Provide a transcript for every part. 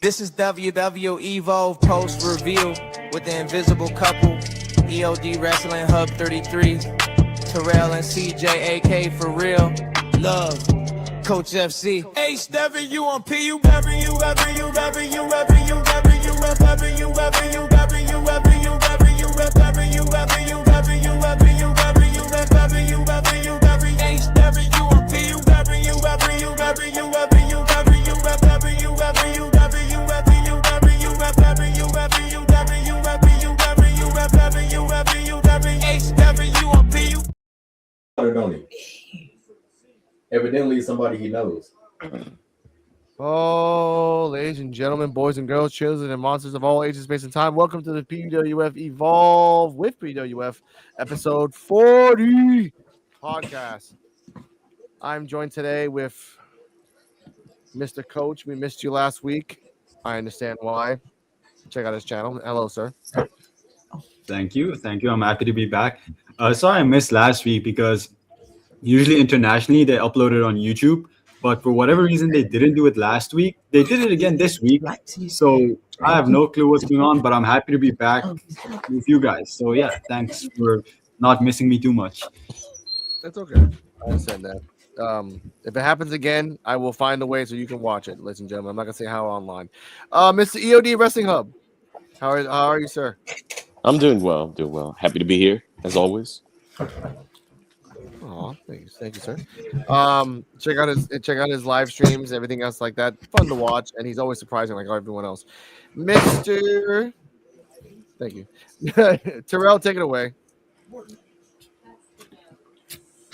This is WWE Evolve post review with the invisible couple, EOD Wrestling Hub 33, Terrell and CJ, AK for real, love, Coach FC. HW on P, you ever, you ever, you ever, you ever, you ever, you ever, you ever, you ever, you ever, you ever, you ever, you ever, you ever, you ever, you ever, you ever, you ever, you ever, HW on P, you ever, you ever, you ever, you ever, you ever, you ever, you ever, you don't he? Evidently, somebody he knows. Oh, ladies and gentlemen, boys and girls, children and monsters of all ages, space, and time, welcome to the PWF Evolve with PWF episode 40 podcast. I'm joined today with Mr. Coach. We missed you last week. I understand why. Check out his channel. Hello, sir. Thank you. I'm happy to be back. Sorry I missed last week because usually internationally they upload it on YouTube, but for whatever reason they didn't do it last week. They did it again this week, so I have no clue what's going on, but I'm happy to be back with you guys. So yeah, thanks for not missing me too much. That's okay. I understand that. If it happens again, I will find a way so you can watch it, ladies and gentlemen. I'm not gonna say how online. Mr. EOD Wrestling Hub, how are you, sir? I'm doing well. Happy to be here as always. Oh, thank you, sir. Check out his live streams, everything else like that. Fun to watch, and he's always surprising like everyone else. Mr. Thank you, Terrell. Take it away.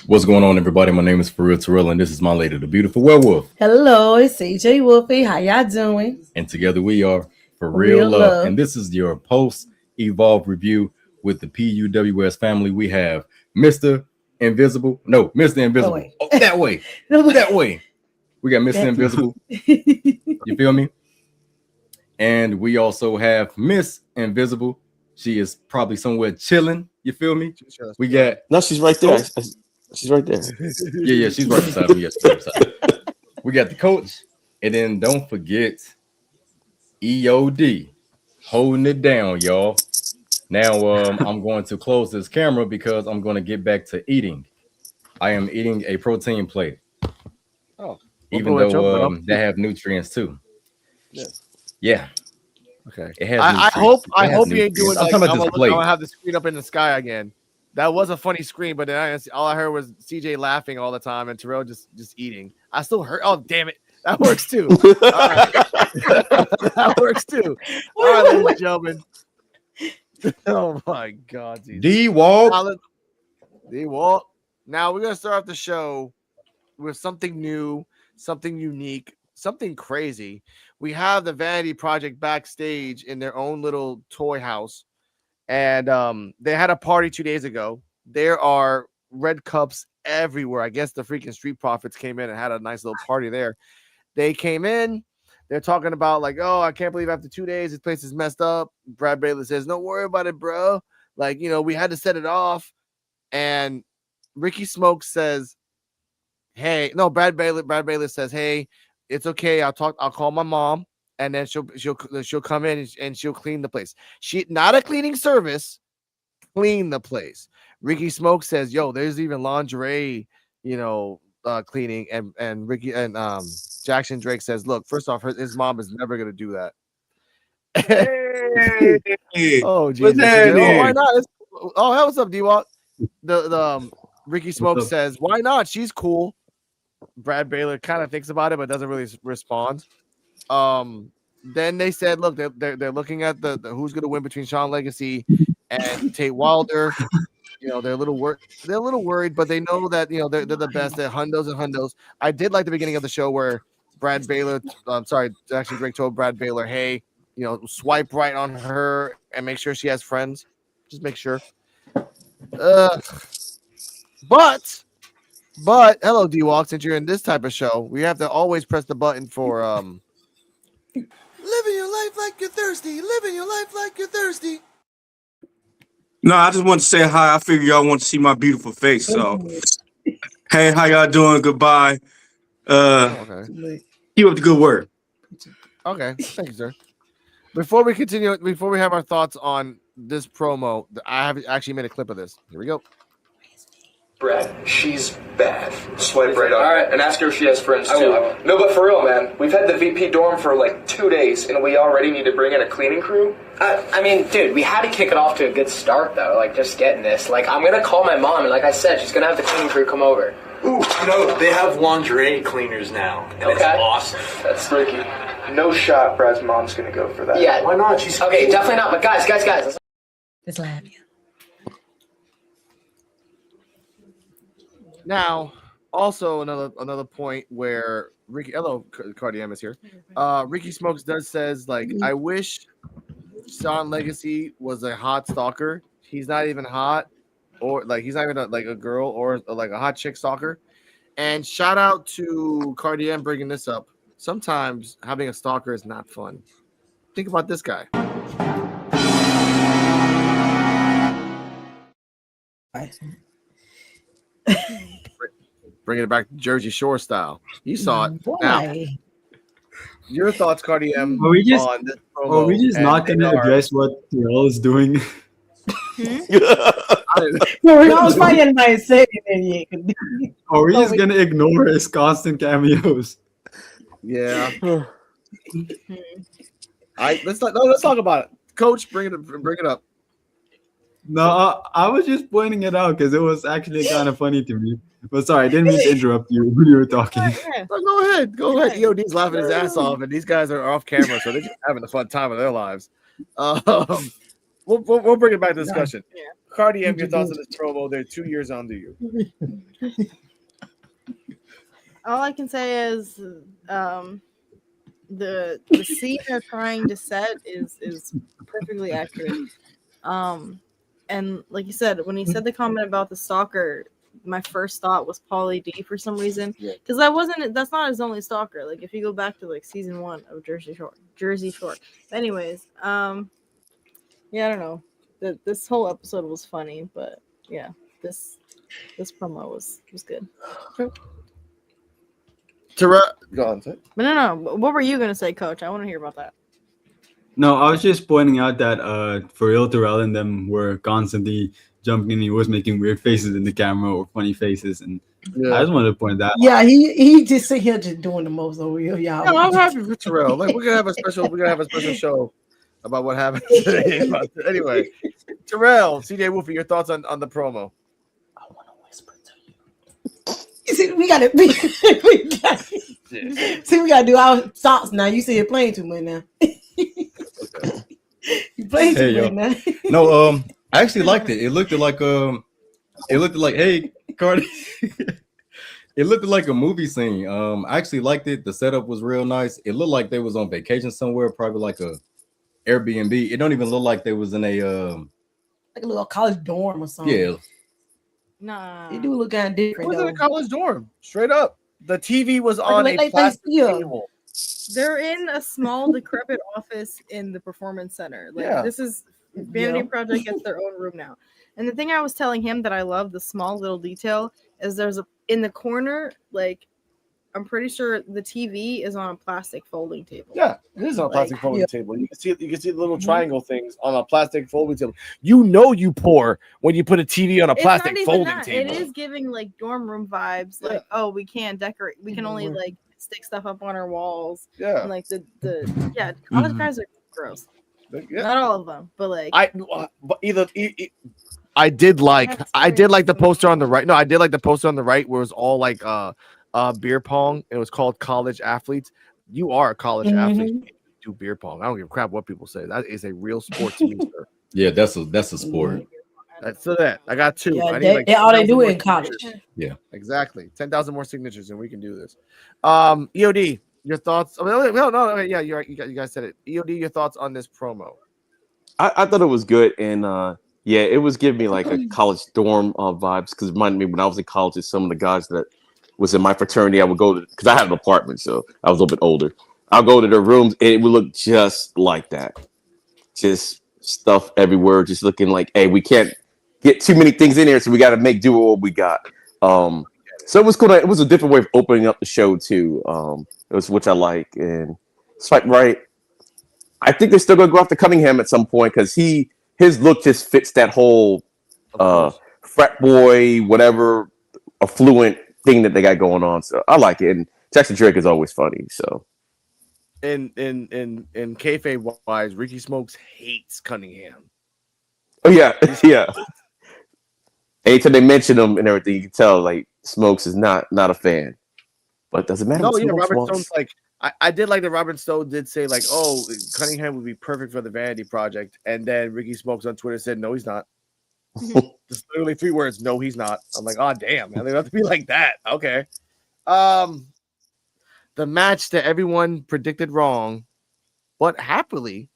What's going on, everybody? My name is Terrell, and this is my lady, the beautiful werewolf. Hello, it's CJ Wolfie. How y'all doing? And together we are For Real Love. And this is your post-Evolve review with the PUWS family. We have Mr. Invisible. Oh, that way. That way. We got Mr. Invisible. You feel me? And we also have Miss Invisible. She is probably somewhere chilling. You feel me? We got... No, she's right there. She's right there. Yeah, she's right beside me. Yes, right beside me. We got the coach. And then don't forget EOD holding it down, y'all. Now I'm going to close this camera because I'm going to get back to eating. I am eating a protein plate. Oh, even though they have nutrients too. Yes. Yeah. Okay. It has I hope you ain't doing like I'm talking about this plate. I have the screen up in the sky again. That was a funny screen, but then all I heard was CJ laughing all the time and Terrell just eating. I still heard. Oh, damn it. That works too. All right. That works too. All right, ladies and gentlemen. Oh my God. D-Walk. Now we're gonna start off the show with something new, something unique, something crazy. We have the Vanity Project backstage in their own little toy house, and they had a party 2 days ago. There are red cups everywhere. I guess the freaking Street Profits came in and had a nice little party there. They came in. They're talking about like, oh, I can't believe after 2 days this place is messed up. Brad Baylor says, "Don't worry about it, bro. Like, we had to set it off." And Ricky Smoke says, "Hey, no." Brad Baylor says, "Hey, it's okay. I'll call my mom, and then she'll come in and she'll clean the place. She not a cleaning service, clean the place." Ricky Smoke says, "Yo, there's even lingerie, cleaning." And Ricky and Jackson Drake says, "Look, first off, his mom is never gonna do that." Hey, oh, Jesus. Why not? Oh, what's up, D-Walk? The Ricky Smoke says, "Why not? She's cool." Brad Baylor kind of thinks about it, but doesn't really respond. Then they said, "Look, they're looking at the who's going to win between Shawn Legacy and Tate Wilder." They're a little worried, but they know that they're the best. They're hundos and hundos. I did like the beginning of the show where Jackson Drake told Brad Baylor, "Hey, swipe right on her and make sure she has friends. Just make sure." But hello, D-Walk. Since you're in this type of show, we have to always press the button for living your life like you're thirsty. Living your life like you're thirsty. No, I just want to say hi. I figure y'all want to see my beautiful face. So, hey, how y'all doing? Goodbye. Okay. Keep up the good work. Okay, thank you, sir. Before we continue, before we have our thoughts on this promo, I have actually made a clip of this. Here we go. Brad, she's bad. Swipe right up. All right, and ask her if she has friends too. I will. No, but for real, man, we've had the VP dorm for like 2 days, and we already need to bring in a cleaning crew. I mean, dude, we had to kick it off to a good start, though. Like, just getting this. Like, I'm gonna call my mom, and like I said, she's gonna have the cleaning crew come over. Ooh, you know, they have lingerie cleaners now, and it's awesome. That's Ricky. No shot Brad's mom's gonna go for that. Yeah. Why not? She's okay, definitely not. But guys. Just laugh. Now, also another point where Ricky, hello, Cardium is here. Ricky Smokes says like, I wish Sean Legacy was a hot stalker. He's not even hot, or like he's not even a girl or like a hot chick stalker. And shout out to Cardium bringing this up. Sometimes having a stalker is not fun. Think about this guy. Bringing it back to Jersey Shore style. You saw it. Now, your thoughts, Cardi M, Are we just, on this promo? are we just not going to address what Terrell is doing? No, I was probably anybody say anything yet. Are we just going to ignore his constant cameos? Yeah. Let's talk about it. Coach, bring it up. No, I was just pointing it out because it was actually kind of funny to me. But sorry, I didn't mean to interrupt you when you were talking. Go ahead. EOD's laughing his ass off, and these guys are off camera, so they're just having a fun time of their lives. We'll bring it back to discussion. Cardi M, your thoughts on this promo? They're 2 years under you. All I can say is the scene they're trying to set is perfectly accurate. And like you said, when he said the comment about the stalker, my first thought was Pauly D for some reason, because that's not his only stalker. Like if you go back to like season 1 of Jersey Shore. Anyways, yeah, I don't know. This whole episode was funny, but yeah, this promo was good. Terrell, go on. But no. What were you gonna say, Coach? I want to hear about that. No, I was just pointing out that for real, Terrell and them were constantly jumping in. He was making weird faces in the camera or funny faces, and I just wanted to point that out. Yeah, he just sit here just doing the most over here, y'all. No, I'm happy for Terrell. Like we're gonna have a special show about what happened today. Anyway, Terrell, CJ Wolfie, your thoughts on the promo? I want to whisper to you. You see, we gotta do our thoughts now. You see it playing too much now. You playing too much now. No, I actually liked it. It looked like hey, Cardi. It looked like a movie scene. I actually liked it. The setup was real nice. It looked like they was on vacation somewhere, probably like a Airbnb. It don't even look like they was in a like a little college dorm or something. Yeah. Nah. It do look kind of different. It was in a college dorm, straight up. The TV was on a plastic table. They're in a small, decrepit office in the performance center. Like this is Vanity Project gets their own room now. And the thing I was telling him that I love, the small little detail, is there's in the corner, like I'm pretty sure the TV is on a plastic folding table. Yeah, it is on a plastic folding table. You can see the little triangle things on a plastic folding table. You pour when you put a TV on a plastic folding table. It is giving like dorm room vibes. Like, oh, we can't decorate. We can only like stick stuff up on our walls. Yeah. And like all those guys are gross. Yeah. Not all of them, but like I did like the poster on the right. No, I did like the poster on the right where it was all like beer pong. It was called College Athletes. You are a college athlete. You do beer pong. I don't give a crap what people say. That is a real sport to me, sir. Yeah, that's a sport. That's that. I got 2. Yeah, I need all they do in college. Yeah, exactly. 10,000 more signatures, and we can do this. EOD, your thoughts? No, yeah, you're right. You guys said it. EOD, your thoughts on this promo? I thought it was good, and yeah, it was giving me like a college dorm vibes because it reminded me when I was in college. Some of the guys that was in my fraternity, I would go to because I had an apartment, so I was a little bit older. I'll go to their rooms, and it would look just like that, just stuff everywhere, just looking like, hey, we can't get too many things in here, so we got to make do with what we got. So it was cool. It was a different way of opening up the show too. It was which I like, and Swipe right. I think they're still gonna go after Cunningham at some point because his look just fits that whole frat boy, whatever affluent thing that they got going on. So I like it. And Jackson Drake is always funny. So in kayfabe wise, Ricky Smokes hates Cunningham. Oh yeah, yeah. Anytime they mention him and everything, you can tell like Smokes is not a fan. But does it matter? No, yeah, Robert Stone's like I did like that Robert Stone did say like, oh, Cunningham would be perfect for the Vanity Project, and then Ricky Smokes on Twitter said, no, he's not. Just literally 3 words, no, he's not. I'm like, oh damn, man, they have to be like that. Okay. The match that everyone predicted wrong, but happily.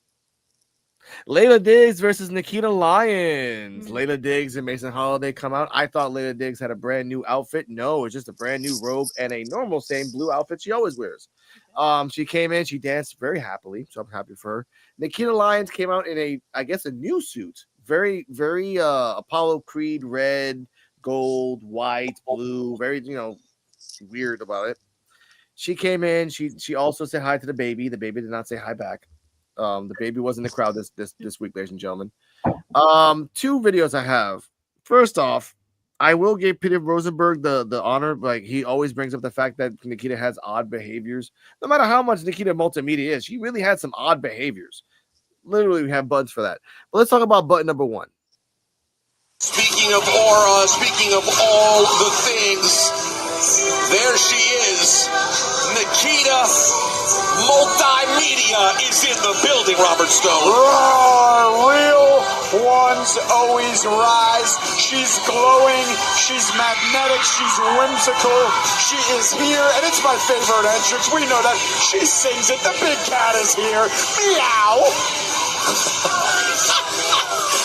Layla Diggs versus Nikita Lyons. Layla Diggs and Mason Holiday come out. I thought Layla Diggs had a brand new outfit. No, it's just a brand new robe and a normal same blue outfit she always wears. She came in, she danced very happily, so I'm happy for her. Nikita Lyons came out in I guess a new suit. Very, very Apollo Creed red, gold, white, blue, very, weird about it. She came in, she also said hi to the baby. The baby did not say hi back. The baby was in the crowd this week, ladies and gentlemen. 2 videos I have. First off, I will give Peter Rosenberg the honor. Like, he always brings up the fact that Nikita has odd behaviors. No matter how much Nikita multimedia is, she really had some odd behaviors. Literally, we have buttons for that. But let's talk about button number 1. Speaking of aura, speaking of all the things, there she is, Nikita. Multimedia is in the building, Robert Stone. Roar, real ones always rise. She's glowing. She's magnetic. She's whimsical. She is here, and it's my favorite entrance. We know that. She sings it. The big cat is here. Meow.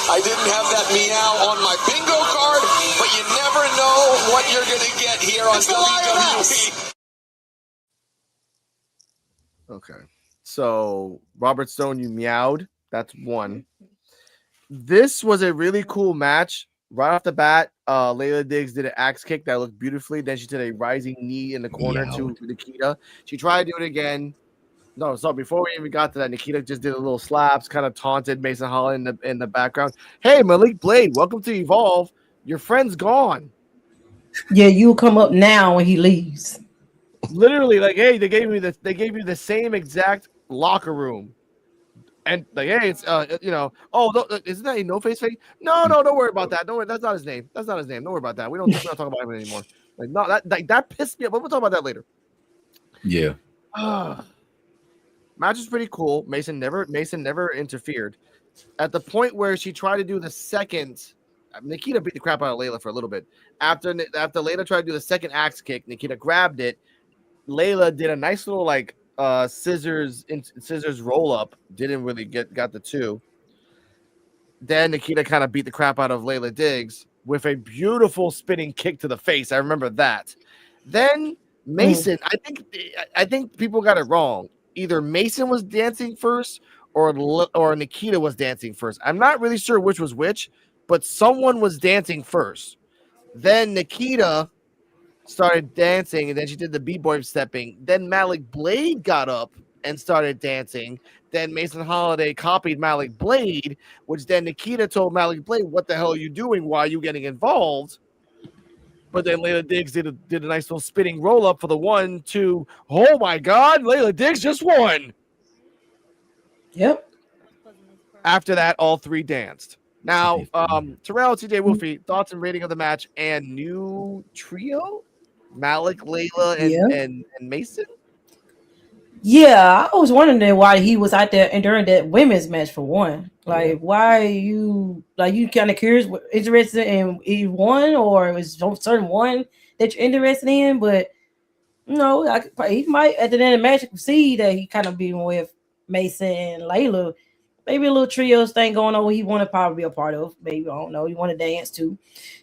I didn't have that meow on my bingo card, but you never know what you're going to get here on WWE. Okay. So, Robert Stone, you meowed. That's 1. This was a really cool match. Right off the bat, Layla Diggs did an axe kick that looked beautifully. Then she did a rising knee in the corner to Nikita. She tried to do it again. No, so before we even got to that, Nikita just did a little slaps, kind of taunted Mason Holland in the background. Hey, Malik Blade, welcome to Evolve. Your friend's gone. Yeah, you'll come up now when he leaves. Literally, like, hey, they gave you the same exact locker room, and like, hey, it's isn't that a no face fake? No, don't worry about that. Don't worry, that's not his name. Don't worry about that. We're not talking about him anymore. Like, no, that pissed me off. But we'll talk about that later. Yeah. Match is pretty cool. Mason never interfered. At the point where she tried to do the second, Nikita beat the crap out of Layla for a little bit. After Layla tried to do the second axe kick, Nikita grabbed it. Layla did a nice little like scissors roll up. Didn't really got the 2. Then Nikita kind of beat the crap out of Layla Diggs with a beautiful spinning kick to the face. I remember that. Then Mason, I think people got it wrong. Either Mason was dancing first or Nikita was dancing first. I'm not really sure which was which, but someone was dancing first. Then Nikita started dancing, and then she did the b-boy stepping. Then Malik Blade got up and started dancing. Then Mason Holiday copied Malik Blade, which then Nikita told Malik Blade, what the hell are you doing? Why are you getting involved? But then Layla Diggs did a nice little spinning roll-up for the 1, 2. Oh, my God. Layla Diggs just won. Yep. After that, all 3 danced. Now, Terrell, TJ Wolfie, thoughts and rating of the match and new trio? Malik, Layla, and Mason? Yeah, I was wondering why he was out there and during that women's match for one. Like, why you kind of curious, interested in either one, or it was a certain one that you're interested in? But no, he might at the end of the match see that he kind of be with Mason and Layla. Maybe a little trios thing going on. He want to probably be a part of. Maybe I don't know. He want to dance too,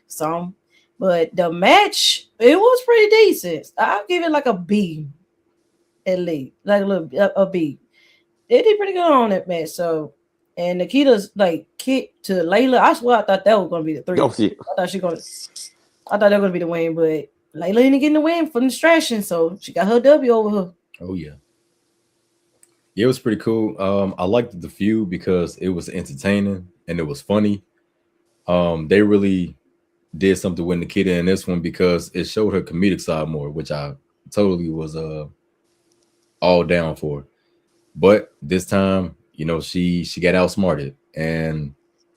some. But the match, it was pretty decent. I'll give it like a B, at least, like a B. They did pretty good on that match. So, and Nikita's like kick to Layla. I swear I thought that was gonna be the 3. Oh, yeah. I thought they were gonna be the win, but Layla didn't get the win from distraction, so she got her W over her. Oh yeah. Yeah, it was pretty cool. I liked the feud because it was entertaining and it was funny. They really did something with Nikita in this one because it showed her comedic side more, which I totally was all down for. But this time, you know, she got outsmarted, and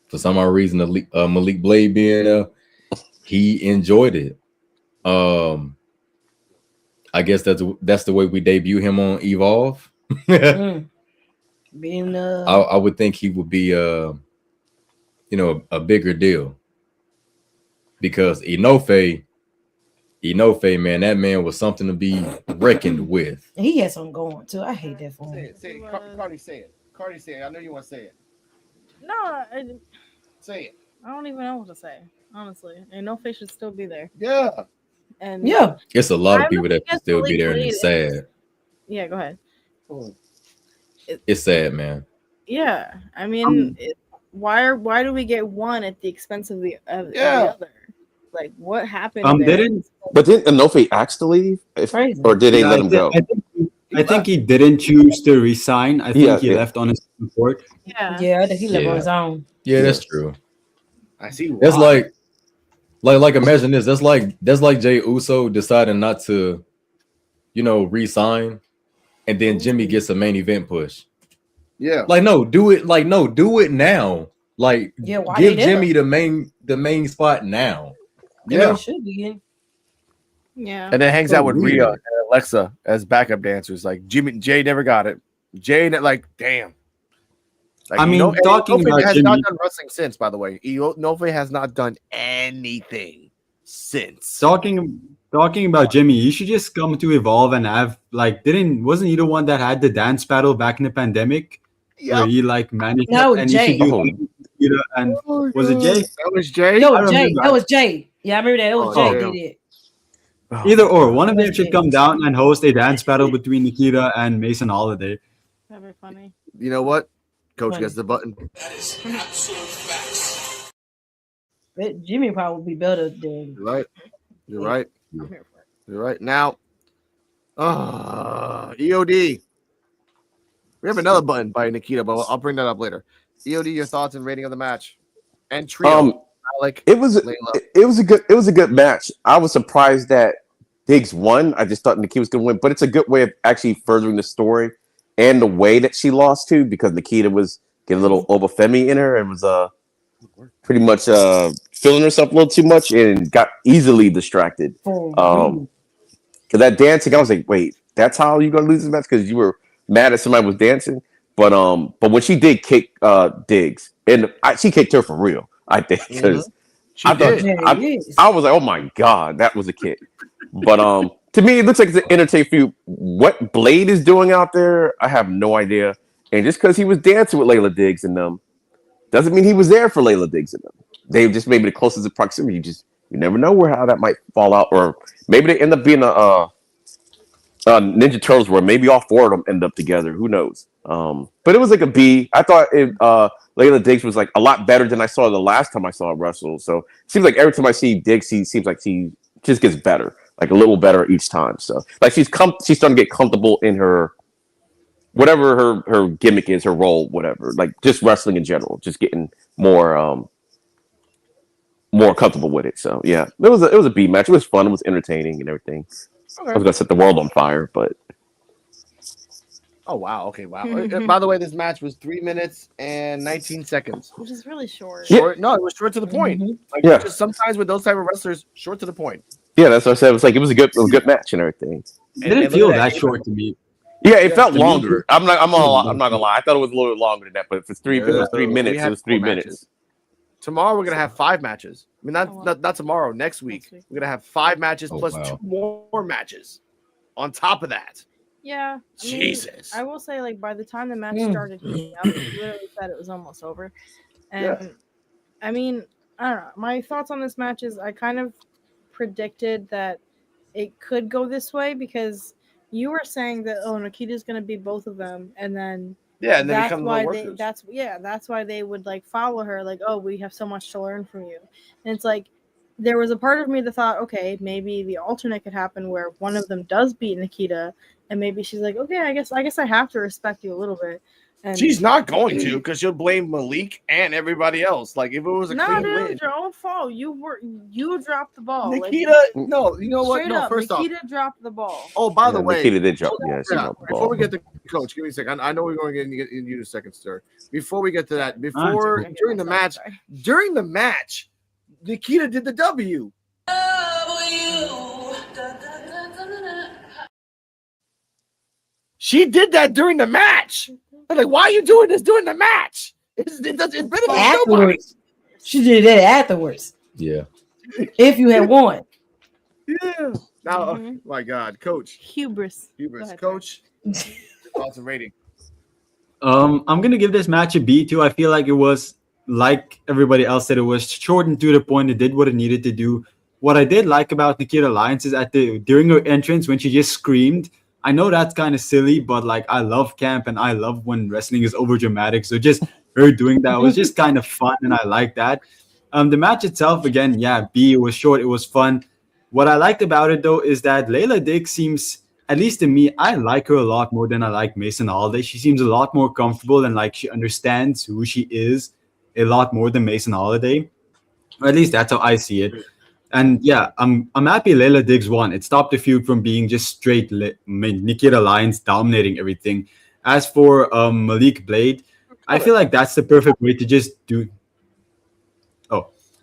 for some odd reason, Malik Blade being he enjoyed it. I guess that's the way we debut him on Evolve. Being I would think he would be you know, a bigger deal because Inofe, man, that man was something to be reckoned with. he had something going too. I hate that for him. Say it. Cardi, say it. Cardi, say it. I know you want to say it. No, Say it. I don't even know what to say, honestly. And no face should still be there. Yeah. And yeah, it's a lot of people that can still be there, and it's sad. Yeah, go ahead. It's sad, man. Yeah, I mean, why do we get one at the expense of the other? Like, what happened? They didn't. But didn't Inofe ask to leave, or did they let him go? I think he didn't choose to resign. I think he left on his own accord. Yeah, I think he left on his own. Yeah, that's true. I see. That's like imagine this. That's like Jey Uso deciding not to, you know, resign, and then Jimmy gets a main event push. Yeah, like no, do it. Like no, do it now. Like give Jimmy the main spot now. You know? Should be. Yeah, and then hangs out with Rhea and Alexa as backup dancers. Like Jay never got it. Jay, like, damn. Like, I mean, talking Inofe about has Jimmy, not done wrestling since. By the way, Inofe has not done anything since. talking about Jimmy, you should just come to Evolve and have wasn't he the one that had the dance battle back in the pandemic? Yeah, where he managed No, and Jay. he should do and was it Jay? That was Jay. No, Jay. That was Jay. Yeah, I remember that. It was Jay did it. Either or, one of them should come down and host a dance battle between Nikita and Mason Holiday. That'd be funny. You know what? Coach gets the button. That is absolute facts. But Jimmy probably would be better than. You're right. You're right. I'm here for it. You're right. Now, EOD. We have another button by Nikita, but I'll bring that up later. EOD, your thoughts and rating of the match and trio. It was a good match. I was surprised that Diggs won. I just thought Nikita was going to win, but it's a good way of actually furthering the story and the way that she lost to, because Nikita was getting a little Obafemi in her and was pretty much feeling herself a little too much and got easily distracted. Because that dancing, I was like, wait, that's how you're gonna lose this match because you were mad at somebody was dancing. But when she did kick Diggs, and she kicked her for real, I think, because I was like, oh my god, that was a kick. But to me, it looks like it's an entertaining feud. What Blade is doing out there, I have no idea. And just because he was dancing with Layla Diggs and them, doesn't mean he was there for Layla Diggs and them. They just maybe the closest in proximity. You never know how that might fall out, or maybe they end up being a Ninja Turtles where maybe all four of them end up together. Who knows? But it was like a B. I thought Layla Diggs was like a lot better than I saw the last time I saw her wrestle. So it seems like every time I see Diggs, he seems like she just gets better, like a little better each time. So like she's starting to get comfortable in her whatever her gimmick is, her role, whatever. Like just wrestling in general, just getting more comfortable with it. So yeah, it was a B match. It was fun. It was entertaining and everything. Okay. I was gonna set the world on fire, but oh wow, okay, wow. By the way, this match was 3 minutes and 19 seconds, which is really short. No, it was short to the point. Like just sometimes with those type of wrestlers, short to the point. Yeah, that's what I said. It was like it was a good match and everything. It didn't feel that short to me. Yeah, it felt longer. I'm not gonna lie. I thought it was a little bit longer than that, but if it was 3 minutes, it was 3 minutes. Tomorrow we're gonna have 5 matches. I mean, not tomorrow. Next week we're gonna have 5 matches plus 2 more matches on top of that. Yeah, Jesus. I will say, like, by the time the match started, I literally said it was almost over. And I mean, I don't know. My thoughts on this match is I kind of predicted that it could go this way because you were saying that Nikita's gonna be both of them, and then. Yeah, and then that's why that's why they would like follow her, like, oh, we have so much to learn from you. And it's like there was a part of me that thought, okay, maybe the alternate could happen where one of them does beat Nikita and maybe she's like, okay, I guess I have to respect you a little bit. And she's not going to, because she'll blame Malik and everybody else. Like if it was a clean dude, win, your own fault. You dropped the ball. Nikita, no, you know what? No, first Nikita dropped the ball. Oh, by the way, Nikita did drop. Yeah, she dropped the before ball. we get to coach, give me a second. I know we're going to get in you in a second, sir. Before we get to that, during the match, Nikita did the W. She did that during the match. I'm like, why are you doing this during the match? It's better than afterwards. She did that afterwards. Yeah. If you had won. Yeah. Now, oh my God, Coach. Hubris. Ahead, Coach. Awesome rating. I'm gonna give this match a B too. I feel like it was, like everybody else said, it was short and to the point. It did what it needed to do. What I did like about Nikita Lyons is during her entrance when she just screamed. I know that's kind of silly, but like I love camp and I love when wrestling is over dramatic. So just her doing that was just kind of fun, and I like that. The match itself, again, yeah, B. It was short. It was fun. What I liked about it though is that Layla Dix seems, at least to me, I like her a lot more than I like Mason Holiday. She seems a lot more comfortable and like she understands who she is a lot more than Mason Holiday. Or at least that's how I see it. And yeah, I'm happy Layla Diggs won. It stopped the feud from being just straight Nikita Lyons dominating everything. As for Malik Blade, I feel like that's the perfect way to just do.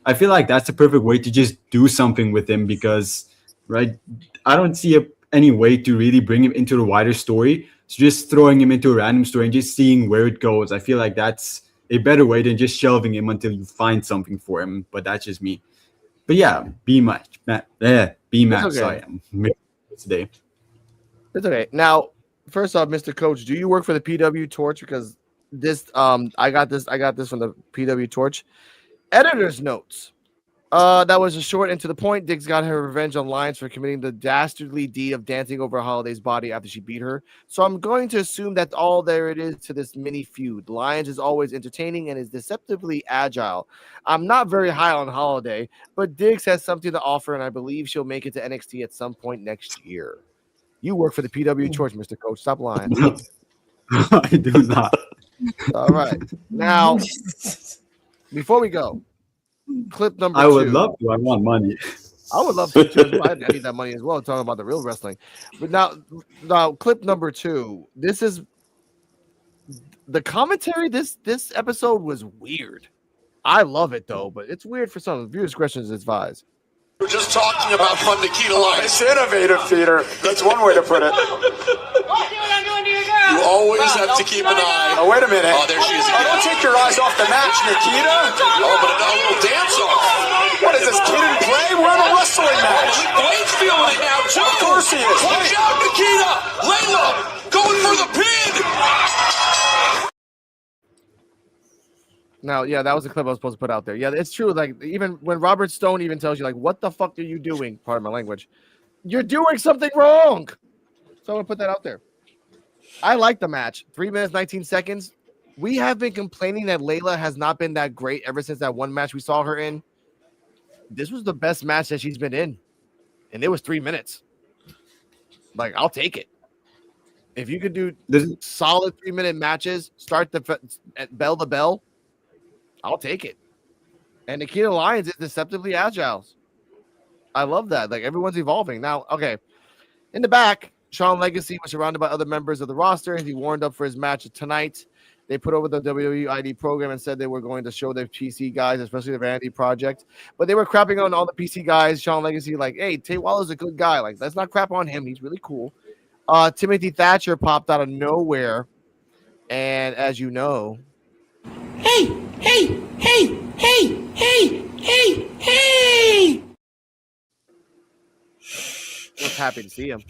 I feel like that's the perfect way to just do something with him because, right, I don't see any way to really bring him into the wider story. So just throwing him into a random story and just seeing where it goes, I feel like that's a better way than just shelving him until you find something for him. But that's just me. But yeah, B match. Okay. Sorry, I'm today. It's okay. Now, first off, Mr. Coach, do you work for the PW Torch? Because this, I got this from the PW Torch. Editor's notes. That was a short and to the point. Diggs got her revenge on Lyons for committing the dastardly deed of dancing over Holiday's body after she beat her. So I'm going to assume that's all there it is to this mini feud. Lyons is always entertaining and is deceptively agile. I'm not very high on Holiday, but Diggs has something to offer, and I believe she'll make it to NXT at some point next year. You work for the PW Torch, Mr. Coach. Stop lying. I do not. All right. Now, before we go, clip number 2. I would love to. I want money. I would love to too. I need that money as well. Talking about the real wrestling, but now clip number 2. This is the commentary. This episode was weird. I love it though, but it's weird for some. Viewer discretion is advised. We're just talking about fun Nikita Lyons. It's innovative, Peter. That's one way to put it. You always have to keep an eye. Oh, wait a minute. Oh, there she is again. Don't take your eyes off the match, Nikita. Oh, but a little dance off. What is this, kid in play? We're in a wrestling match. Blade's feeling it now, too. Of course he is. Watch out, Nikita. Layla going for the pin. Now, yeah, that was the clip I was supposed to put out there. Yeah, it's true. Like, even when Robert Stone even tells you, like, what the fuck are you doing? Pardon my language. You're doing something wrong. So I'm going to put that out there. I like the match. 3 minutes, 19 seconds. We have been complaining that Layla has not been that great ever since that one match we saw her in. This was the best match that she's been in. And it was 3 minutes. Like, I'll take it. If you could do solid 3-minute matches, start at bell to bell, I'll take it. And Nikita Lyons is deceptively agile. I love that. Like, everyone's evolving. Now, okay. In the back, Shawn Legacy was surrounded by other members of the roster. He warmed up for his match tonight. They put over the WWE ID program and said they were going to show their PC guys, especially the Vanity Project. But they were crapping on all the PC guys. Shawn Legacy, like, hey, Tay Waller's a good guy. Like, let's not crap on him. He's really cool. Timothy Thatcher popped out of nowhere. And as you know, hey. Was happy to see him.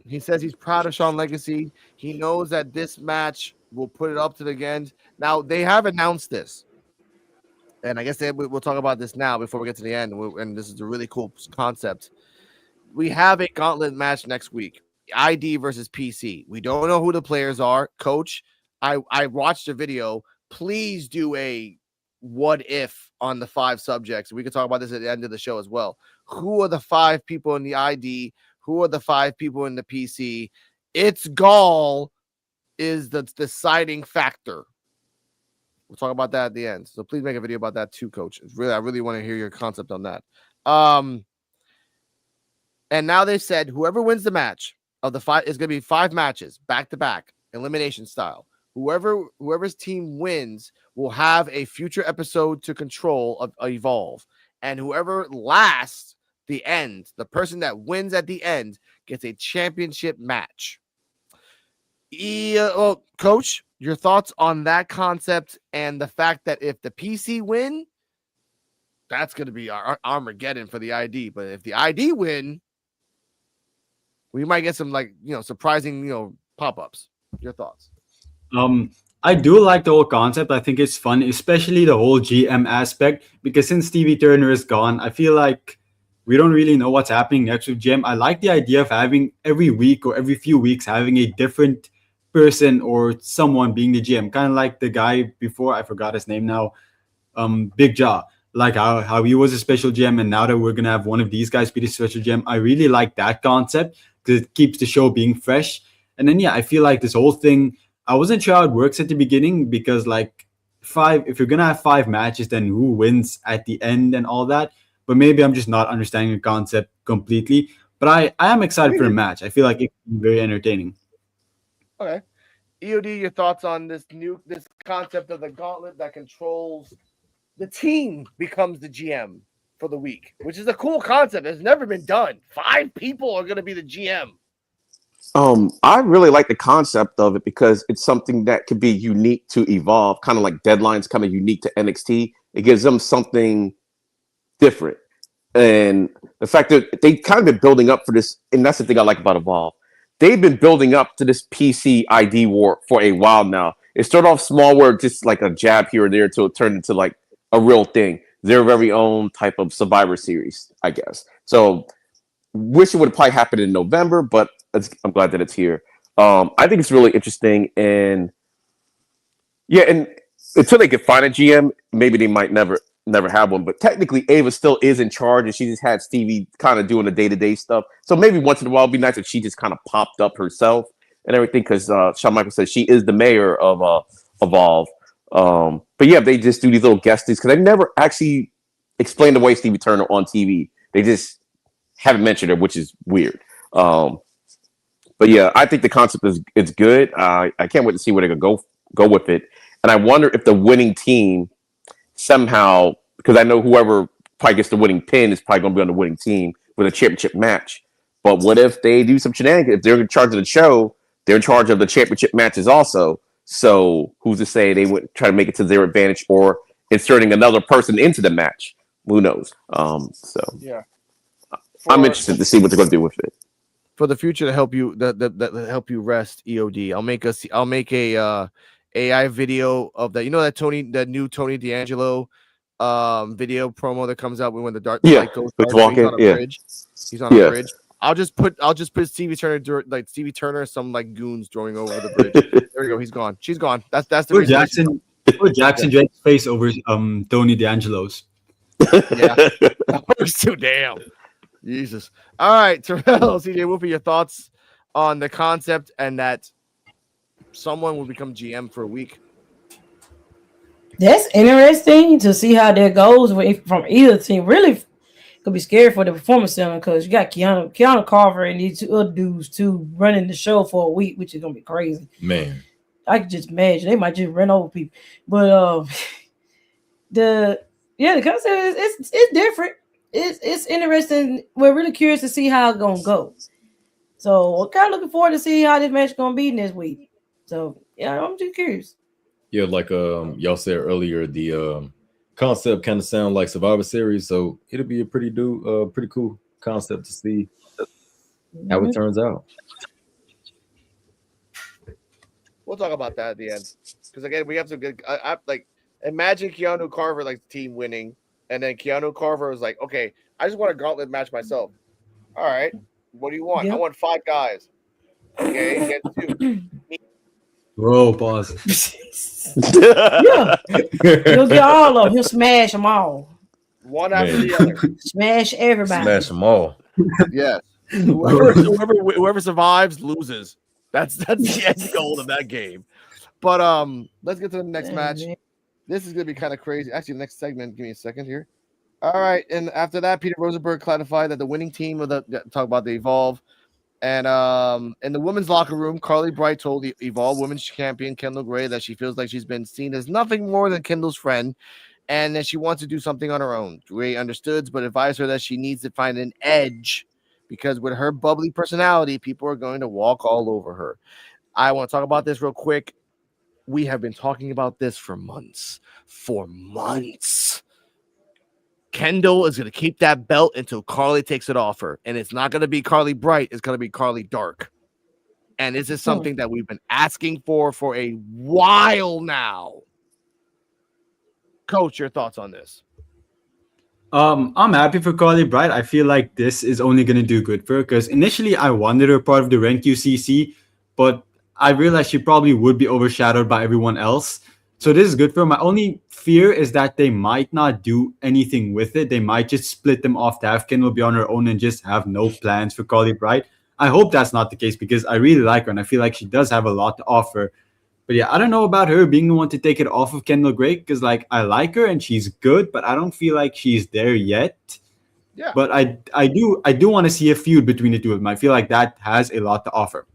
He says he's proud of Shawn Legacy. He knows that this match will put it up to the end. Now, they have announced this. And I guess we'll talk about this now before we get to the end. And this is a really cool concept. We have a gauntlet match next week. ID versus PC. We don't know who the players are. Coach, I watched the video. Please do a what if on the 5 subjects. We can talk about this at the end of the show as well. Who are the 5 people in the ID who are the 5 people in the PC. Its gall is the deciding factor. We'll talk about that at the end. So please make a video about that too, Coach. I really want to hear your concept on that. And now they've said whoever wins the match of the 5 is going to be 5 matches back to back, elimination style. Whoever's team wins will have a future episode to control of Evolve, and whoever lasts the end, the person that wins at the end, gets a championship match. Coach, your thoughts on that concept and the fact that if the PC win, that's going to be our Armageddon for the ID. But if the ID win, we might get some surprising pop-ups. Your thoughts? I do like the whole concept. I think it's fun, especially the whole GM aspect, because since Stevie Turner is gone, I feel like we don't really know what's happening next with GM. I like the idea of having every week or every few weeks having a different person or someone being the GM, kind of like the guy before, I forgot his name now, Big Jaw. Like how he was a special GM, and now that we're gonna have one of these guys be the special GM, I really like that concept because it keeps the show being fresh. And then I feel like this whole thing, I wasn't sure how it works at the beginning, because like if you're gonna have 5 matches, then who wins at the end and all that. But maybe I'm just not understanding the concept completely. But I am excited for the match. I feel like it's very entertaining. Okay. EOD, your thoughts on this concept of the gauntlet that controls the team becomes the GM for the week, which is a cool concept. It's never been done. 5 people are going to be the GM. I really like the concept of it because it's something that could be unique to Evolve, kind of like Deadline's kind of unique to NXT. It gives them something different. And the fact that they kind of been building up for this, and that's the thing I like about Evolve. They've been building up to this PC ID war for a while now. It started off small, where just like a jab here or there, until it turned into like a real thing. Their very own type of Survivor Series, I guess. So, wish it would have probably happened in November, but I'm glad that it's here. I think it's really interesting, and and until they can find a GM, maybe they might never have one. But technically, Ava still is in charge, and she just had Stevie kind of doing the day-to-day stuff. So maybe once in a while, it'd be nice if she just kind of popped up herself and everything, because Shawn Michaels says she is the mayor of Evolve. But yeah, they just do these little guest things, because they never actually explained away Stevie Turner on TV. They just haven't mentioned her, which is weird. But yeah, I think the concept is good. I can't wait to see where they're gonna go with it. And I wonder if the winning team somehow, because I know whoever probably gets the winning pin is probably gonna be on the winning team with a championship match. But what if they do some shenanigans? If they're in charge of the show, they're in charge of the championship matches also. So who's to say they would try to make it to their advantage, or inserting another person into the match? Who knows? I'm interested to see what they're going to do with it. For the future, to help you that help you rest, EOD, I'll make a AI video of that. You know that new Tony D'Angelo video promo that comes out when the light goes dark, walking, he's on a bridge. He's on a bridge. I'll just put Stevie Turner, some like goons throwing over the bridge. There we go. He's gone. She's gone. That's the reason. Put Jackson Drake's face over Tony D'Angelo's. Yeah, that works too. Damn. Jesus. All right, Terrell, CJ Wolfie, your thoughts on the concept and that someone will become GM for a week? That's interesting to see how that goes from either team. Really could be scary for the performance center, because you got Keanu Carver and these 2 other dudes too running the show for a week, which is gonna be crazy. Man, I can just imagine they might just run over people. But the concept it's different. It's interesting. We're really curious to see how it's gonna go. So we're kind of looking forward to see how this match is gonna be this week. So yeah, I'm just curious. Yeah, like y'all said earlier, the concept kind of sound like Survivor Series, so it'll be a pretty cool concept to see how it turns out. We'll talk about that at the end, because again, we have some good. Like, imagine Keanu Carver like the team winning. And then Keanu Carver was like, okay, I just want a gauntlet match myself. All right. What do you want? I want 5 guys. Okay. Get 2. Bro, pause. Yeah. He'll get all of them. He'll smash them all. One after the other. Smash everybody. Smash them all. Yes. Whoever survives loses. That's the end goal of that game. But let's get to the next match. This is gonna be kind of crazy. Actually, the next segment. Give me a second here. All right, and after that, Peter Rosenberg clarified that the winning team of the talk about the Evolve, and in the women's locker room, Carly Bright told the Evolve Women's Champion Kendall Gray that she feels like she's been seen as nothing more than Kendall's friend, and that she wants to do something on her own. Gray understood, but advised her that she needs to find an edge because with her bubbly personality, people are going to walk all over her. I want to talk about this real quick. We have been talking about this for months. Kendall is going to keep that belt until Carly takes it off her. And it's not going to be Carly Bright. It's going to be Carly Dark. And this is something that we've been asking for a while now. Coach, your thoughts on this? I'm happy for Carly Bright. I feel like this is only going to do good for her because initially I wanted her part of the Ren QCC, but I realized she probably would be overshadowed by everyone else. So this is good for her. My only fear is that they might not do anything with it. They might just split them off to have Kendall be on her own and just have no plans for Carly Bright. I hope that's not the case because I really like her and I feel like she does have a lot to offer. But yeah, I don't know about her being the one to take it off of Kendall Gray because like I like her and she's good, but I don't feel like she's there yet. Yeah. But I do want to see a feud between the two of them. I feel like that has a lot to offer.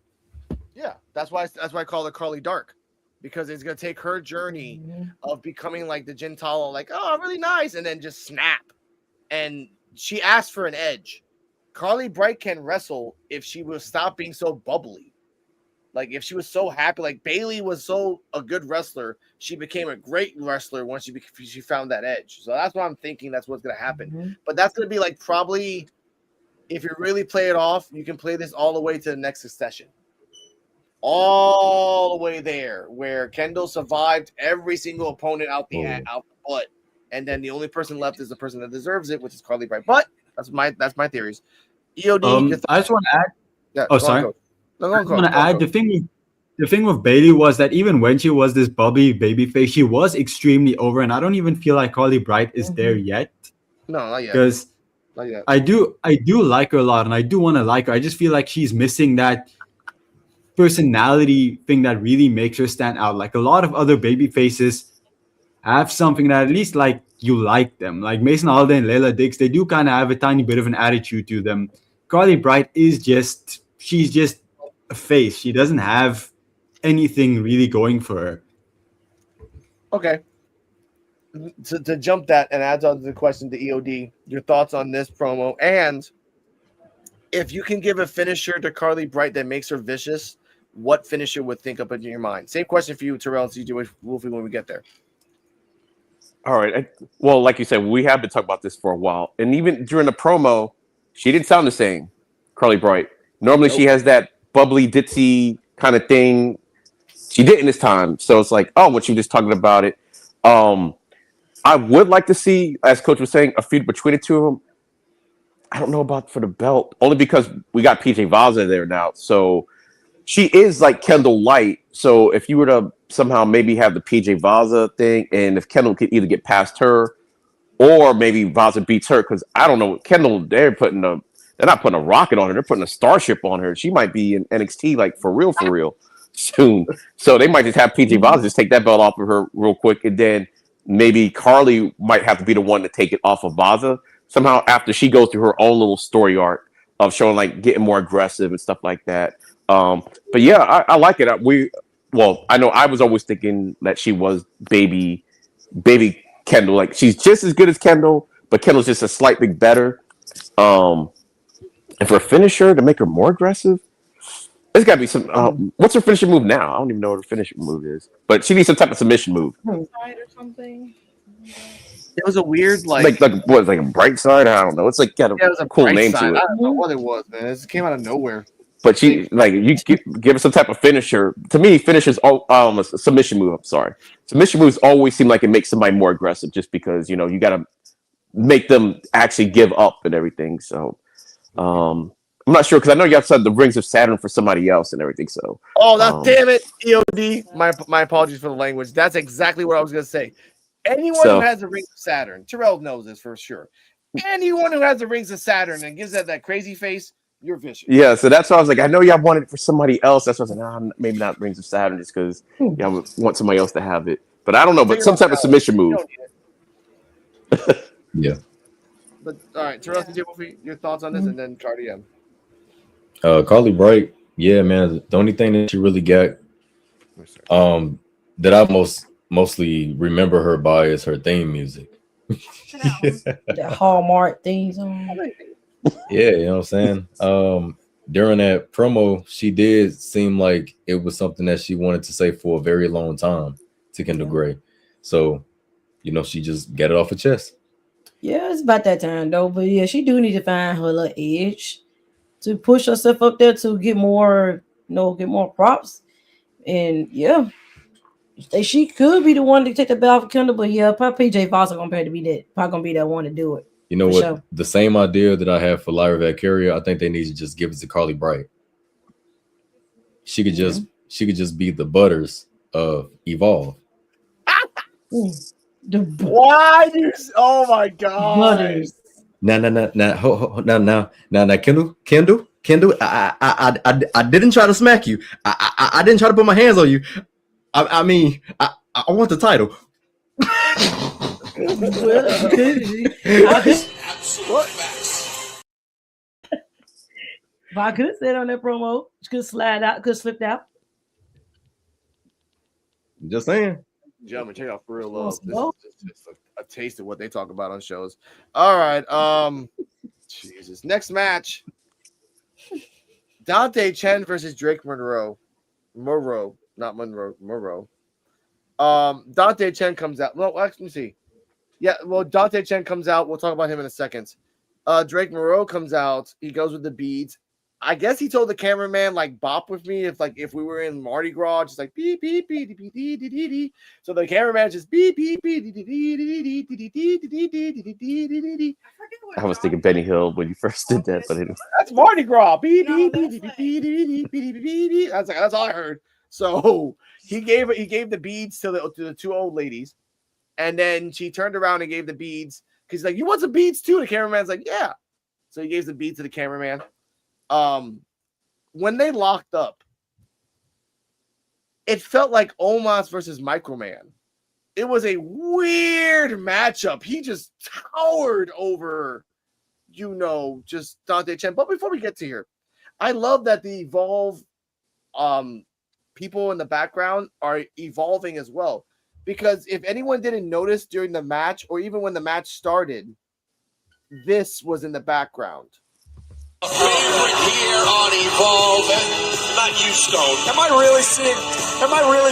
Yeah, that's why I call it Carly Dark. Because it's going to take her journey of becoming like the Gentile, like, oh, really nice, and then just snap. And she asked for an edge. Carly Bright can wrestle if she would stop being so bubbly. Like, if she was so happy, like Bayley was so a good wrestler, she became a great wrestler once she found that edge. So that's what I'm thinking. That's what's going to happen. But that's going to be like probably, if you really play it off, you can play this all the way to the next succession. All the way there, where Kendall survived every single opponent out the butt, and then the only person left is the person that deserves it, which is Carly Bright. But that's my theories. EOD. I just want to add. Yeah, sorry. I want to add the thing with Bayley was that even when she was this bubbly babyface, she was extremely over, and I don't even feel like Carly Bright is there yet. No, not yet. Because not yet. I do like her a lot, and I do want to like her. I just feel like she's missing that personality thing that really makes her stand out. Like a lot of other baby faces have something that at least like you like them. Like Mason Holiday and Layla Diggs, they do kind of have a tiny bit of an attitude to them. Carly Bright she's just a face. She doesn't have anything really going for her. Okay. To jump that and add on to the question to EOD, your thoughts on this promo, and if you can give a finisher to Carly Bright that makes her vicious, what finisher would think up in your mind? Same question for you, Terrell and CJ Wolfie, when we get there. All right. Well, like you said, we have been talking about this for a while. And even during the promo, she didn't sound the same, Carly Bright. Normally she has that bubbly, ditzy kind of thing. She didn't this time. So it's like, oh, what you were just talking about it. I would like to see, as Coach was saying, a feud between the two of them. I don't know about for the belt, only because we got PJ Vaza there now. So she is like Kendall Light. So if you were to somehow maybe have the PJ Vaza thing, and if Kendall could either get past her or maybe Vaza beats her, because I don't know, Kendall, they're not putting a rocket on her, they're putting a starship on her. She might be in NXT like for real soon. So they might just have PJ Vaza just take that belt off of her real quick, and then maybe Carly might have to be the one to take it off of Vaza somehow after she goes through her own little story arc of showing like getting more aggressive and stuff like that. But yeah, I like it. I know I was always thinking that she was baby Kendall. Like she's just as good as Kendall, but Kendall's just a slightly better. And for a finisher to make her more aggressive, there's got to be some. What's her finishing move now? I don't even know what her finishing move is, but she needs some type of submission move. Side or something. It was a weird like what, like a bright side? I don't know. It's like got a cool name side. to it. I don't know what it was, man. It came out of nowhere. But she like you give her some type of finisher. To me, finishers a submission move. I'm sorry, submission moves always seem like it makes somebody more aggressive, just because you got to make them actually give up and everything. So I'm not sure because I know you said the Rings of Saturn for somebody else and everything. So damn it, EOD. My apologies for the language. That's exactly what I was gonna say. Anyone who has the Rings of Saturn, Terrell knows this for sure. Anyone who has the Rings of Saturn and gives that crazy face You're vicious. Yeah, so that's why I was like, I know y'all wanted it for somebody else. That's why I was like, nah, maybe not Rings of Saturn, just because y'all would want somebody else to have it. But I don't know, but some type of submission move. Yeah. But all right, Terrell, CJ Wolfie, your thoughts on this, and then Cardi M. Carly Bright, yeah, man. The only thing that she really got, that I mostly remember her by is her theme music. The Hallmark theme song. Yeah, you know what I'm saying? During that promo, she did seem like it was something that she wanted to say for a very long time to Kendall Gray. So, you know, she just got it off her chest. Yeah, it's about that time though. But yeah, she do need to find her little edge to push herself up there to get more, get more props. And yeah, she could be the one to take the belt off Kendall, but yeah, probably PJ Foster gonna be that one to do it. You know what? Sure. The same idea that I have for Lyra Valkyria, I think they need to just give it to Carly Bright. She could just be the Butters of Evolve. Why do you? Oh my God! Now, Kendall. I didn't try to smack you. I didn't try to put my hands on you. I mean, I want the title. If I could sit on that promo, she could slide out, could slip out. Just saying. Gentlemen, check out For Real Love. This is just a taste of what they talk about on shows. All right. Jesus. Next match. Dante Chen versus Drake Monroe. Not Monroe. Monroe. Dante Chen comes out. Well, let me see. Yeah, well, Dante Chen comes out. We'll talk about him in a second. Drake Monroe comes out. He goes with the beads. I guess he told the cameraman, like, bop with me if we were in Mardi Gras, just like beep beep beep beep beep beep beep. So the cameraman just beep beep beep beep beep beep beep beep. I was thinking Benny Hill when you first did that, but anyway. That's Mardi Gras. Beep beep beep beep beep beep beep beep. That's all I heard. So he gave the beads to the two old ladies, and then she turned around and gave the beads because like, you want some beads too? The cameraman's like, yeah. So he gave the beads to the cameraman. When they locked up, it felt like Omos versus Microman. It was a weird matchup. He just towered over, just Dante Chen. But before we get to here, I love that the Evolve people in the background are evolving as well. Because if anyone didn't notice during the match, or even when the match started, this was in the background. Favorite here on Evolve, not you, Stone. Am I really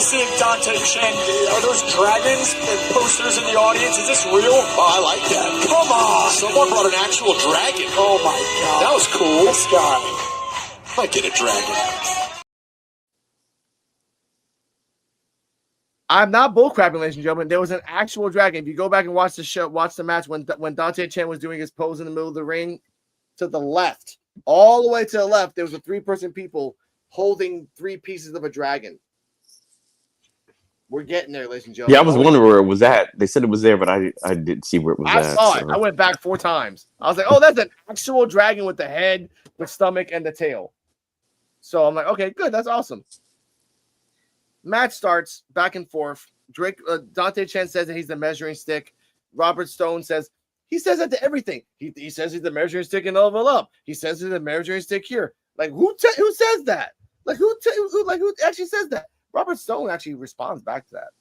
seeing Dante Chen? Are those dragons and posters in the audience? Is this real? Oh, I like that. Come on. Someone brought an actual dragon. Oh my God. That was cool. This guy. Might get a dragon. I'm not bullcrapping, ladies and gentlemen. There was an actual dragon. If you go back and watch the match when Dante Chen was doing his pose in the middle of the ring, to the left, all the way to the left, there was a 3-person people holding 3 pieces of a dragon. We're getting there, ladies and gentlemen. Yeah, I was wondering where it was at. They said it was there, but I didn't see where it was at. I saw it. I went back 4 times. I was like, oh, that's an actual dragon with the head, the stomach, and the tail. So I'm like, okay, good. That's awesome. Match starts back and forth. Dante Chen says that he's the measuring stick. Robert Stone says, he says that to everything. He says he's the measuring stick in Level Up. He says he's the measuring stick here. Like, who says that? Like, who actually says that? Robert Stone actually responds back to that.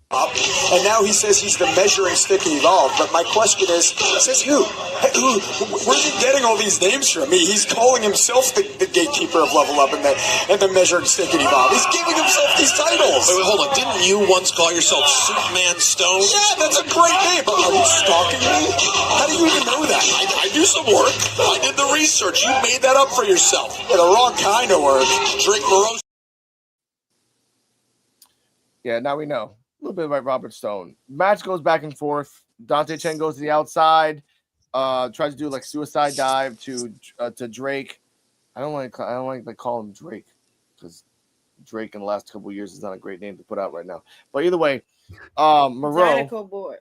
And now he says he's the measuring stick in Evolve. But my question is, says who? Where's he getting all these names from? He's calling himself the gatekeeper of Level Up and the measuring stick in Evolve. He's giving himself these titles. Wait, hold on. Didn't you once call yourself Superman Stone? Yeah, that's a great name. But are you stalking me? How do you even know that? I do some work. I did the research. You made that up for yourself. Yeah, the wrong kind of work. Drake Monroe. Yeah, now we know. A little bit about Robert Stone. Match goes back and forth. Dante Chen goes to the outside, tries to do like suicide dive to Drake. I don't like to call him Drake because Drake in the last couple of years is not a great name to put out right now. But either way, Monroe, Zydeco boy.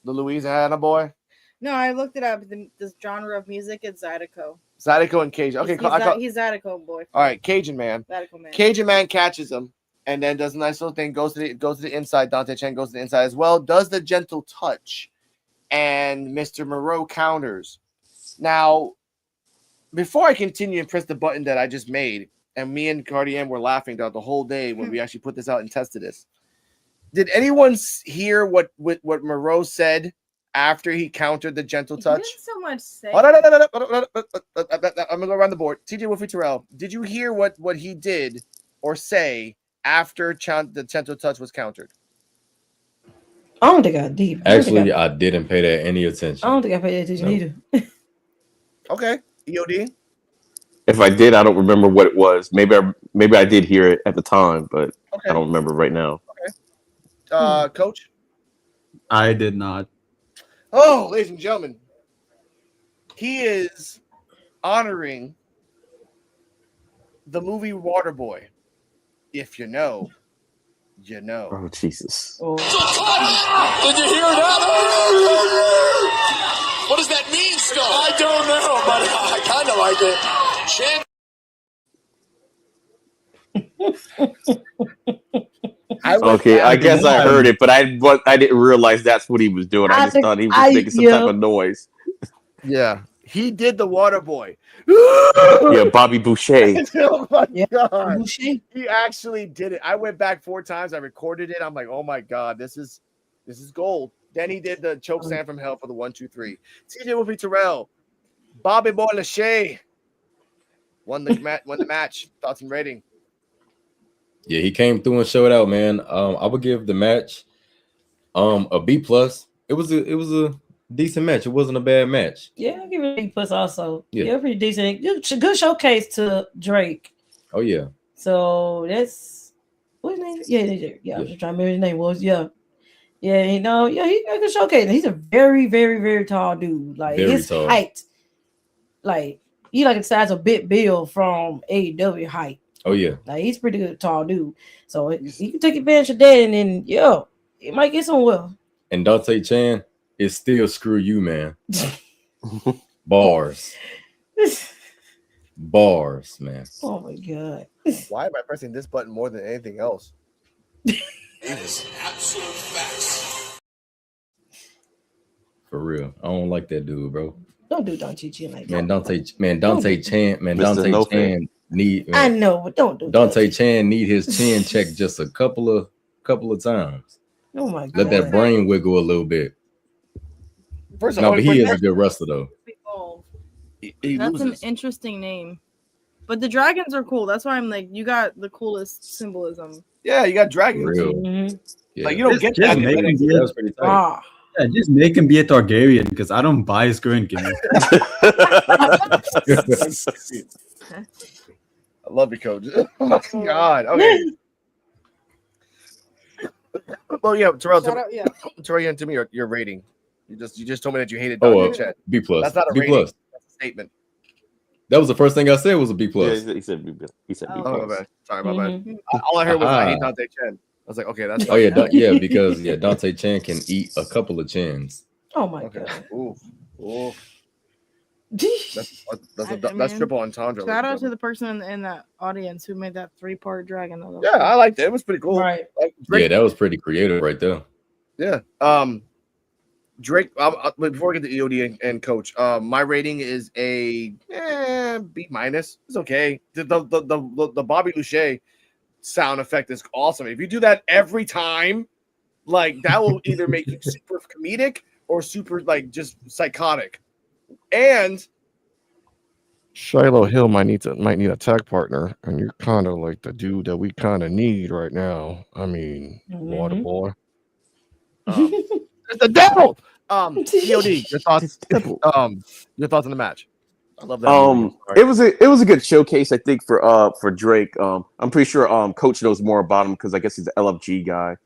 The Louisiana boy. No, I looked it up. The genre of music is Zydeco. Zydeco and Cajun. Okay, he's Zydeco boy. All right, Cajun man. Zydeco man. Cajun man catches him and then does a nice little thing. Goes to the inside. Dante Chen goes to the inside as well. Does the gentle touch, and Mr. Moreau counters. Now, before I continue and press the button that I just made, and me and Cardi M were laughing throughout the whole day when we actually put this out and tested this. Did anyone hear what Moreau said after he countered the gentle touch? He didn't so much say. I'm gonna go around the board. TJ Wolfie Terrell, did you hear what he did or say after the gentle touch was countered? I don't think I did. Actually, I didn't pay that any attention. I don't think I paid attention either. Okay, EOD. If I did, I don't remember what it was. Maybe I did hear it at the time, but I don't remember right now. Okay. Coach? I did not. Oh, ladies and gentlemen, he is honoring the movie Waterboy. If you know, you know. Oh, Jesus. Did you hear that? What does that mean, Skull? I don't know, but I kind of like it. Okay, I guess I heard it, but I didn't realize that's what he was doing. I just thought he was making some type of noise. Yeah, he did the Waterboy. Yeah, Bobby Boucher. Oh my God. Boucher. He actually did it. I went back 4 times. I recorded it. I'm like, oh my God, this is gold. Then he did the choke slam from hell for the 1, 2, 3. TJ Wolfie Terrell, Bobby Boy Lachey won the match. Thoughts and rating. Yeah, he came through and showed out, man. I would give the match a B+. It was a decent match. It wasn't a bad match. Yeah, I'll give it a B+ also. Yeah. Yeah, pretty decent. Good showcase to Drake. Oh yeah. So that's what's his name? Yeah. I was trying to remember his name was. Yeah, you know, he got a good showcase. He's a very, very, very tall dude. Like very his tall. height, like he like the size of Big Bill from AEW height. Oh yeah. Like he's pretty good tall dude. So he can take advantage of that, and then he might get somewhere. And Dante Chan is still screw you, man. Bars, man. Oh my God. Why am I pressing this button more than anything else? That is absolute facts. For real, I don't like that dude, bro. Don't do Dante Chan like man. that. Dante Chan need. Man, I know, but don't do Dante Chan need his chin checked just a couple of times. Oh my God. Let that brain wiggle a little bit. First of No, all, but he is a good wrestler though. That's an interesting name. But the dragons are cool. That's why I'm like, you got the coolest symbolism. Yeah, you got dragons. Real. Mm-hmm. Yeah. Like you don't get that. That was pretty tight. Yeah, just make him be a Targaryen because I don't buy his current gimmick. I love you, Coach. Oh my God. Okay. Well, yeah, Terrell. Terrell, to me your rating. You just told me that you hated Dante Chan. B+. That's not a B+. rating. That's a statement. That was the first thing I said was a B+. Yeah, he said B+. He said B+. Oh, my bad. Sorry, my bad. All I heard was I hate Dante Chan. I was like, okay, that's. Oh yeah, because Dante Chan can eat a couple of chins. Oh my God. Ooh. That's triple entendre. Shout out to the person in that audience who made that 3-part dragon. Yeah, I liked it. It was pretty cool. Right. Yeah, that was pretty creative right there. Yeah. Drake. Before we get to EOD and Coach, my rating is a B-. It's okay. The Bobby Boucher sound effect is awesome. If you do that every time, like that will either make you super comedic or super like just psychotic. And Shiloh Hill might need a tag partner, and you're kind of like the dude that we kind of need right now. I mean, Waterboy. It's the devil. EOD, your thoughts? Your thoughts on the match? I love that. It was a good showcase, I think, for Drake. I'm pretty sure Coach knows more about him because I guess he's an LFG guy.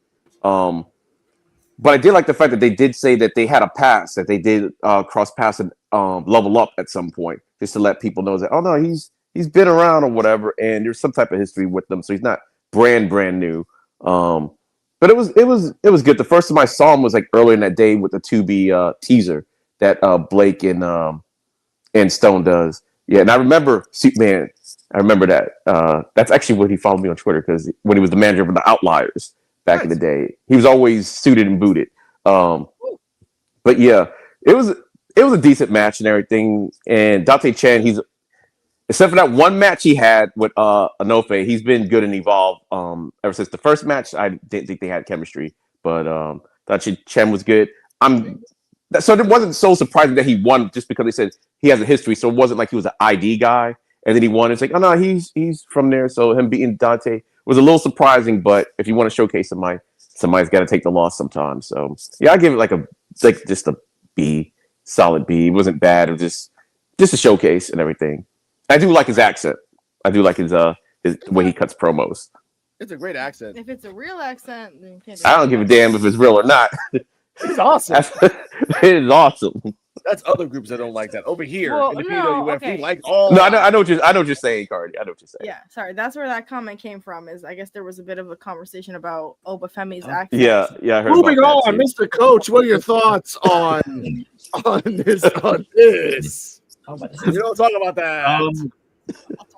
But I did like the fact that they did say that they had a pass, that they did cross pass and level up at some point, just to let people know that he's been around or whatever, and there's some type of history with them, so he's not brand new. But it was good. The first time I saw him was like earlier in that day with the 2B teaser that Blake and Stone does. Yeah, and I remember Superman. I remember that. That's actually what he followed me on Twitter because when he was the manager of the Outliers back in the day, he was always suited and booted. But yeah, it was a decent match and everything. And Dante Chen, except for that one match he had with Anofe, he's been good in Evolve ever since the first match. I didn't think they had chemistry, but Dante Chen was good. So it wasn't so surprising that he won just because they said he has a history. So it wasn't like he was an ID guy and then he won. It's like, oh no, he's from there. So him beating Dante was a little surprising. But if you want to showcase somebody's got to take the loss sometimes. So yeah, I give it just a B, solid B. It wasn't bad. It was just a showcase and everything. I do like his accent. I do like his the way he cuts promos. It's a great accent. If it's a real accent, then you can't do I don't give a damn if it's real or not. It's awesome. It is awesome. That's other groups that don't like that. Over here Well, in the no, PWF, okay. we like all. No, I know what you're saying, Cardi. I know what you're saying. Yeah, sorry. That's where that comment came from. Is I guess there was a bit of a conversation about Obafemi's accent. Yeah. I heard Moving about on, that Mr. Coach, what are your thoughts on this? You don't talk about that. I'll talk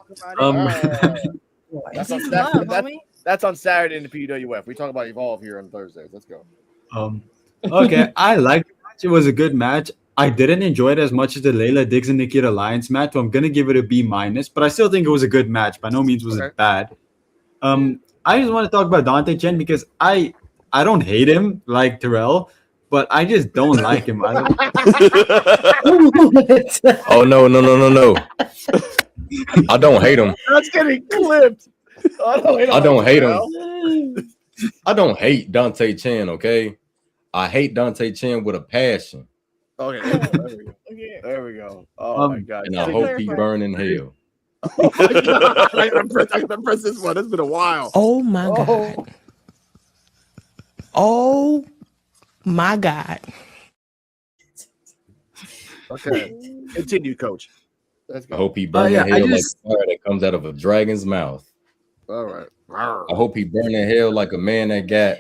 about it. That's on Saturday in the PWF. We talk about Evolve here on Thursdays. Let's go. Okay, I liked the match. It was a good match. I didn't enjoy it as much as the Layla Diggs and Nikita Lyons match, so I'm gonna give it a B-, but I still think it was a good match. By no means was it bad. I just want to talk about Dante Chen because I don't hate him like Terrell, but I just don't like him. Oh no. I don't hate him. That's getting clipped. I don't hate him. I don't hate Dante Chen, okay? I hate Dante Chen with a passion. Okay, there we go. Oh my god! And I hope he burn in hell. Oh my god! I gotta press this one. It's been a while. Oh my god! Oh my god! Okay, continue, Coach. Let's go. I hope he burn in hell like fire that comes out of a dragon's mouth. All right. I hope he burn in hell like a man that got.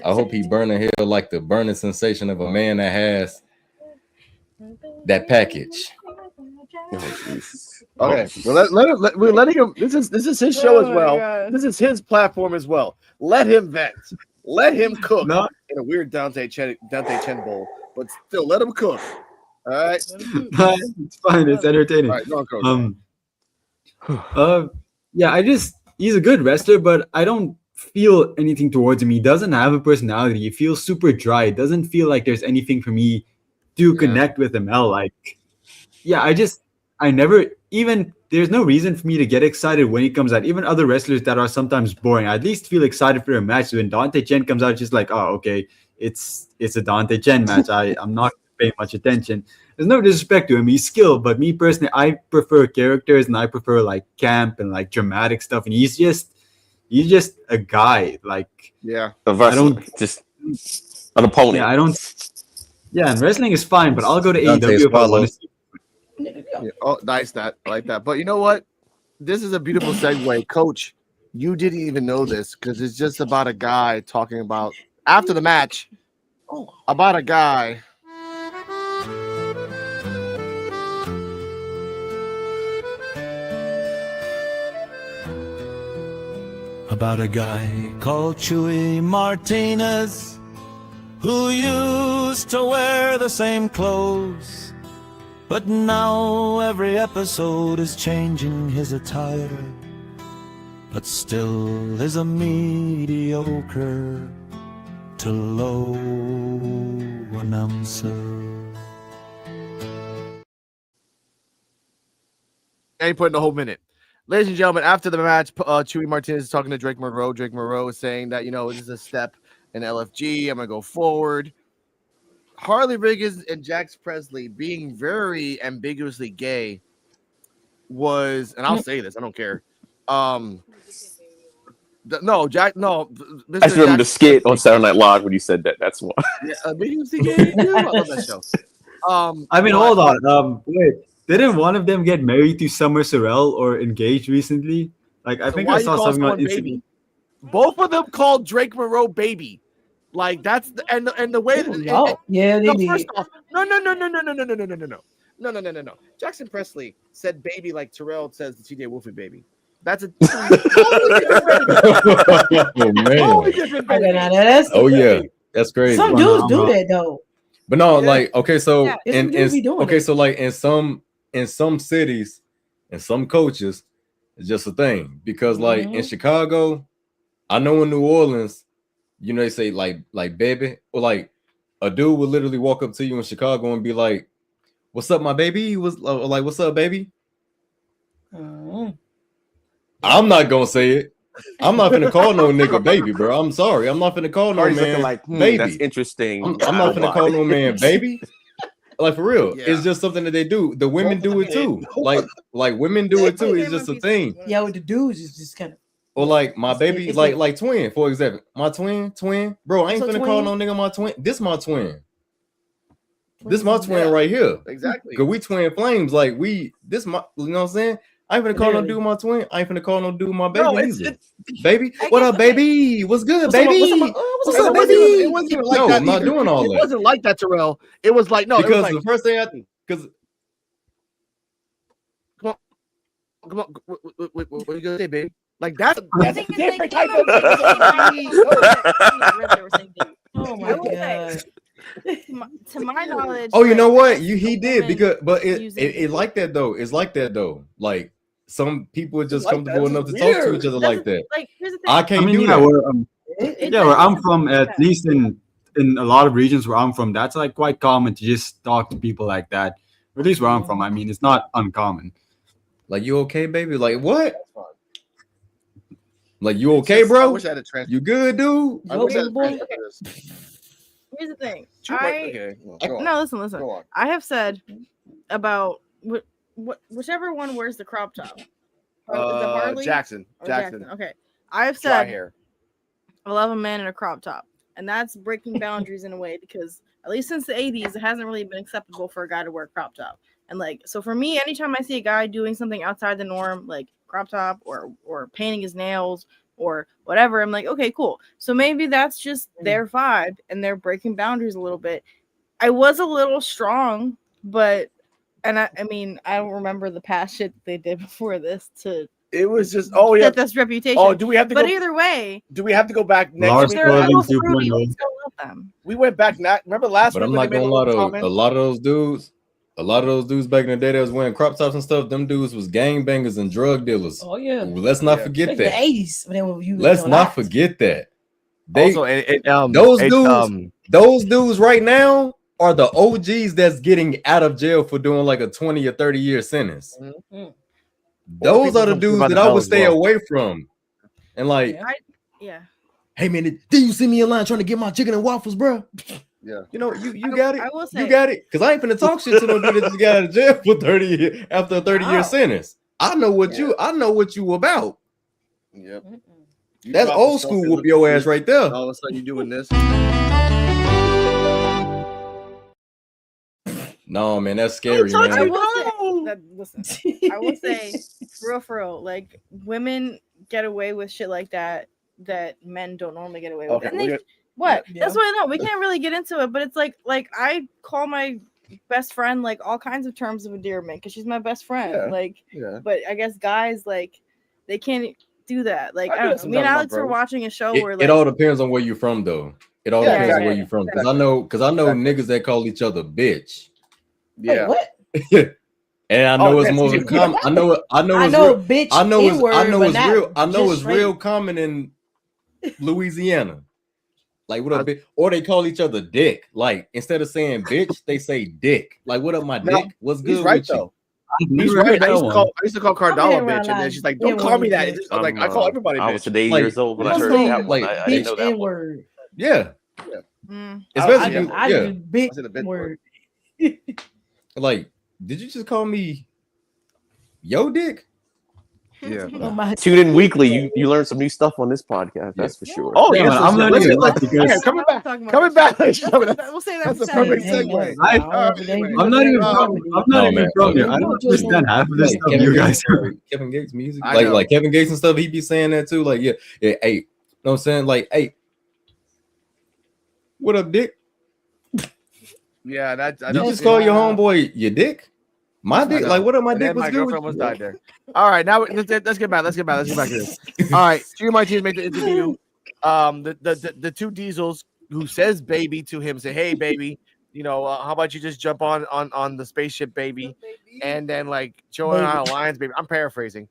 I hope he burn in hell like the burning sensation of a man that has that package. Okay, well, we're letting him. This is his show as well. God. This is his platform as well. Let him vent. Let him cook in a weird Dante Chen bowl, but still let him cook. All right, it's fine. It's entertaining. All right, no, Coach. He's a good wrestler, but I don't feel anything towards him. He doesn't have a personality. He feels super dry. It doesn't feel like there's anything for me to connect with him. There's no reason for me to get excited when he comes out. Even other wrestlers that are sometimes boring, I at least feel excited for a match. So when Dante Chen comes out, it's just like, oh, okay, it's a Dante Chen match. I'm not paying much attention. There's no disrespect to him. He's skilled, but me personally, I prefer characters and I prefer like camp and like dramatic stuff. And he's just a guy. Like, I don't just an opponent. Yeah, I don't. Yeah, and wrestling is fine, but I'll go to AEW if I want to see. Yeah. Oh, nice. I like that. But you know what? This is a beautiful segue, Coach. You didn't even know this because it's just about a guy talking about after the match about a guy. About a guy called Chewy Martinez who used to wear the same clothes, but now every episode is changing his attire, but still is a mediocre to low announcer. I ain't putting the whole minute. Ladies and gentlemen, after the match, Chewy Martinez is talking to Drake Monroe. Drake Monroe is saying that, this is a step in LFG. I'm going to go forward. Harley Riggins and Jax Presley being very ambiguously gay was, and I'll say this, I don't care. I just remember the skit on Saturday Night Live when you said that. That's why. Yeah, ambiguously gay. I love that show. Hold on. Wait. Didn't one of them get married to Summer Sorrell or engaged recently? Like, I think I saw something on Instagram. Both of them called Drake Monroe baby. Like that's and the way that first off, no. Jackson Presley said baby like Terrell says the TJ Wolfie baby. That's a totally different baby. That's crazy. Some dudes do that though. But no, like so like in some cities and some coaches, it's just a thing because like in Chicago, I know in New Orleans, you know, they say like baby, or like a dude would literally walk up to you in Chicago and be like, "What's up, my baby?" Like, "What's up, baby?" I'm not gonna say it. I'm not gonna call no nigga baby, bro. I'm sorry. I'm not gonna call no man like, baby. That's interesting. I'm not gonna call no man baby. Like for real, it's just something that they do. The women do it too. Like women do it too. It's just a thing. Yeah, with the dudes, it's just kind of. Or like my baby, like twin, for example. My twin, bro. I ain't finna call no nigga my twin. This my twin. This my twin right here. Exactly. Cause we twin flames. Like this my, you know what I'm saying? I ain't finna call no dude my twin. I ain't finna call no dude my baby either. Baby, what up, baby? What's good, baby? What's up, baby? It wasn't even like that. I'm not doing all that. It wasn't like that, Terrell. It was like because like, the first thing because come on, what are you gonna say, baby? Like that's a different type of. Oh my god. To my knowledge, you know what? He did because, but it like that though. It's like that though. Like some people are just comfortable enough to talk to each other like that. Like, here's the thing. I can't do that. Where I'm from, at least in a lot of regions where I'm from, that's like quite common to just talk to people like that. Or at least where I'm from, I mean, it's not uncommon. Like, you okay, baby? Like, what? Like, you okay, bro? I wish I had a transfer. You good, dude? Here's the thing. No, listen. I have said about whichever one wears the crop top. Jackson. Okay. I have said I love a man in a crop top. And that's breaking boundaries in a way because at least since the 80s, it hasn't really been acceptable for a guy to wear a crop top. And like, so for me, anytime I see a guy doing something outside the norm, like crop top or painting his nails or whatever, I'm like, okay, cool. So maybe that's just their vibe and they're breaking boundaries a little bit. I was a little strong, but, and I mean, I don't remember the past shit that they did before this to. It was just get this reputation. Oh, do we have to? But either way, do we have to go back next week? We went back. Remember last week? But I'm not gonna lie though. A lot of those dudes back in the day that was wearing crop tops and stuff. Them dudes was gangbangers and drug dealers. Oh yeah. Let's not forget that. The 80s. Let's not forget that. Those dudes right now are the OGs that's getting out of jail for doing like a 20 or 30 year sentence. Mm-hmm. Those are the dudes that I would stay away from. And like, hey man, did you see me in line trying to get my chicken and waffles, bro? Yeah, you know, you got it. You got it. Because I ain't finna talk shit to no dude that just got out of jail for 30 years after a 30-year sentence. I know what you about. Yep. That's old school whoop your ass right there. All of a sudden you doing this. No, man, that's scary, man. I will say, for real, like women get away with shit like that men don't normally get away with. Okay, and what? Yeah. That's what I know. We can't really get into it, but it's like I call my best friend like all kinds of terms of endearment because she's my best friend. But I guess guys like they can't do that. Like I don't know. Me and Alex were watching a show where like, it all depends on where you're from, though. It all depends on where you're from. Because I know niggas that call each other bitch. Yeah. What? And I know it's more common. I know it's real common in Louisiana. Like what up, bitch? Or they call each other dick. Like instead of saying bitch, they say dick. Like what up, my dick? What's good with you? He's right. I used to call Cardala bitch, and then she's like, "Don't call me that." It's just, like I call everybody bitch. I was 8 years old when I heard that one. I didn't know that word. Yeah. Especially I bitch word. Like, did you just call me yo dick? Yeah. Tune in weekly. You learn some new stuff on this podcast. That's for sure. Oh yeah, I'm learning a lot because coming back. We'll say that's a perfect segue. I'm not even from here. I don't understand half of this stuff you guys are. Kevin Gates music, like Kevin Gates and stuff. He be saying that too. Like, hey, you know what I'm saying? Like, hey, What up, Dick? Yeah, that's. You just call your homeboy your dick? My dick? Like, what up, my dick? My girlfriend almost died there. All right, now let's get back. Let's get back to this. All right, Chewy Martinez made the interview. The two Diesels who says baby to him say, hey, baby, you know, how about you just jump on the spaceship, baby? And then like showing out Alliance, baby. I'm paraphrasing.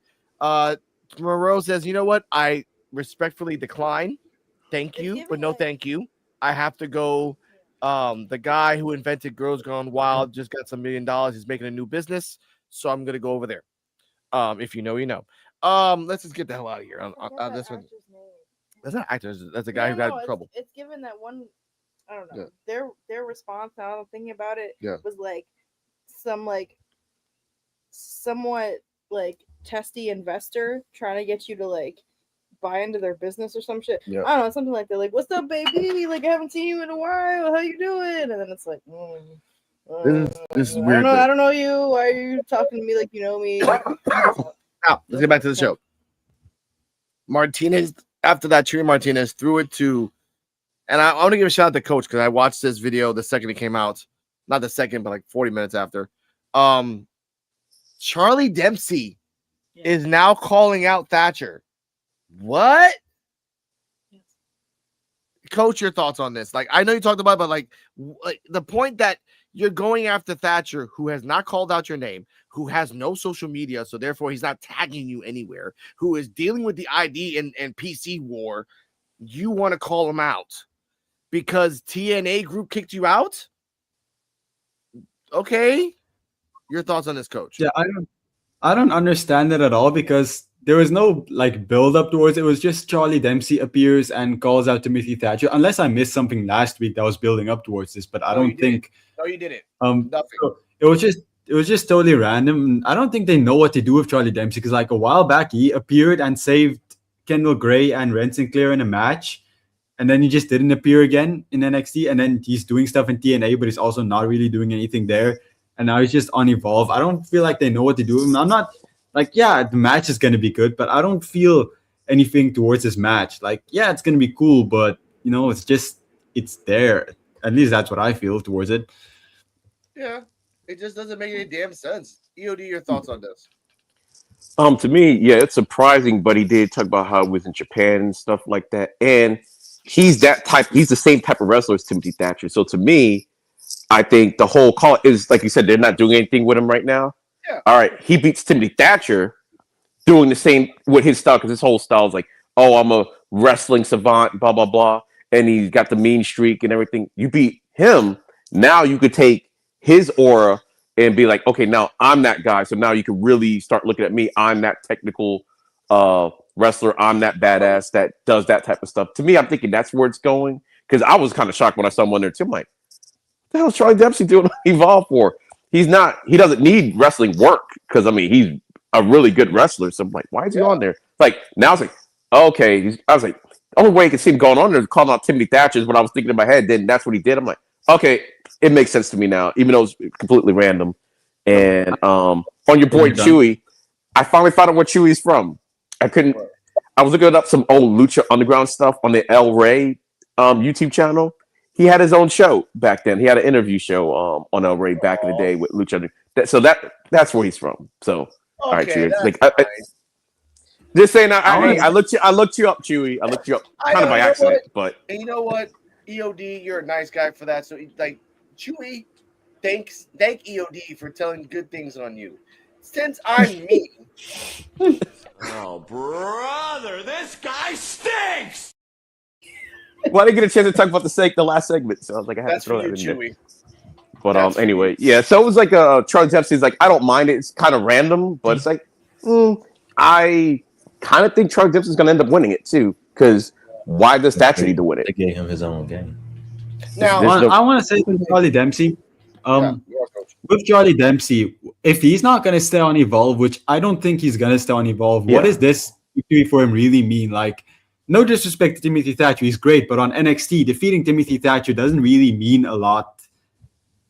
Moreau says, you know what? I respectfully decline. Thank you, but no thank you. I have to go. The guy who invented Girls Gone Wild just got some $1 million. He's making a new business, so I'm gonna go over there. If you know, you know. Let's just get the hell out of here. This one. That's not actor. That's a guy who got in trouble. It's given that one. I don't know. Yeah. Their response. Now I'm thinking about it. Yeah. Was like some like somewhat like testy investor trying to get you to like buy into their business or some shit. Yeah. I don't know, something like that. Like, what's up, baby? Like, I haven't seen you in a while. How you doing? And then it's like, this is weird. I don't know you. Why are you talking to me like you know me? Now, let's get back to the show. Martinez, after that, Chewy Martinez threw it to, and I want to give a shout out to Coach because I watched this video the second it came out. Not the second, but like 40 minutes after. Charlie Dempsey is now calling out Thatcher. What? Yes. Coach, your thoughts on this? Like, I know you talked about it, but like the point that you're going after Thatcher, who has not called out your name, who has no social media, so therefore he's not tagging you anywhere, who is dealing with the ID and PC war, you want to call him out because TNA group kicked you out? Okay. Your thoughts on this, Coach? Yeah, I don't understand it at all because there was no like build up towards it. It was just Charlie Dempsey appears and calls out Timothy Thatcher. Unless I missed something last week that was building up towards this, but I don't think. No, you didn't. Nothing. So it was just totally random. I don't think they know what to do with Charlie Dempsey because like a while back he appeared and saved Kendall Gray and Ren Sinclair in a match, and then he just didn't appear again in NXT. And then he's doing stuff in TNA, but he's also not really doing anything there. And now he's just on Evolve. I don't feel like they know what to do with him. I'm not. Like, yeah, the match is going to be good, but I don't feel anything towards this match. Like, yeah, it's going to be cool, but, you know, it's there. At least that's what I feel towards it. Yeah, it just doesn't make any damn sense. EOD, your thoughts on this? To me, yeah, it's surprising, but he did talk about how it was in Japan and stuff like that. And he's the same type of wrestler as Timothy Thatcher. So to me, I think the whole call is, like you said, they're not doing anything with him right now. Yeah. All right, he beats Timothy Thatcher doing the same with his style because his whole style is like, oh, I'm a wrestling savant, blah, blah, blah. And he's got the mean streak and everything. You beat him. Now you could take his aura and be like, okay, now I'm that guy. So now you can really start looking at me. I'm that technical wrestler. I'm that badass that does that type of stuff. To me, I'm thinking that's where it's going because I was kind of shocked when I saw him on there too. I'm like, what the hell is Charlie Dempsey doing Evolve for? He doesn't need wrestling work because I mean he's a really good wrestler. So I'm like, why is he on there? Like now it's like, okay. I was like, the only way I could see him going on there is calling out Timothy Thatcher is what I was thinking in my head. Then that's what he did. I'm like, okay, it makes sense to me now, even though it's completely random. And on your boy Chewy, I finally found out where Chewy's from. I was looking up some old Lucha Underground stuff on the El Rey YouTube channel. He had his own show back then. He had an interview show on El Rey back in the day with Lucha. So that's where he's from. So all right, Chewy. Like, just saying, I looked you up, Chewy. I looked you up kind of by accident, but and you know what, EOD, you're a nice guy for that. So like, Chewy, thank EOD for telling good things on you. Since I'm me. Oh, brother, this guy stinks. Well, I didn't get a chance to talk about the last segment, so I was like, I had to throw that in there. But anyway, yeah. So it was like Charlie Dempsey's like, I don't mind it. It's kind of random, but it's like, I kind of think Charlie Dempsey's gonna end up winning it too. Because why does Thatcher need to win it? They gave him his own game. Now, I want to say to Charlie Dempsey, with Charlie Dempsey, if he's not gonna stay on Evolve, which I don't think he's gonna stay on Evolve, what does this victory for him really mean? Like, no disrespect to Timothy Thatcher, he's great, but on NXT, defeating Timothy Thatcher doesn't really mean a lot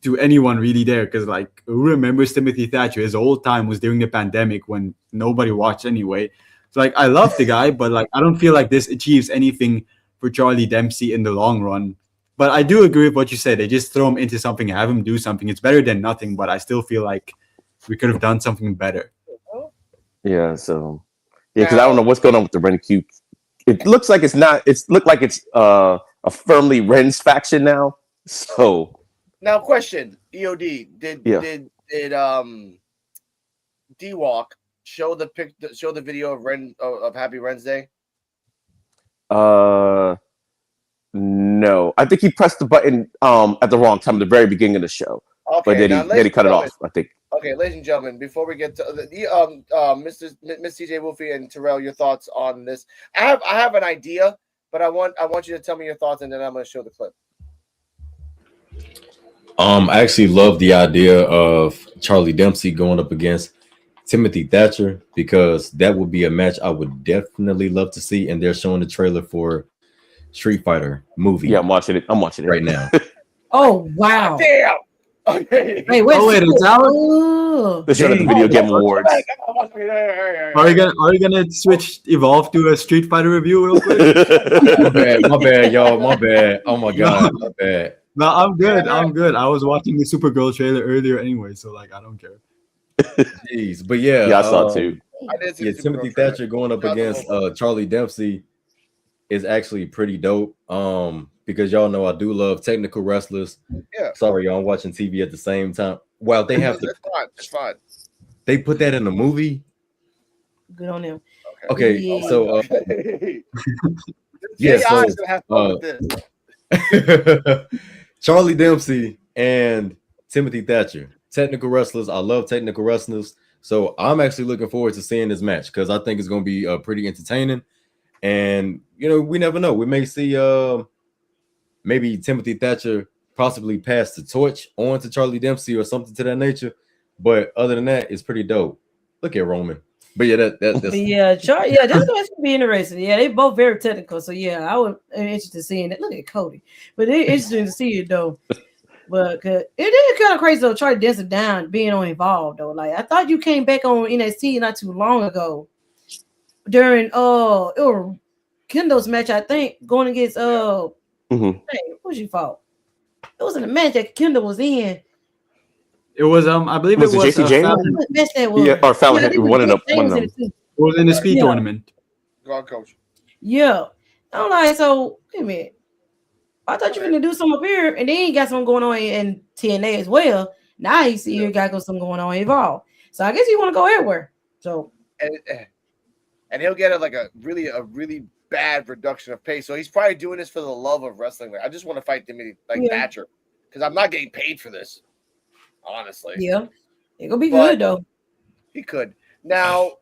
to anyone really there, because like, who remembers Timothy Thatcher? His old time was during the pandemic when nobody watched anyway. So like, I love the guy, but like, I don't feel like this achieves anything for Charlie Dempsey in the long run. But I do agree with what you said. They just throw him into something, have him do something. It's better than nothing, but I still feel like we could have done something better. Yeah, so because I don't know what's going on with the Ren Q. It looks like it's not. It's looked like it's a firmly Ren's faction now. So now, question: EOD did D-Walk show the video of Ren of Happy Ren's Day? No, I think he pressed the button at the wrong time at the very beginning of the show. Okay, but then he cut it off. I think. Okay, ladies and gentlemen, before we get to Miss TJ Wolfie and Terrell, your thoughts on this? I have an idea, but I want you to tell me your thoughts, and then I'm going to show the clip. I actually love the idea of Charlie Dempsey going up against Timothy Thatcher because that would be a match I would definitely love to see, and they're showing the trailer for Street Fighter movie. Yeah, I'm watching it right now. Oh wow! Damn. Okay. Wait, it's out. They're showing the Video Game Awards. Are you gonna switch Evolve to a Street Fighter review real quick? my bad, y'all. My bad. Oh my god, my bad. No, I'm good. I was watching the Supergirl trailer earlier anyway, so like I don't care. Jeez, but yeah, I saw it too. Timothy Thatcher going up against Charlie Dempsey is actually pretty dope. Because y'all know I do love technical wrestlers. Yeah. Sorry, y'all, I'm watching TV at the same time. Well, they have to. It's fine. They put that in the movie. Good on them. Okay, Yeah. so Charlie Dempsey and Timothy Thatcher, technical wrestlers. I love technical wrestlers, so I'm actually looking forward to seeing this match because I think it's going to be pretty entertaining. And we never know. We may see maybe Timothy Thatcher possibly pass the torch on to Charlie Dempsey or something to that nature. But other than that, it's pretty dope. Look at Roman. But yeah, that's that's gonna be interesting. Yeah, they both very technical. So yeah, I would be interested in seeing it. Look at Cody, but it's interesting to see it though. But it is kind of crazy though. Charlie Dempsey down being on Evolve though. Like I thought you came back on NXT not too long ago during it was Kendall's match. I think going against what was your fault? It wasn't a match that Kendall was in. It was I believe was it was JC James? Yeah, or Fallon had one of them. It was in the speed tournament. Go on, coach. Yeah. I'm like, so wait a minute. I thought you were gonna do something up here, and then you got something going on in TNA as well. Now you see you got something going on in Evolve. So I guess you want to go everywhere. So and he'll get a really bad reduction of pay. So he's probably doing this for the love of wrestling. Like, I just want to fight Timothy Thatcher because I'm not getting paid for this. Honestly. Yeah. It's gonna be good though. He could. Now,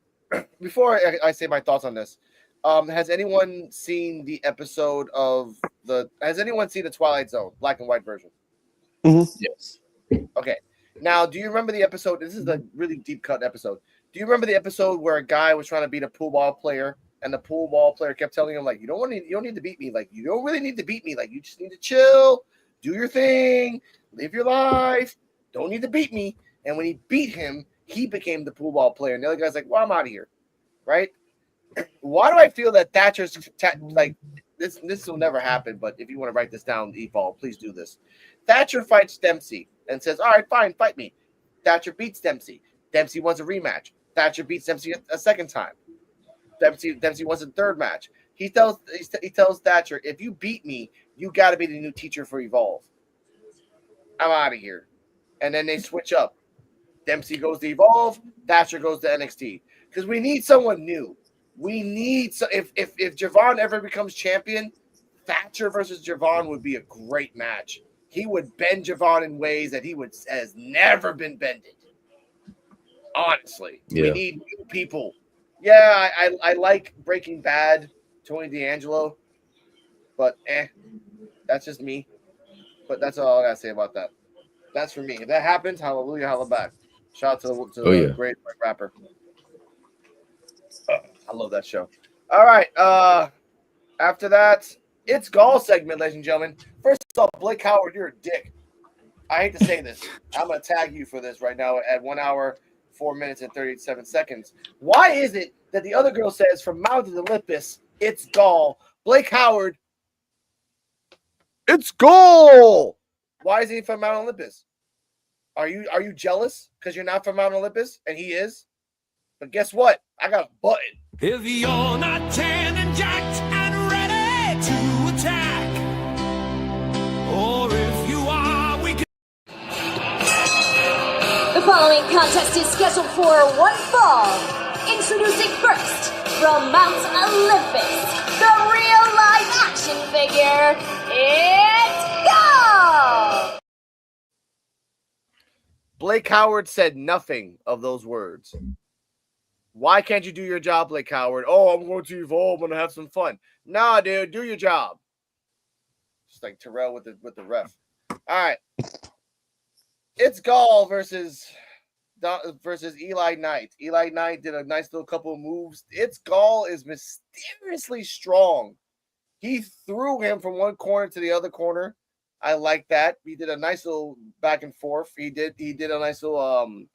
before I say my thoughts on this, has anyone seen the episode of has anyone seen the Twilight Zone black and white version? Yes. Okay. Now, do you remember the episode? This is a really deep cut episode. Do you remember the episode where a guy was trying to beat a pool ball player, and the pool ball player kept telling him, like, you don't need to beat me. Like, you don't really need to beat me. Like, you just need to chill, do your thing, live your life. Don't need to beat me. And when he beat him, he became the pool ball player. And the other guy's like, well, I'm out of here. Right? Why do I feel that Thatcher's like this will never happen, but if you want to write this down, Evolve, please do this. Thatcher fights Dempsey and says, all right, fine, fight me. Thatcher beats Dempsey. Dempsey wants a rematch. Thatcher beats Dempsey a second time. Dempsey wants a third match. He tells Thatcher, if you beat me, you got to be the new teacher for Evolve. I'm out of here. And then they switch up. Dempsey goes to Evolve. Thatcher goes to NXT. Because we need someone new. We need if Javon ever becomes champion, Thatcher versus Javon would be a great match. He would bend Javon in ways that has never been bended. Honestly, we need new people. Yeah, I like Breaking Bad, Tony D'Angelo, but that's just me. But that's all I gotta say about that. That's for me. If that happens, hallelujah, hallelujah. Shout out to the great rapper. I love that show. All right. After that, it's Gall segment, ladies and gentlemen. First off, Blake Howard, you're a dick. I hate to say this. I'm going to tag you for this right now at 1 hour, 4 minutes, and 37 seconds. Why is it that the other girl says from Mount to Olympus, it's Gall? Blake Howard, It's goal. Why is he from Mount Olympus? Are you jealous because you're not from Mount Olympus and he is? But guess what? I got a button. If you're not tan and jacked and ready to attack, or if you are, we can. The following contest is scheduled for one fall. Introducing first, from Mount Olympus, the real live action figure, it's Go! Blake Howard said nothing of those words. Why can't you do your job, Blake Howard? Oh, I'm going to evolve. I'm going to have some fun. Nah, dude, do your job. Just like Terrell with the ref. All right. It's Gall versus Eli Knight. Eli Knight did a nice little couple of moves. It's Gall is mysteriously strong. He threw him from one corner to the other corner. I like that. He did a nice little back and forth. He did a nice little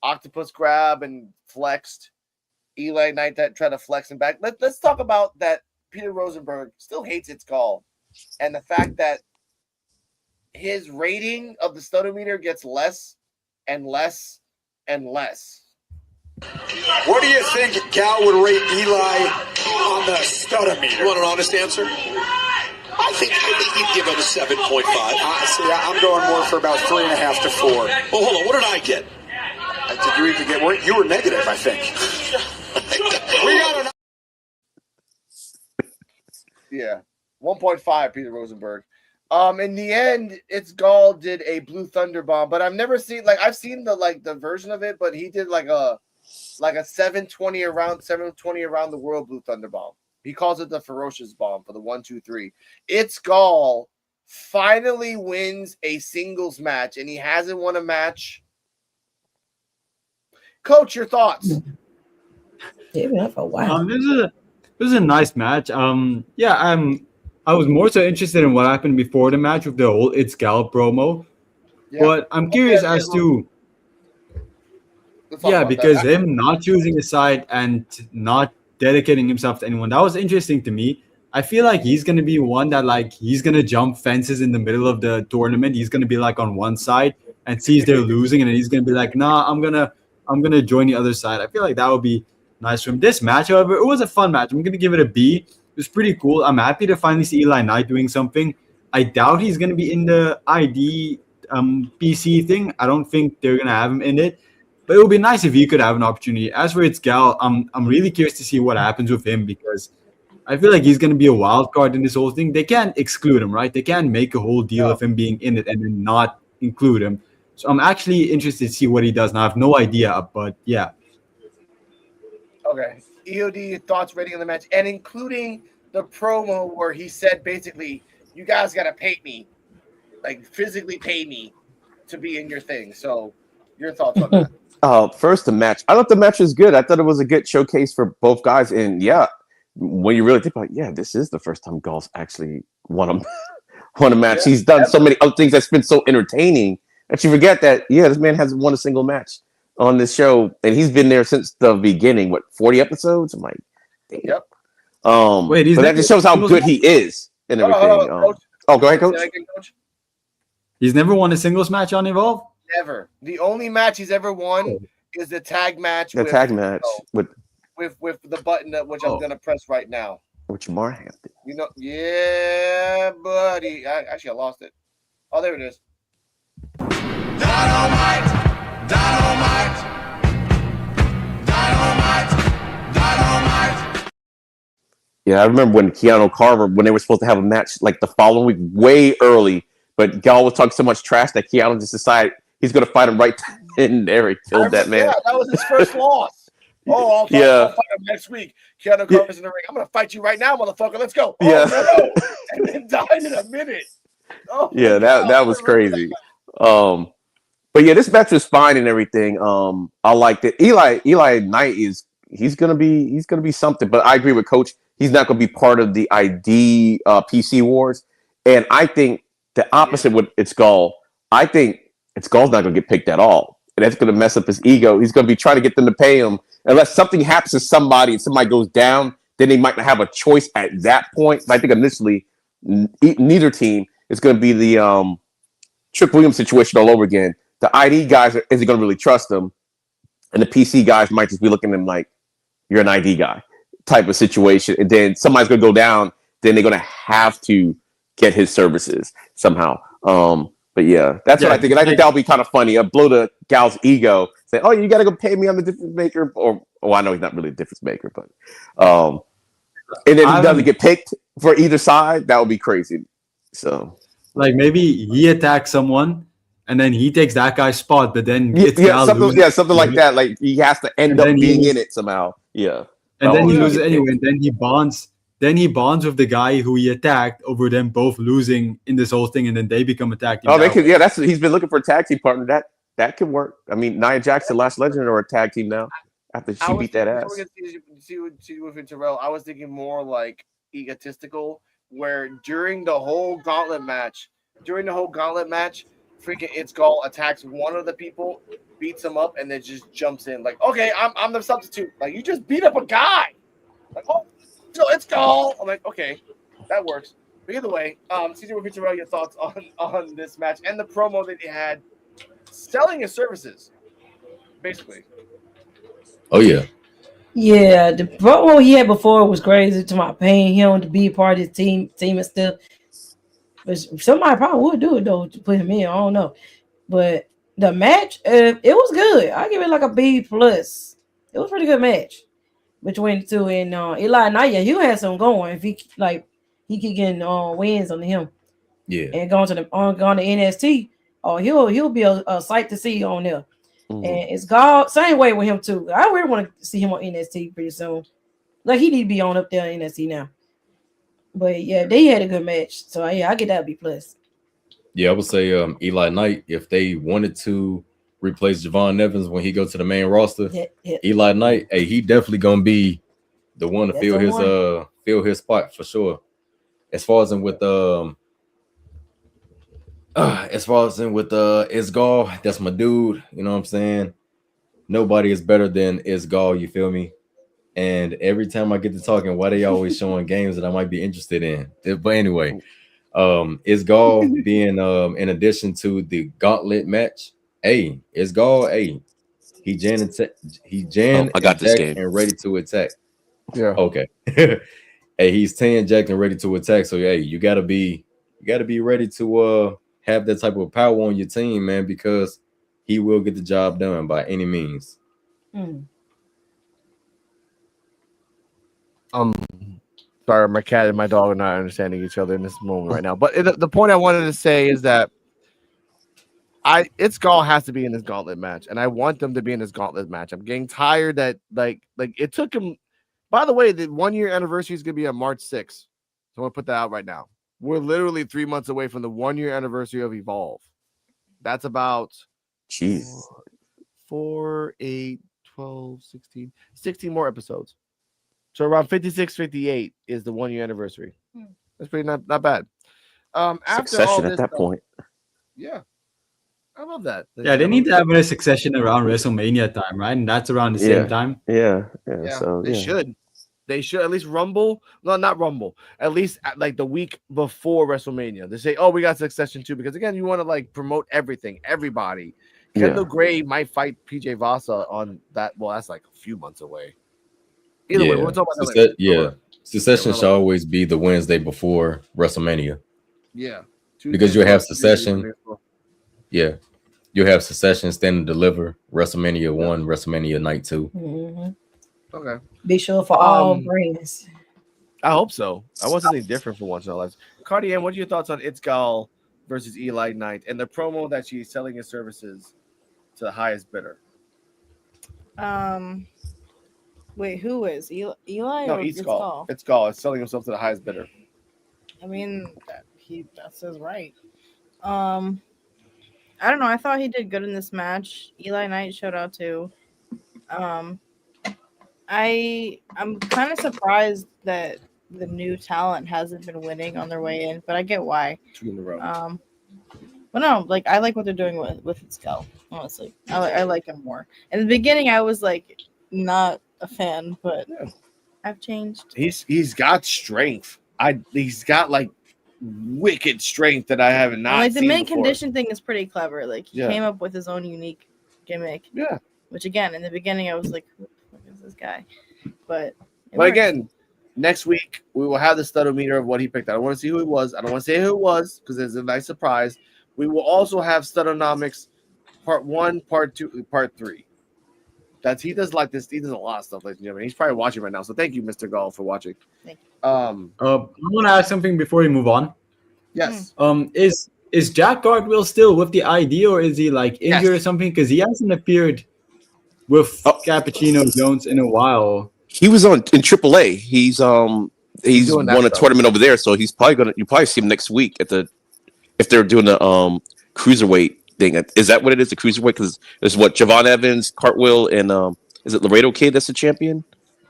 octopus grab and flexed. Eli Knight that tried to flex him back. Let's talk about that. Peter Rosenberg still hates It's Gall, and the fact that his rating of the Studometer gets less and less and less. What do you think Gal would rate Eli on the Studometer? You want an honest answer? I think you'd give him a 7.5. See, I'm going more for about 3.5 to 4. Oh, hold on. What did I get? Did you even get? You were negative, I think. We got an. Yeah, 1.5. Peter Rosenberg. In the end, It's Gall did a Blue Thunder Bomb, but I've never seen I've seen the version of it, but he did like a 720 around the world Blue Thunder Bomb. He calls it the Ferocious Bomb for the 1, 2, 3. It's Gall finally wins a singles match, and he hasn't won a match. Coach, your thoughts? Yeah, been up for a while. This is a nice match. I was more so interested in what happened before the match with the whole It's Gal promo. Yeah. But I'm curious as to because him not choosing a side and not dedicating himself to anyone, that was interesting to me. I feel like he's gonna be one that he's gonna jump fences in the middle of the tournament. He's gonna be on one side and sees they're losing, and then he's gonna be like, nah, I'm gonna join the other side. I feel like that would be nice for him. This match, however, it was a fun match. I'm gonna give it a B. It was pretty cool. I'm happy to finally see Eli Knight doing something. I doubt he's gonna be in the ID PC thing. I don't think they're gonna have him in it. But it would be nice if he could have an opportunity. As for It's Gal, I'm really curious to see what happens with him, because I feel like he's going to be a wild card in this whole thing. They can't exclude him, right? They can't make a whole deal of him being in it and then not include him. So I'm actually interested to see what he does. Now, I have no idea, but yeah. Okay. EOD, thoughts, rating on the match, and including the promo where he said basically, you guys got to pay me, physically pay me to be in your thing. So your thoughts on that? First, the match. I thought the match was good. I thought it was a good showcase for both guys. And yeah, when you really think about it, this is the first time Gall's actually won a match. Yeah, he's done so many other things that's been so entertaining that you forget that, this man hasn't won a single match on this show. And he's been there since the beginning. 40 episodes? I'm like, damn. Yep. But that just shows how good he is and everything. Go ahead, Coach. He's never won a singles match on Evolve? Never. The only match he's ever won is the tag match. With the button which I'm gonna press right now. Which Marham did. Yeah, buddy. I lost it. Oh, there it is. Dynamite. Yeah, I remember when Keanu Carver, when they were supposed to have a match the following week, way early, but Gal was talking so much trash that Keanu just decided he's going to fight him right in there. He killed that man. Yeah, that was his first loss. I'll fight him next week. Keanu Carver's in the ring. I'm going to fight you right now, motherfucker. Let's go. No. And then died in a minute. That was crazy. But yeah, this match was fine and everything. I liked it. Eli Knight he's gonna be something. But I agree with Coach. He's not gonna be part of the ID PC wars. And I think the opposite with It's Gall. I think It's Gall's not gonna get picked at all, and that's gonna mess up his ego. He's gonna be trying to get them to pay him unless something happens to somebody and somebody goes down. Then they might not have a choice at that point. But I think initially neither team it's going to be the Trick Williams situation all over again. The ID guys isn't going to really trust them, and the PC guys might just be looking at them like, "You're an ID guy," type of situation. And then somebody's going to go down. Then they're going to have to get his services somehow. But yeah, that's what I think. And I think that'll be kind of funny. Blow the gal's ego. Say, "Oh, you got to go pay me. I'm the difference maker." Or, I know he's not really a difference maker, but and then he doesn't get picked for either side. That would be crazy. So, like maybe he attacks someone and then he takes that guy's spot, but then gets something like that. Like he has to end up being in it somehow. Yeah, and then he loses anyway. And then he bonds. Then he bonds with the guy who he attacked over them both losing in this whole thing, and then they become a tag team. Oh, they could. Yeah, he's been looking for a tag team partner. That could work. I mean, Nia Jax and Last Legend are a tag team now after she beat that ass. See with Terrell, I was thinking more like egotistical, where during the whole gauntlet match, freaking It's Gall attacks one of the people, beats him up, and then just jumps in like, okay, I'm the substitute. Like, you just beat up a guy. Like, oh. So It's Gall. I'm like, okay, that works. But either way, CJ with Terrell, your thoughts on this match and the promo that he had selling his services, basically. Oh yeah. Yeah, the promo he had before was crazy. To my paying him to be part of his team and stuff. But somebody probably would do it though to put him in. I don't know. But the match, it was good. I give it like a B+. It was a pretty good match between the two. And Eli Knight, yeah, he had some going. If he keep getting wins on him, yeah, and going to NXT, he'll be a sight to see on there. Mm-hmm. And It's God same way with him too. I really want to see him on NXT pretty soon. Like he need to be on up there in NXT now. But yeah, they had a good match, so yeah, I get that B+. Yeah, I would say Eli Knight, if they wanted to replace Javon Evans when he goes to the main roster, Eli Knight, hey, he definitely gonna be the one to fill his spot for sure. As far as in with It's Gall, that's my dude. You know what I'm saying? Nobody is better than It's Gall. You feel me? And every time I get to talking, why they always showing games that I might be interested in? But anyway, It's Gall being in addition to the gauntlet match. Hey, It's Gall. Hey, he Jan I got this game and ready to attack. Yeah. Okay. Hey, he's 10 jacked and ready to attack. So hey, you gotta be ready to have that type of power on your team, man, because he will get the job done by any means. Sorry, my cat and my dog are not understanding each other in this moment right now. But the point I wanted to say is that It's Gall has to be in this gauntlet match, and I want them to be in this gauntlet match. I'm getting tired that like it took him. By the way, the 1 year anniversary is gonna be on March 6th. So I'm gonna put that out right now. We're literally 3 months away from the 1 year anniversary of Evolve. That's about 4, 8, 12, 16 more episodes. So around 56, 58 is the 1 year anniversary. That's pretty not bad. After Succession all this at that point. Yeah. I love that. Yeah, they need to have a succession around WrestleMania time, right? And that's around the same time. Yeah. So they should. They should at least Rumble. No, not Rumble. At least like the week before WrestleMania. They say, "Oh, we got Succession too," because again, you want to like promote everything, everybody. Kendall Gray might fight PJ Vasa on that. Well, that's like a few months away. Either way, we'll talk about that later. Succession should always be the Wednesday before WrestleMania. Yeah, because you have Succession. Yeah, you have Succession, Stand and Deliver, WrestleMania 1, WrestleMania Night 2. Mm-hmm. Okay. Be sure for all brands. I hope so. I want something different for once in our lives. Cardi Ann, what are your thoughts on It's Gall versus Eli Knight and the promo that she's selling his services to the highest bidder? Wait, who is Eli? No, It's Gall. It's Gall. It's selling himself to the highest bidder. I mean, that's his right. I don't know. I thought he did good in this match. Eli Knight showed out too. I'm kind of surprised that the new talent hasn't been winning on their way in, but I get why. 2 in a row. But no, like I like what they're doing with It's Gall. Honestly, I like him more. In the beginning, I was like not a fan, but I've changed. He's got strength. He's got like wicked strength that I haven't not like the seen main before. condition thing is pretty clever. Like he Yeah. came up with his own unique gimmick. Yeah. Which again, in the beginning, I was like, "Who the fuck is this guy?" But it But works. again, next week we will have the studometer of what he picked. I don't want to see who it was. I don't want to say who it was because it's a nice surprise. We will also have Studonomics Part 1, Part 2, Part 3. He does like this. He does a lot of stuff, ladies and gentlemen. He's probably watching right now. So thank you, Mr. Gall, for watching. Thank you. I want to ask something before we move on. Yes. Is Jack Cartwheel still with the ID, or is he like injured or something? Because he hasn't appeared with Cappuccino Jones in a while. He was in AAA. He's doing that won a stuff. tournament over there, so he's probably you probably see him next week if they're doing the cruiserweight thing. Is that what it is? The cruiserweight? Because it's what Javon Evans, Cartwheel, and is it Laredo Kid that's the champion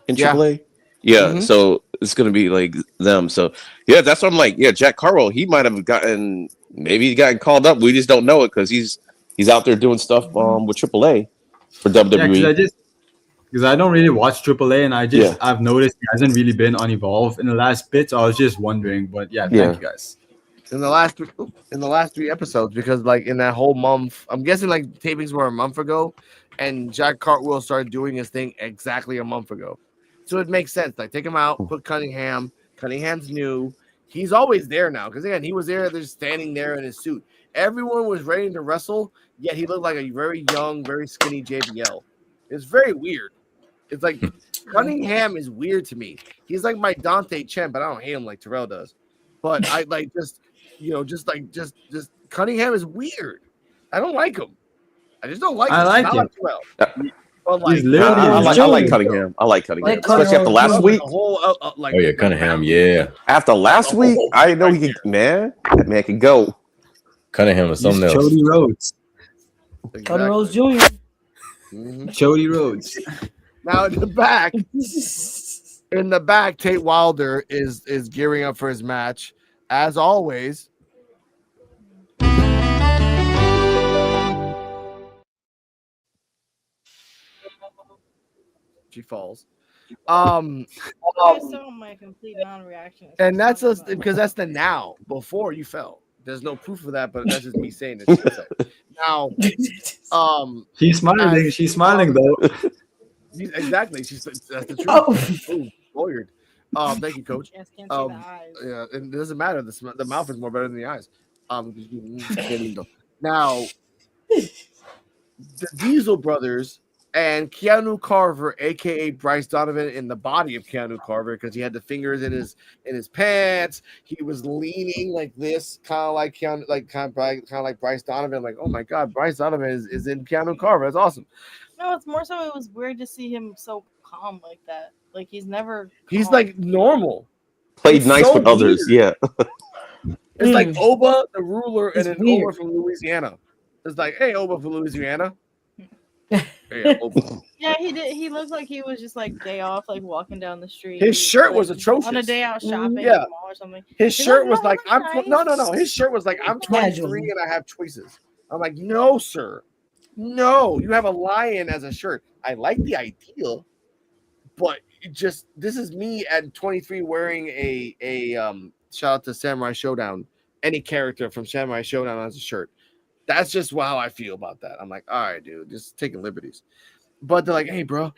in AAA? Yeah. So it's gonna be like them. So yeah, that's what I'm like. Yeah, Jack Cartwheel. He might have gotten called up. We just don't know it because he's out there doing stuff with AAA for WWE. Yeah, because I don't really watch AAA, and I've noticed he hasn't really been on Evolve in the last bit. So I was just wondering, but thank you guys. In the last 3 episodes, because like in that whole month, I'm guessing like tapings were a month ago, and Jack Cartwheel started doing his thing exactly a month ago. So it makes sense. Like take him out, put Cunningham. Cunningham's new. He's always there now because again, he was there, just standing there in his suit. Everyone was ready to wrestle, yet he looked like a very young, very skinny JBL. It's very weird. It's like Cunningham is weird to me. He's like my Dante Chen, but I don't hate him like Terrell does. But I like just Cunningham is weird. I don't like him. I just don't like him. I like Not him. Terrell. But like, He's literally I like Cunningham. I like Cunningham, especially after last week. Cunningham, yeah. After last week, I didn't know he could. That man can go. Cunningham is something else. Chody Rhodes. Cody Rhodes Jr. Chody Rhodes. Now in the back, Tate Wilder is gearing up for his match. As always. She falls. I saw my complete non-reaction. And that's because that's the now. Before you fell. There's no proof of that, but that's just me saying it. Now, she's smiling. She's smiling though. Exactly. That's the truth. Ooh, lawyered. Thank you, Coach. Yes, can't see the eyes. Yeah, and it doesn't matter. The mouth is more better than the eyes. Now, the Diesel brothers and Keanu Carver, aka Bryce Donovan, in the body of Keanu Carver, because he had the fingers in his pants. He was leaning like this, kind of like Keanu, kind of like Bryce Donovan. Like, oh my God, Bryce Donovan is in Keanu Carver. That's awesome. No, it's more so it was weird to see him so calm like that. Like he's never. He's like normal. Played nice with others. Yeah. It's like Oba the ruler and an Oba from Louisiana. It's like, hey, Oba from Louisiana. Hey, Oba. Yeah, he did. He looked like he was just like day off, like walking down the street. His shirt was atrocious. On a day out shopping at Yeah. the mall or something. His shirt was like, no. His shirt was like, I'm 23 and I have choices. I'm like, no, sir. No, you have a lion as a shirt. I like the ideal, but this is me at 23 wearing a shout out to Samurai Showdown, any character from Samurai Showdown as a shirt. That's just how I feel about that. I'm like, all right, dude, just taking liberties. But they're like, hey, bro.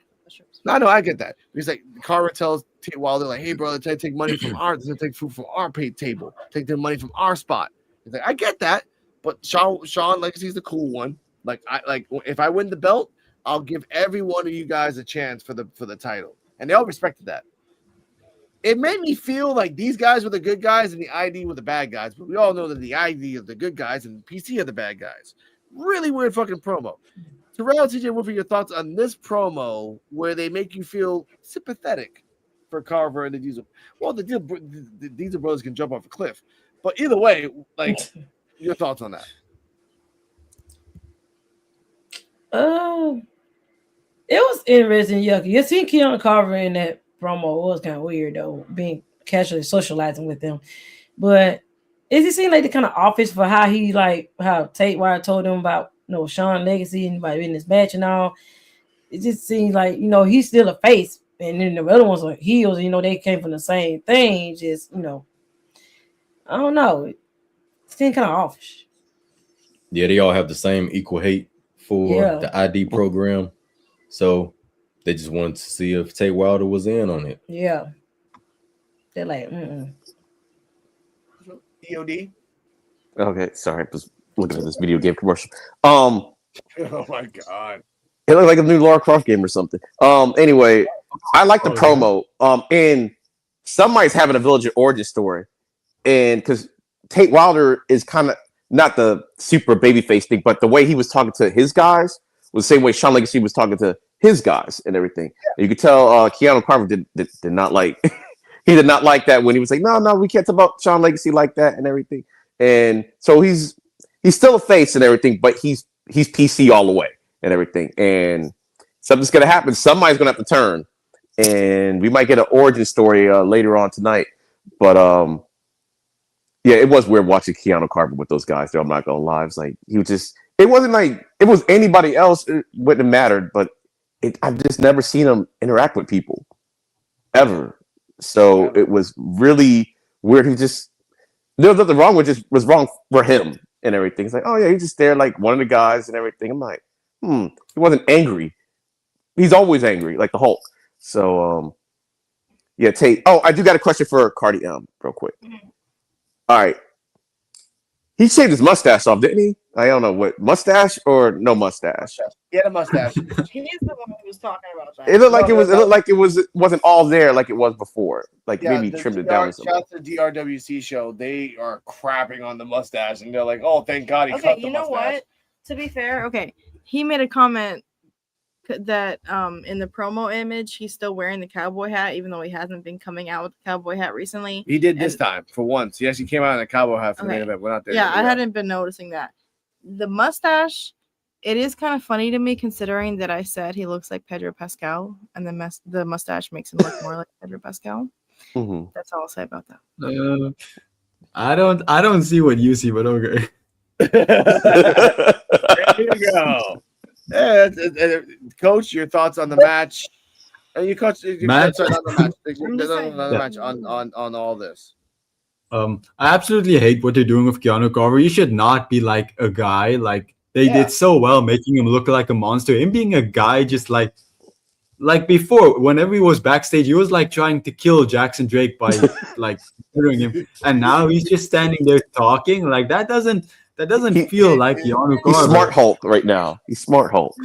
No, I get that. He's like, Carver tells Tate Wilder, like, hey, bro, they're take money from they're take food from our paid table, take their money from our spot. He's like, I get that, but Sean Legacy's the cool one. Like, if I win the belt, I'll give every one of you guys a chance for the title, and they all respected that. It made me feel like these guys were the good guys and the ID were the bad guys, but we all know that the ID are the good guys and PC are the bad guys. Really weird fucking promo. Terrell, TJ Wolfie, your thoughts on this promo where they make you feel sympathetic for Carver and the Diesel? Well, the Diesel brothers can jump off a cliff, but either way, like, your thoughts on that? It was interesting, yucky. You see Keanu Carver in that promo was kind of weird though, being casually socializing with them. But it seemed like the kind of office for how Tate Wilder told him about Sean Legacy and about in this match and all. It just seems like he's still a face, and then the other ones are heels. They came from the same thing. Just I don't know. It seemed kind of offish. Yeah, they all have the same equal hate for the ID program. So they just wanted to see if Tate Wilder was in on it. Yeah. They're like, EOD. Okay, sorry, I was looking at this video game commercial. Oh my god. It looked like a new Lara Croft game or something. Anyway, I like the promo. And somebody's having a Villager origin story. And because Tate Wilder is kind of not the super babyface thing, but the way he was talking to his guys was the same way Shawn Legacy was talking to his guys and everything. And you could tell Keanu Carver did not like he did not like that when he was like, no, we can't talk about Shawn Legacy like that and everything. And so he's still a face and everything, but he's PC all the way and everything. And something's gonna happen. Somebody's gonna have to turn, and we might get an origin story later on tonight. But yeah, it was weird watching Keanu Carver with those guys. Though I'm not gonna lie, it's like he was just. It wasn't like it was anybody else. It wouldn't have mattered. But I've just never seen him interact with people ever. So it was really weird. He just there was nothing wrong with just was wrong for him and everything. It's like, oh yeah, he's just there like one of the guys and everything. I'm like, he wasn't angry. He's always angry, like the Hulk. So yeah, Tate. Oh, I do got a question for Cardi M real quick. All right. He shaved his mustache off, didn't he? I don't know what mustache or no mustache. He had a mustache. He is the one who was talking about that. It looked like it wasn't all there like it was before. Like maybe trimmed it down or something. Shout out to the DRWC show. They are crapping on the mustache, and they're like, "Oh, thank God he cut the mustache." You know what? To be fair, he made a comment that in the promo image he's still wearing the cowboy hat, even though he hasn't been coming out with the cowboy hat recently. He did this time for once. He actually came out in a cowboy hat for the main event. We're not there. Yeah, I hadn't been noticing that. The mustache, it is kind of funny to me considering that I said he looks like Pedro Pascal, and the mustache makes him look more like Pedro Pascal. Mm-hmm. That's all I'll say about that. I don't see what you see, but okay. There you go. Yeah, Coach, your thoughts on the match? You coach match on all this. I absolutely hate what they're doing with Keanu Carver. You should not be like a guy. Like they did so well making him look like a monster. Him being a guy, just like before, whenever he was backstage, he was like trying to kill Jackson Drake by like murdering him, and now he's just standing there talking. Like that doesn't feel like Keanu Carver. He's Smart Hulk right now. He's Smart Hulk.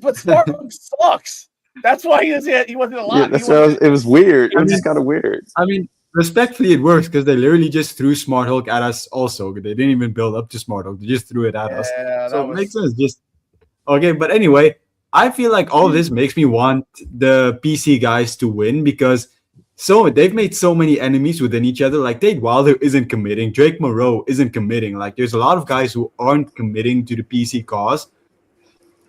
But Smart Hulk sucks. That's why he wasn't alive. Yeah, it was weird. It was just kind of weird. I mean, respectfully, it works because they literally just threw Smart Hulk at us. Also, they didn't even build up to Smart Hulk; they just threw it at us. So it makes sense. Just okay, but anyway, I feel like all of this makes me want the PC guys to win because they've made so many enemies within each other. Like Tate Wilder isn't committing, Drake Moreau isn't committing. Like there's a lot of guys who aren't committing to the PC cause.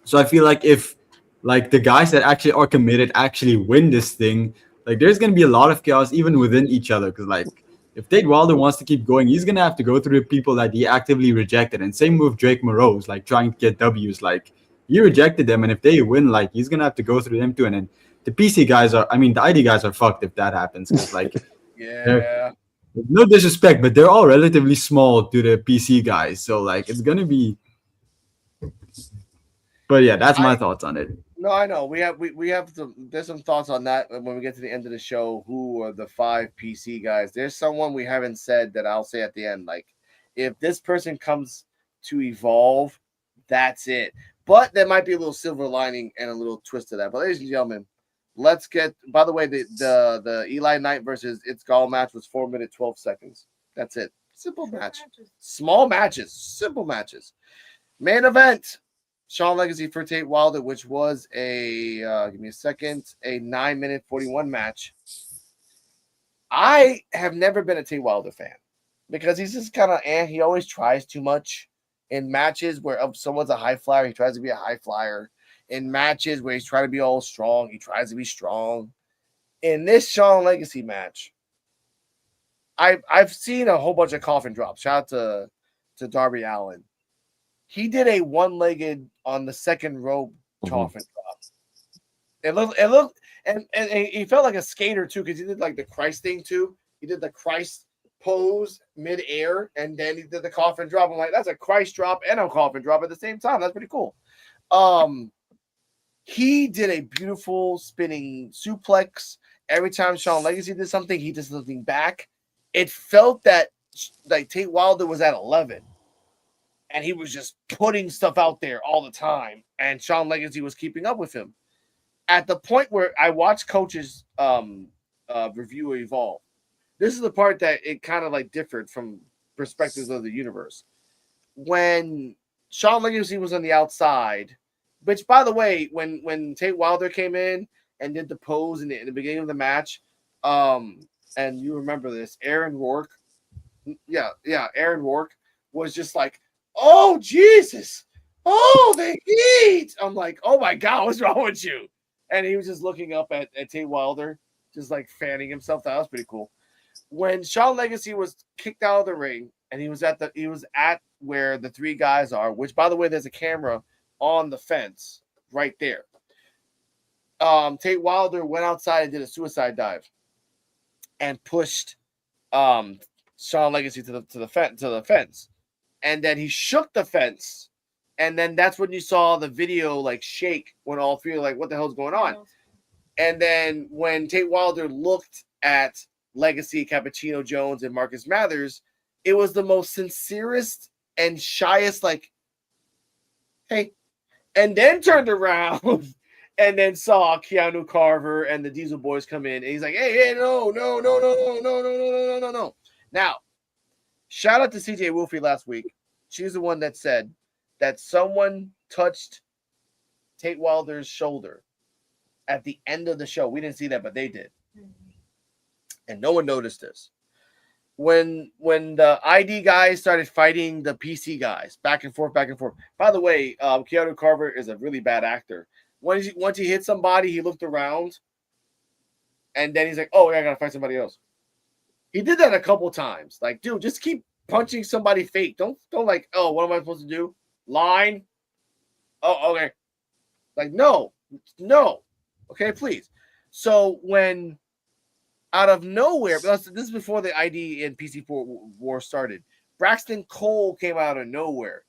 So I feel like if like the guys that actually are committed actually win this thing, like there's gonna be a lot of chaos even within each other. Because like if Tate Wilder wants to keep going, he's gonna have to go through the people that he actively rejected. And same with Drake Moreau's like trying to get W's. Like he rejected them, and if they win, like he's gonna have to go through them too. And then the PC guys the ID guys are fucked if that happens. Because like no disrespect, but they're all relatively small to the PC guys. So like it's gonna be. But yeah, that's my thoughts on it. No, I know. We have there's some thoughts on that when we get to the end of the show. Who are the 5 PC guys? There's someone we haven't said that I'll say at the end. Like, if this person comes to Evolve, that's it. But there might be a little silver lining and a little twist to that. But ladies and gentlemen, let's get. By the way, the Eli Knight versus It's Gall match was 4 minutes 12 seconds. That's it. Simple match. Small matches. Simple matches. Main event. Shawn Legacy for Tate Wilder, which was a 9-minute 41 match. I have never been a Tate Wilder fan because he's just kind of he always tries too much in matches where someone's a high flyer, he tries to be a high flyer. In matches where he's trying to be all strong, he tries to be strong. In this Shawn Legacy match, I've seen a whole bunch of coffin drops. Shout out to Darby Allin. He did a one-legged on the second rope coffin drop. It looked, and he felt like a skater too because he did like the Christ thing too. He did the Christ pose mid-air, and then he did the coffin drop. I'm like, that's a Christ drop and a coffin drop at the same time. That's pretty cool. He did a beautiful spinning suplex. Every time Shawn Legacy did something, he did something back. It felt that like Tate Wilder was at 11, and he was just putting stuff out there all the time, and Shawn Legacy was keeping up with him. At the point where I watched Coach's review of Evolve, this is the part that it kind of like differed from perspectives of the universe. When Shawn Legacy was on the outside, which, by the way, when Tate Wilder came in and did the pose in the beginning of the match, and you remember this, Aaron Rourke was just like, oh, Jesus, oh, the heat. I'm like, oh, my God, what's wrong with you? And he was just looking up at Tate Wilder, just like fanning himself. That was pretty cool. When Shawn Legacy was kicked out of the ring and he was at where the three guys are, which, by the way, there's a camera on the fence right there. Tate Wilder went outside and did a suicide dive and pushed Shawn Legacy to the fence, and then he shook the fence, and then that's when you saw the video like shake when all three are like, what the hell's going on? And then when Tate Wilder looked at Legacy, Cappuccino Jones, and Marcus Mathers, it was the most sincerest and shyest, like, hey, and then turned around and then saw Keanu Carver and the Diesel Boys come in, and he's like, hey, no. Now, shout out to CJ Wolfie last week. She's the one that said that someone touched Tate Wilder's shoulder at the end of the show. We didn't see that, but they did. And no one noticed this. When the ID guys started fighting the PC guys back and forth. By the way, Keanu Carver is a really bad actor. Once he hit somebody, he looked around, and then he's like, "Oh, yeah, I gotta fight somebody else." He did that a couple times. Like, dude, just keep punching somebody fake. Don't like, oh, what am I supposed to do? Line? Oh, okay. Like, no. Okay, please. So when out of nowhere, this is before the ID and PC4 war started, Braxton Cole came out of nowhere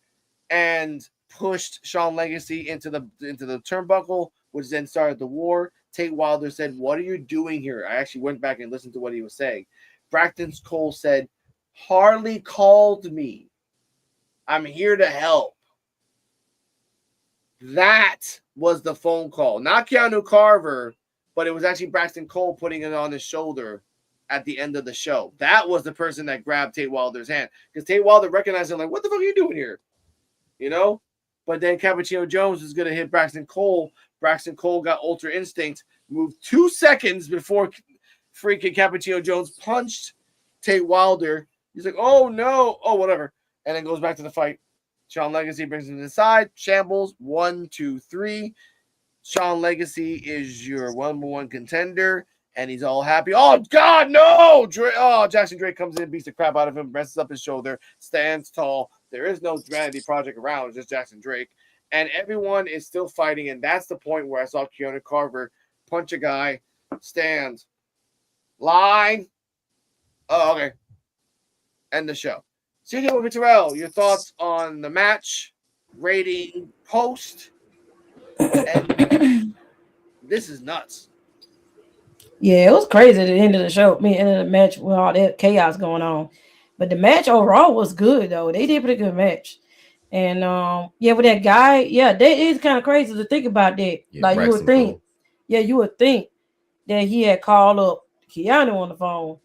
and pushed Shawn Legacy into the turnbuckle, which then started the war. Tate Wilder said, "What are you doing here?" I actually went back and listened to what he was saying. Braxton Cole said, "Harley called me. I'm here to help." That was the phone call. Not Keanu Carver, but it was actually Braxton Cole putting it on his shoulder at the end of the show. That was the person that grabbed Tate Wilder's hand, because Tate Wilder recognized him like, what the fuck are you doing here? You know? But then Cappuccino Jones was going to hit Braxton Cole. Braxton Cole got Ultra Instinct, moved 2 seconds before freaking Cappuccino Jones punched Tate Wilder. He's like, oh, no. Oh, whatever. And then goes back to the fight. Shawn Legacy brings him to the side. Shambles. 1, 2, 3. Shawn Legacy is your #1 contender, and he's all happy. Oh, God, no! Jackson Drake comes in, beats the crap out of him, messes up his shoulder, stands tall. There is no Vanity Project around. It's just Jackson Drake. And everyone is still fighting, and that's the point where I saw Keanu Carver punch a guy, stand, line. Oh, okay. End the show. CJ with Terrell, your thoughts on the match, rating, post, and this is nuts. Yeah, it was crazy at the end of the show. End of the match with all that chaos going on. But the match overall was good, though. They did a pretty good match. And with that guy, that is kind of crazy to think about that. Yeah, like, you would think, you would think that he had called up Keanu on the phone.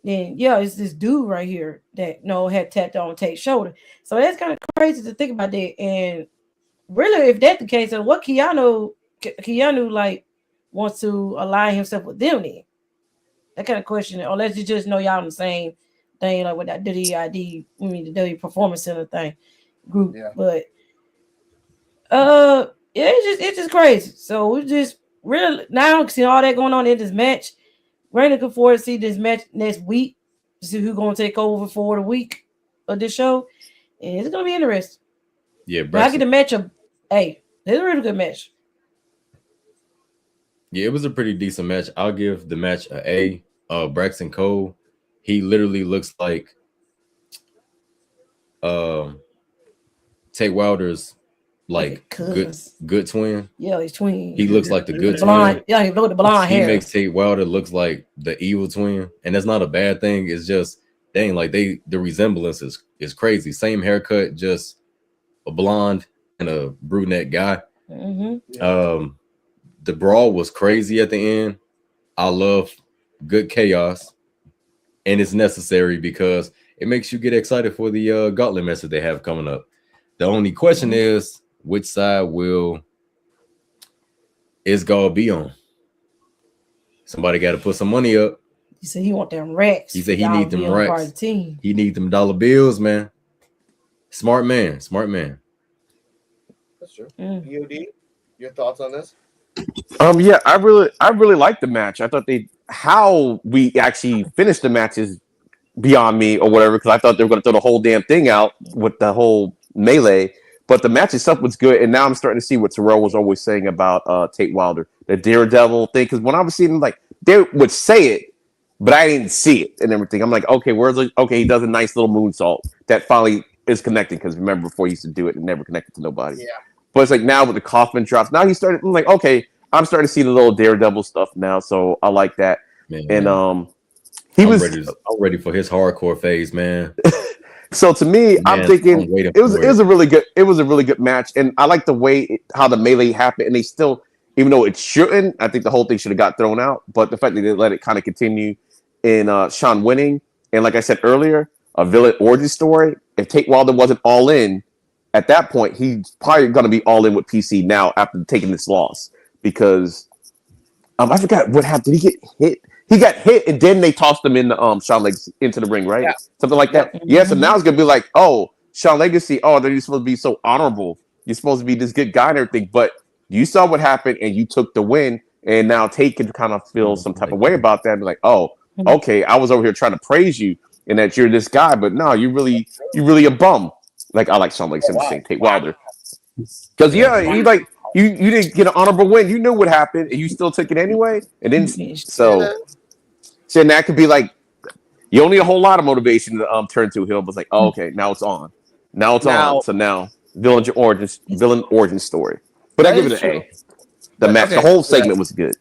Then it's this dude right here that had tapped on Tate's shoulder. So that's kind of crazy to think about that. And really, if that's the case, then what Keanu like wants to align himself with them then? That kind of question, unless you just know y'all in the same thing, like with that the W Performance Center thing group. Yeah. But it's just crazy. So we just really now see all that going on in this match. We're looking forward to see this match next week. To see who's gonna take over for the week of this show. And it's gonna be interesting. Yeah, I get the match of it's a really good match. Yeah, it was a pretty decent match. I'll give the match an A. Braxton Cole, he literally looks like Tate Wilder's like good twin. Yeah, he's twin. He looks like the good blonde. twin. Yeah, he with the blonde He hair. makes Tate Wilder looks like the evil twin, and that's not a bad thing. It's just dang, like the resemblance is crazy. Same haircut, just a blonde and a brunette guy. The brawl was crazy at the end. I love good chaos, and it's necessary because it makes you get excited for the gauntlet match that they have coming up. The only question is, which side will Isgal be on? Somebody got to put some money up. He said he want them racks. He said he need them racks. Part of the team. He need them dollar bills, man. Smart man, smart man. That's true. POD, your thoughts on this? Yeah, I really liked the match. I thought how we actually finished the match is beyond me or whatever, because I thought they were going to throw the whole damn thing out with the whole melee. But the match itself was good, and now I'm starting to see what Terrell was always saying about Tate Wilder, the Daredevil thing. Because when I was seeing like they would say it, but I didn't see it and everything. I'm like, okay, he does a nice little moonsault that finally is connecting. Because remember before he used to do it and never connected to nobody. Yeah. But it's like now with the Kaufman drops, now he started. I'm like, okay, I'm starting to see the little Daredevil stuff now, so I like that. Man, and I'm ready for his hardcore phase, man. So to me, I'm thinking it was a really good match, and I like the way how the melee happened. And they still, even though it shouldn't, I think the whole thing should have got thrown out. But the fact that they let it kind of continue in Sean winning, and like I said earlier, a villain origin story. If Tate Wilder wasn't all in at that point, he's probably going to be all in with PC now after taking this loss, because I forgot what happened. Did he get hit? He got hit, and then they tossed him in the Shawn Legacy into the ring, right? Yeah. Something like that. Yeah. So now it's gonna be like, oh, Shawn Legacy. Oh, they're supposed to be so honorable. You're supposed to be this good guy and everything, but you saw what happened, and you took the win. And now Tate can kind of feel some type of way about that, and be like, oh, okay, I was over here trying to praise you, and that you're this guy, but no, you really a bum. Like I like Shawn Legacy saying Tate Wilder, because he like. You didn't get an honorable win. You knew what happened, and you still took it anyway. And then so that could be like you don't need a whole lot of motivation to turn to Hill. But it's like, oh, okay, now it's on. Now it's on. So now villain origin story. But I give it an A. The match, the whole segment was good.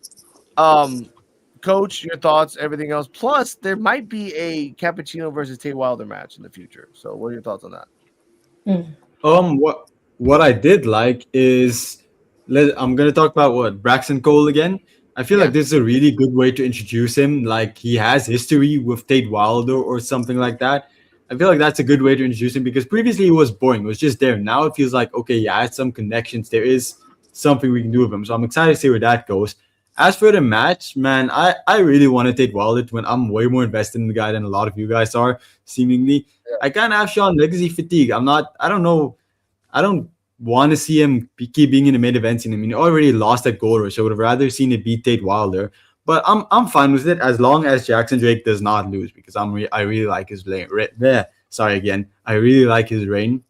Coach, your thoughts, everything else. Plus, there might be a Cappuccino versus Tate Wilder match in the future. So, what are your thoughts on that? What I did like is. I'm going to talk about Braxton Cole again. I feel like this is a really good way to introduce him. Like he has history with Tate Wilder or something like that. I feel like that's a good way to introduce him, because previously he was boring. It was just there. Now it feels like, okay, yeah, I had some connections. There is something we can do with him. So I'm excited to see where that goes. As for the match, man, I really wanted Tate Wilder to win. I'm way more invested in the guy than a lot of you guys are, seemingly. Yeah. I kind of have Sean Legacy fatigue. I don't want to see him keep being in the main event scene. I mean, he already lost at Gold Rush. I would have rather seen it beat Tate Wilder. But I'm fine with it as long as Jackson Drake does not lose, because I really like his reign. Sorry again. I really like his reign.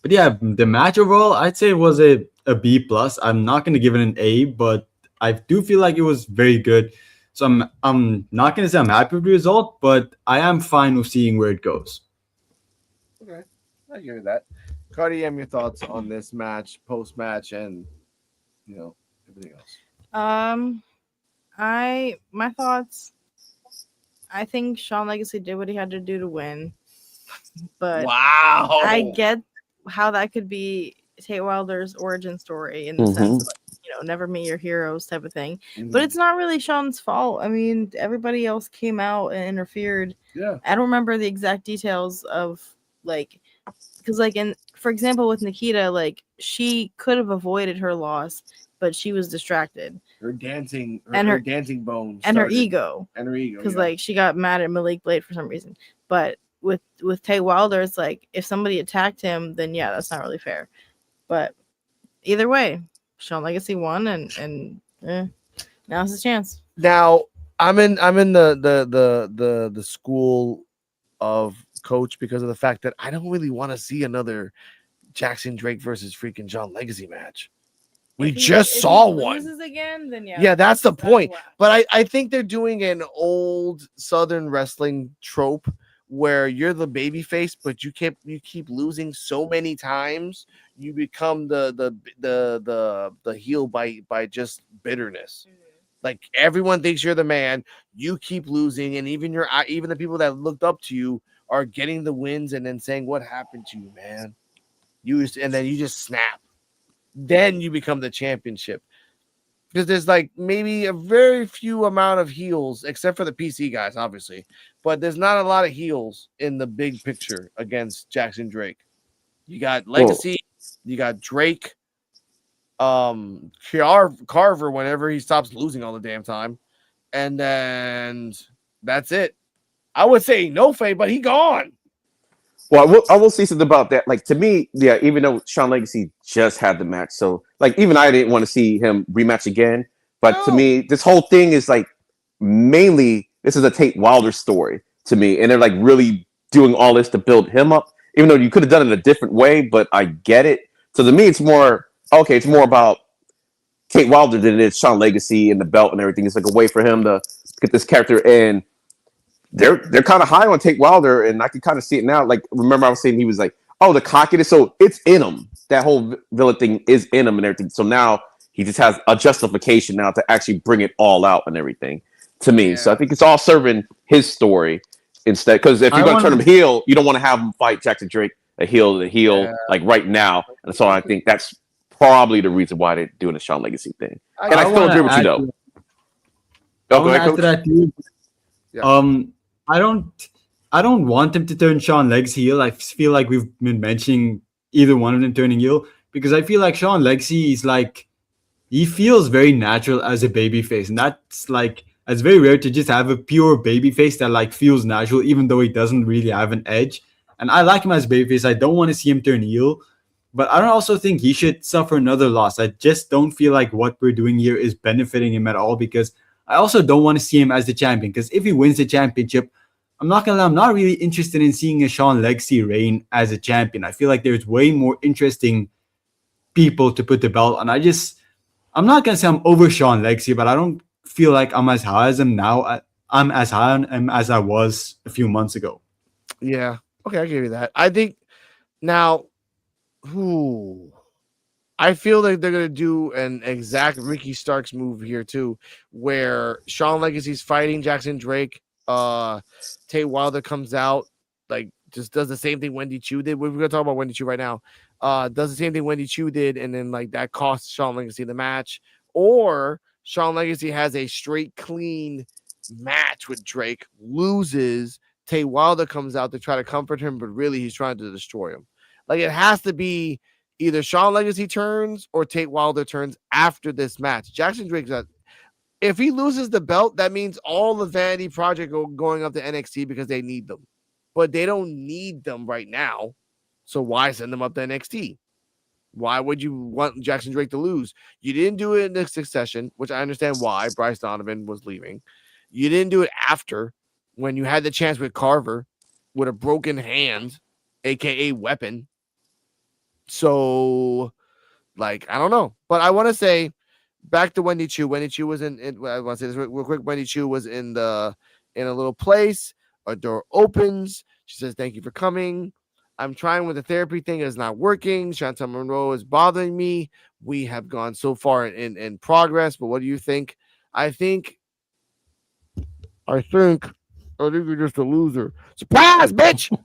But yeah, the match overall, I'd say it was a B plus. I'm not going to give it an A, but I do feel like it was very good. So I'm not going to say I'm happy with the result, but I am fine with seeing where it goes. Okay, I hear that. Cardi, your thoughts on this match, post match, and everything else. My thoughts. I think Sean Legacy did what he had to do to win, but wow, I get how that could be Tate Wilder's origin story in the sense of, never meet your heroes type of thing. But it's not really Sean's fault. I mean, everybody else came out and interfered. Yeah, I don't remember the exact details of because for example, with Nikita, like she could have avoided her loss, but she was distracted. Her dancing bones and her ego, because she got mad at Malik Blade for some reason. But with Tate Wilder, it's like if somebody attacked him, then yeah, that's not really fair. But either way, Sean Legacy won, and now's his chance. Now I'm in the school of Coach because of the fact that I don't really want to see another Jackson Drake versus freaking John Legacy match. We If he- just if saw he one. loses again, then Yeah, that's the point. whack. But I think they're doing an old Southern wrestling trope where you're the baby face, but you keep losing so many times, you become the heel by just bitterness. Like everyone thinks you're the man, you keep losing, and even the people that looked up to you are getting the wins and then saying, "What happened to you, man?" And then you just snap. Then you become the championship. Because there's like maybe a very few amount of heels, except for the PC guys, obviously. But there's not a lot of heels in the big picture against Jackson Drake. You got Legacy, you got Drake, Carver whenever he stops losing all the damn time, and then that's it. I would say no fade, but he gone. Well, I will say something about that. Like to me, yeah, even though Shawn Legacy just had the match, so like even I didn't want to see him rematch again. But to me, this whole thing is like mainly this is a Tate Wilder story to me, and they're like really doing all this to build him up. Even though you could have done it a different way, but I get it. So to me, it's more okay. It's more about Tate Wilder than it is Shawn Legacy and the belt and everything. It's like a way for him to get this character in. They're kind of high on Tate Wilder, and I can kind of see it now. Like, remember I was saying he was like, oh, the cockiness. So it's in him. That whole villain thing is in him and everything. So now he just has a justification now to actually bring it all out and everything to me. Yeah. So I think it's all serving his story instead. Because if you're going to turn him heel, you don't want to have him fight Jackson Drake, a heel to heel, like right now. And so I think that's probably the reason why they're doing the Shawn Legacy thing. And I still agree with you, though. Go ahead, Coach. Yeah. I don't want him to turn Shawn Legacy heel. I feel like we've been mentioning either one of them turning heel because I feel like Shawn Legacy is like he feels very natural as a babyface, and that's like it's very rare to just have a pure babyface that like feels natural, even though he doesn't really have an edge. And I like him as a babyface. I don't want to see him turn heel, but I don't also think he should suffer another loss. I just don't feel like what we're doing here is benefiting him at all because I also don't want to see him as the champion because if he wins the championship, I'm not gonna lie, I'm not really interested in seeing a Shawn Legacy reign as a champion. I feel like there's way more interesting people to put the belt on. I'm not gonna say I'm over Shawn Legacy, but I don't feel like I'm as high as him now. I'm as high on him as I was a few months ago. Yeah. Okay, I give you that. I think now, I feel like they're gonna do an exact Ricky Starks move here too, where Shawn Legacy's fighting Jackson Drake. Tate Wilder comes out, like just does the same thing Wendy Chu did. We're gonna talk about Wendy Chu right now. Does the same thing Wendy Chu did, and then like that costs Shawn Legacy the match, or Shawn Legacy has a straight clean match with Drake, loses. Tate Wilder comes out to try to comfort him, but really he's trying to destroy him. Like it has to be either Shawn Legacy turns or Tate Wilder turns after this match. Jackson Drake's if he loses the belt, that means all the Vanity Project are going up to NXT because they need them. But they don't need them right now. So why send them up to NXT? Why would you want Jackson Drake to lose? You didn't do it in the succession, which I understand why. Bryce Donovan was leaving. You didn't do it after when you had the chance with Carver with a broken hand, a.k.a. weapon. So, like, I don't know. But I want to say, back to Wendy Chu. Wendy Chu was in I want to say this real quick. Wendy Chu was in a little place. A door opens. She says, "Thank you for coming. I'm trying with the therapy thing. It's not working. Chantel Monroe is bothering me. We have gone so far in progress. But what do you think?" I think you're just a loser. Surprise, bitch!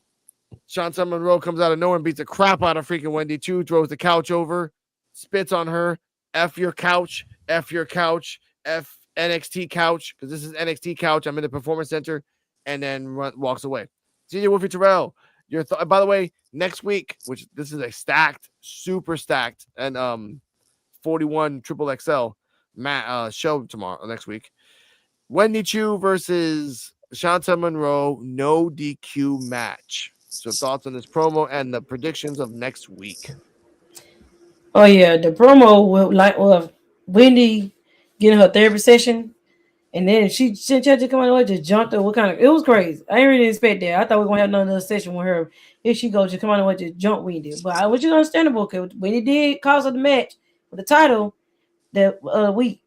Chantel Monroe comes out of nowhere and beats the crap out of freaking Wendy Chu, throws the couch over, spits on her. F your couch, F your couch, F NXT couch, because this is NXT couch. I'm in the Performance Center, and then walks away. CJ Wolfie Terrell, by the way, next week, which this is a stacked, super stacked, and 41 triple XL show next week. Wendy Chu versus Chantel Monroe, no DQ match. So thoughts on this promo and the predictions of next week. Oh yeah, the promo with Wendy getting her therapy session, and then she tried to come on just jumped her. It was crazy. I didn't really expect that. I thought we were gonna have another session with her. If she goes, just come on and just jump Wendy. But which is understandable because Wendy did cause her the match for the title, that week.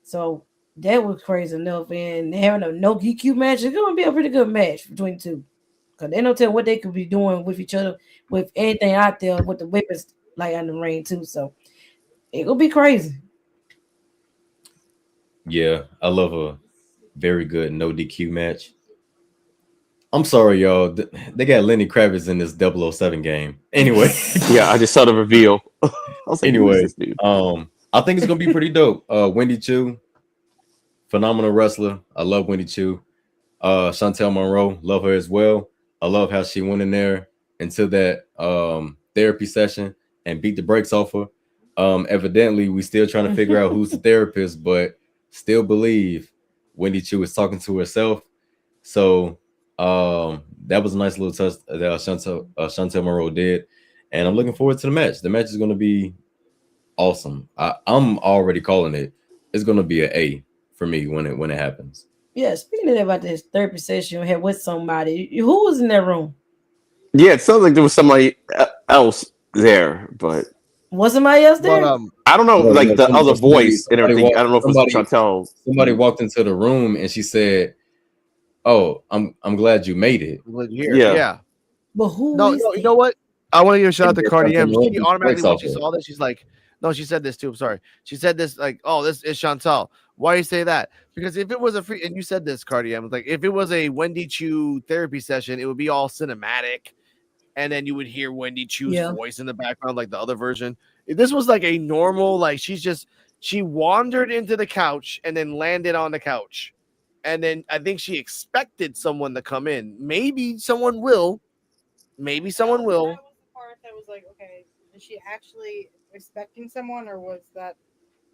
So that was crazy enough. And having a no DQ match is going to be a pretty good match between two. Because they don't tell what they could be doing with each other, with anything out there, with the weapons like on the ring too. So it'll be crazy. Yeah, I love a very good no DQ match. I'm sorry, y'all. They got Lenny Kravitz in this 007 game. Anyway. Yeah, I just saw the reveal. I was like, anyway, this dude? I think it's gonna be pretty dope. Wendy Chu, phenomenal wrestler. I love Wendy Chu. Chantel Monroe, love her as well. I love how she went in there into that therapy session and beat the brakes off her. Evidently, we still trying to figure out who's the therapist, but still believe Wendy Chu is talking to herself. So that was a nice little touch that Chantel Monroe did, and I'm looking forward to the match. The match is going to be awesome. I'm already calling it. It's going to be an A for me when it happens. Yeah, speaking of that, about this therapy session you had with somebody, who was in that room? Yeah, it sounds like there was somebody else there, but was somebody else there? But, I don't know, like the other voice and everything. I don't know if it was Chantel. Somebody walked into the room and she said, "Oh, I'm glad you made it." Yeah. But who? No, you know what? I want to give a shout out to Cardi M. Something She wrong with automatically, when the she brakes saw this, she's like, no, she said this too. I'm sorry. She said this like, oh, this is Chantel. Why you say that? Because if it was a free, and you said this, Cardi M, like if it was a Wendy Chu therapy session, it would be all cinematic, and then you would hear Wendy Chu's voice in the background, like the other version. If this was like a normal, like she wandered into the couch and then landed on the couch. And then I think she expected someone to come in. Maybe someone will. Maybe someone will. That was the part that was like, okay, is she actually expecting someone, or was that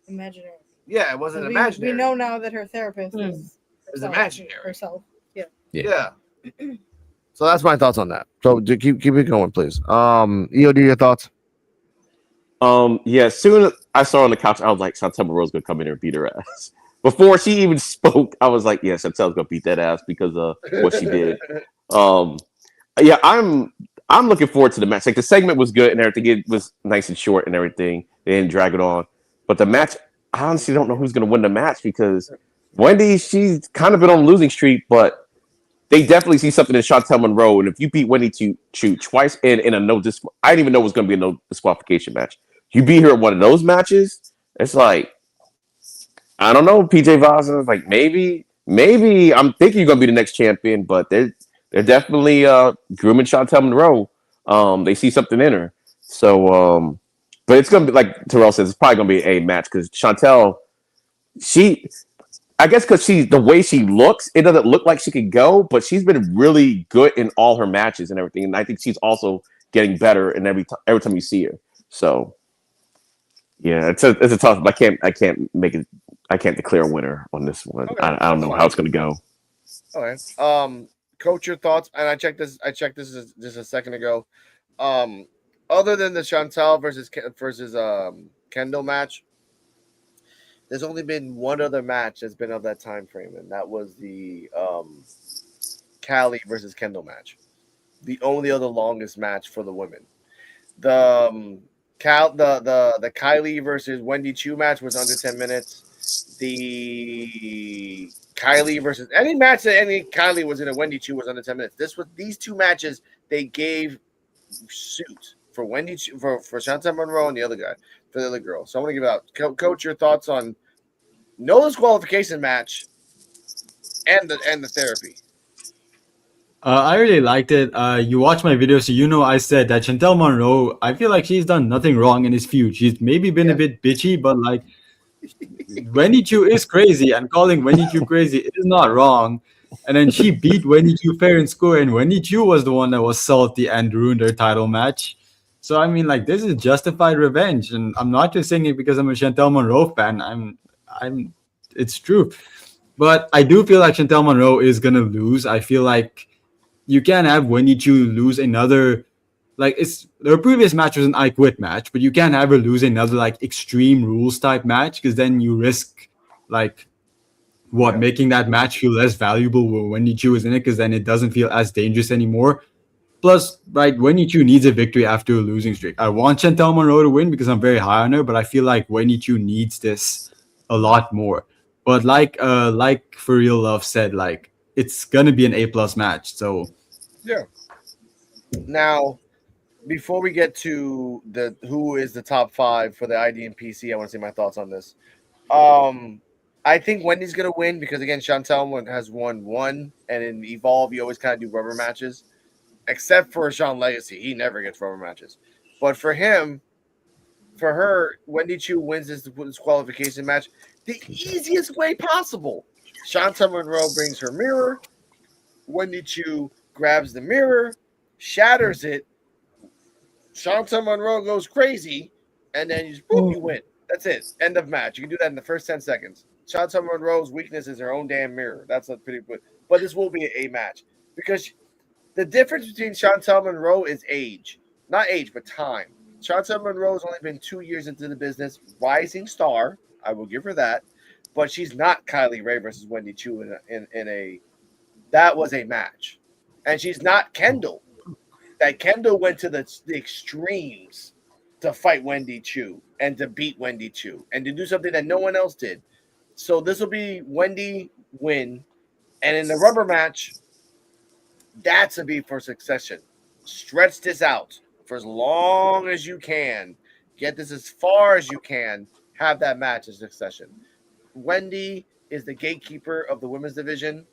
imaginary? Yeah, it wasn't So imaginary. We know now that her therapist is imaginary. herself. Yeah. Yeah. So that's my thoughts on that. So keep it going, please. EO, do your thoughts? Yeah, soon as I saw her on the couch, I was like, Chantel Monroe's gonna come in here and beat her ass. Before she even spoke, I was like, yeah, Chantel's gonna beat that ass because of what she did. Yeah, I'm looking forward to the match. Like the segment was good and everything. It was nice and short and everything. They didn't drag it on. But the match, I honestly don't know who's gonna win the match because Wendy, she's kind of been on a losing streak, but they definitely see something in Chantel Monroe. And if you beat Wendy Chu twice in a I didn't even know it was gonna be a no disqualification match. You beat her at one of those matches, it's like, I don't know, PJ Vaza. Like maybe I'm thinking you're gonna be the next champion, but they're definitely grooming Chantel Monroe. They see something in her. So, but it's gonna be like Terrell says, it's probably gonna be a match because Chantel, I guess because the way she looks, it doesn't look like she could go, but she's been really good in all her matches and everything. And I think she's also getting better in every time you see her. So, yeah, it's a tough. I can't make it. I can't declare a winner on this one. Okay, I don't know how it's going to go. All right. Coach, your thoughts? And I checked this just a second ago. Other than the Chantel versus Kendall match, there's only been one other match that's been of that time frame, and that was the Callie versus Kendall match. The only other longest match for the women. The Kylie versus Wendy Chu match was under 10 minutes. The Kylie versus any match that any Kylie was in a Wendy Chu was under 10 minutes. These two matches they gave suit for Wendy Chu, for Chantel Monroe and the other guy, for the other girl. So I'm gonna give it out. Coach, your thoughts on no disqualification match and the therapy. I really liked it. You watched my video, so you know I said that Chantel Monroe, I feel like she's done nothing wrong in this feud. She's maybe been a bit bitchy, but like Wendy Chu is crazy, and calling Wendy Chu crazy is not wrong. And then she beat Wendy Chu fair and square, and Wendy Chu was the one that was salty and ruined her title match. So I mean, like, this is justified revenge, and I'm not just saying it because I'm a Chantel Monroe fan. It's true. But I do feel like Chantel Monroe is gonna lose. I feel like you can't have Wendy Chu lose another, like, it's their previous match was an I Quit match, but you can't have her lose another like Extreme Rules type match because then you risk like making that match feel less valuable when Wendy Chu is in it because then it doesn't feel as dangerous anymore. Plus, right, Wendy Chu needs a victory after a losing streak. I want Chantel Monroe to win because I'm very high on her, but I feel like Wendy Chu needs this a lot more. But like For Real Love said, like it's gonna be an A+ match. So yeah. Now, before we get to the who is the top 5 for the ID and PC, I want to say my thoughts on this. I think Wendy's gonna win because again, Chantel has won one, and in Evolve, you always kind of do rubber matches, except for Sean Legacy. He never gets rubber matches. But for her, Wendy Chu wins this qualification match the easiest way possible. Chantel Monroe brings her mirror. Wendy Chu grabs the mirror, shatters it. Chantel Monroe goes crazy, and then you win. That's it. End of match. You can do that in the first 10 seconds. Chantel Monroe's weakness is her own damn mirror. That's a pretty good. But this will be a match because the difference between Chantel Monroe is age. Not age, but time. Chantel Monroe has only been 2 years into the business. Rising star. I will give her that. But she's not Kylie Ray versus Wendy Chu in a that was a match. And she's not Kendall. That Kendall went to the extremes to fight Wendy Chu and to beat Wendy Chu and to do something that no one else did. So this will be Wendy win. And in the rubber match, that's a beat for succession. Stretch this out for as long as you can. Get this as far as you can. Have that match as succession. Wendy is the gatekeeper of the women's division,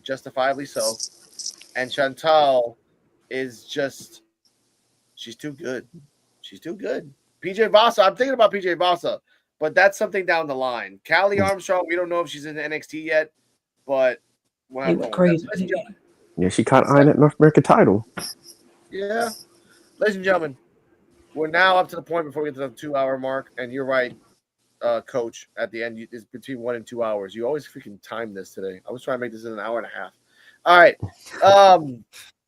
justifiably so. And Chantal is just, she's too good. She's too good. PJ Vasa, I'm thinking about PJ Vasa, but that's something down the line. Callie Armstrong, we don't know if she's in NXT yet, but He was crazy. Yeah, she caught eyeing that North American title. Yeah. Ladies and gentlemen, we're now up to the point before we get to the 2-hour mark, and you're right, Coach, at the end, it's between 1 and 2 hours. You always freaking time this today. I was trying to make this in an hour and a half. All right.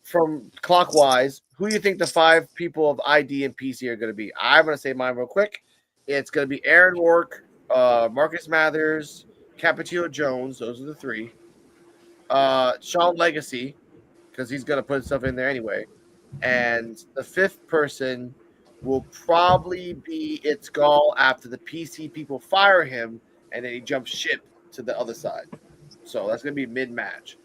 From clockwise, who do you think the 5 people of ID and PC are going to be? I'm going to say mine real quick. It's going to be Aaron Rourke, Marcus Mathers, Cappuccino Jones. Those are the 3. Sean Legacy, because he's going to put stuff in there anyway. And the 5th person will probably be It's Gall after the PC people fire him, and then he jumps ship to the other side. So that's going to be mid-match.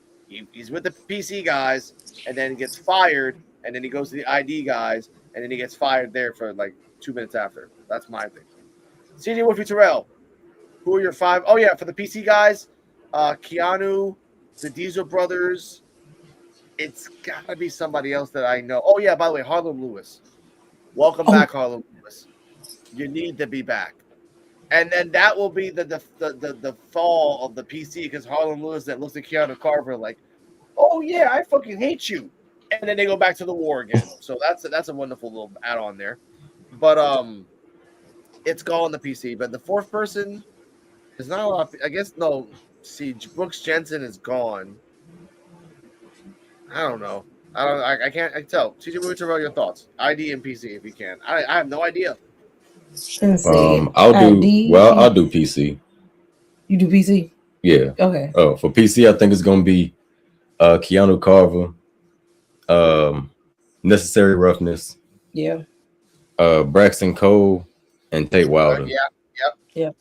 He's with the PC guys, and then he gets fired, and then he goes to the ID guys, and then he gets fired there for like 2 minutes after. That's my thing. CJ Wolfie Terrell, who are your 5? Oh, yeah, for the PC guys, Keanu, the Diesel Brothers. It's got to be somebody else that I know. Oh, yeah, by the way, Harlem Lewis. Welcome back, Harlem Lewis. You need to be back. And then that will be the fall of the PC because Harlem Lewis that looks at Keanu Carver like, oh, yeah, I fucking hate you. And then they go back to the war again. So that's a wonderful little add-on there. But it's gone on the PC. But the 4th person is not a lot. I guess, no. See, Brooks Jensen is gone. I don't know. I can't. I can tell. CJ Mutual, your thoughts. ID and PC if you can. I have no idea. I'll do PC. You do PC? Yeah. Okay. Oh, for PC, I think it's gonna be Keanu Carver, Necessary Roughness. Yeah. Braxton Cole and Tate Wilder. Yeah.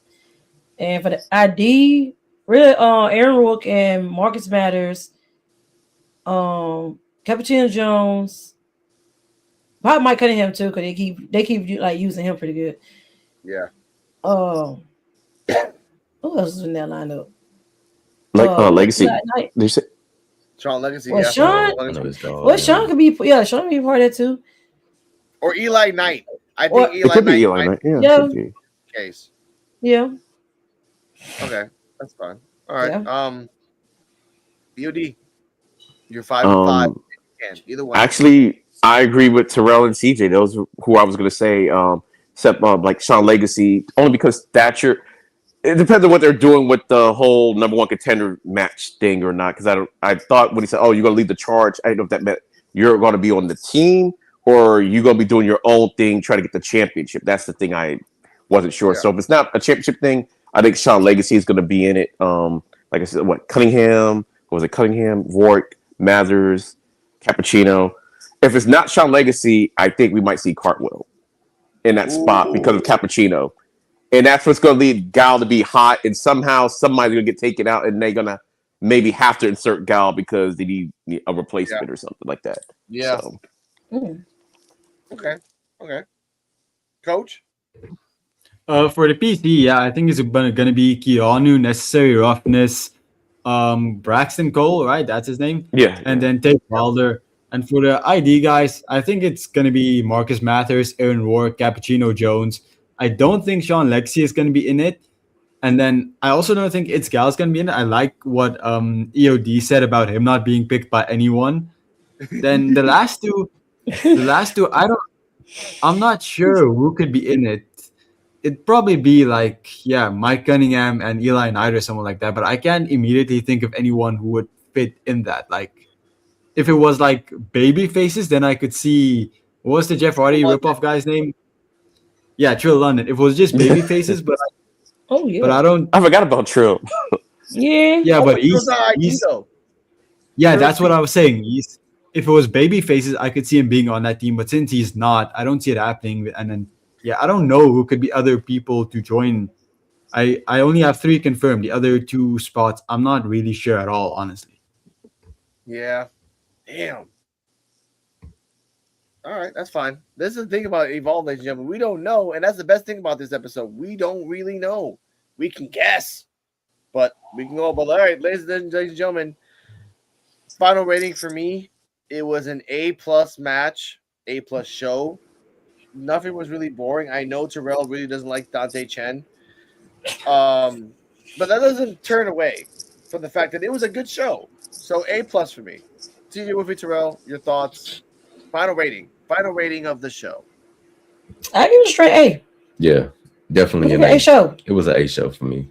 And for the ID, really, Aaron Rourke and Marcus Mathers, Cappuccino Jones, probably Mike Cunningham too, because they keep like using him pretty good. Yeah. Who else is in that lineup? Legacy. Did you say Sean Legacy? Well, yeah. Sean could be. Yeah, Sean could be part of that too. Or Eli Knight. I think it could be Eli Knight. Yeah. Case. Yeah. Okay, that's fine. All right. Yeah. BOD. You're 5 and 5. Either one. Actually, I agree with Terrell and CJ. Those are who I was going to say. Except like Sean Legacy, only because Thatcher. It depends on what they're doing with the whole number 1 contender match thing or not. Because I thought when he said, "Oh, you're going to lead the charge," I didn't know if that meant you're going to be on the team or you're going to be doing your own thing, trying to get the championship. That's the thing I wasn't sure. Yeah. So if it's not a championship thing, I think Sean Legacy is going to be in it. Like I said, Cunningham? Was it Cunningham, Rourke, Mathers, Cappuccino, if it's not Sean Legacy, I think we might see Cartwheel in that spot because of Cappuccino. And that's what's going to lead Gal to be hot. And somehow somebody's going to get taken out and they're going to maybe have to insert Gal because they need a replacement or something like that. Yeah. So. Okay. Coach? For the PC, I think it's going to be Keanu, Necessary Roughness, Braxton Cole, right? That's his name. Yeah. And then Tate Wilder. And for the ID guys, I think it's going to be Marcus Mathers, Aaron Rourke, Cappuccino Jones. I don't think Sean Lexi is going to be in it. And then I also don't think It's Gal's going to be in it. I like what EOD said about him not being picked by anyone. Then the last two, I'm not sure who could be in it. It'd probably be like, Mike Cunningham and Eli Knight or someone like that. But I can't immediately think of anyone who would fit in that. Like, if it was like baby faces, then I could see, what was the Jeff Hardy ripoff guy's name? Yeah, Trill London. If it was just baby faces, but but I forgot about Trill. but he's that's what I was saying. If it was baby faces, I could see him being on that team. But since he's not, I don't see it happening. And then I don't know who could be other people to join. I only have 3 confirmed. The other 2 spots, I'm not really sure at all, honestly. Yeah. Damn. All right, that's fine. This is the thing about Evolve, ladies and gentlemen. We don't know, and that's the best thing about this episode. We don't really know. We can guess, but we can go. But all right, ladies and gentlemen, final rating for me, it was an A+ match, A+ show. Nothing was really boring. I know Terrell really doesn't like Dante Chen, but that doesn't turn away from the fact that it was a good show. So A+ for me. TJ Wolfie, Terrell, your thoughts? Final rating of the show. I give it a straight A. Yeah, definitely an A show. It was an A show for me.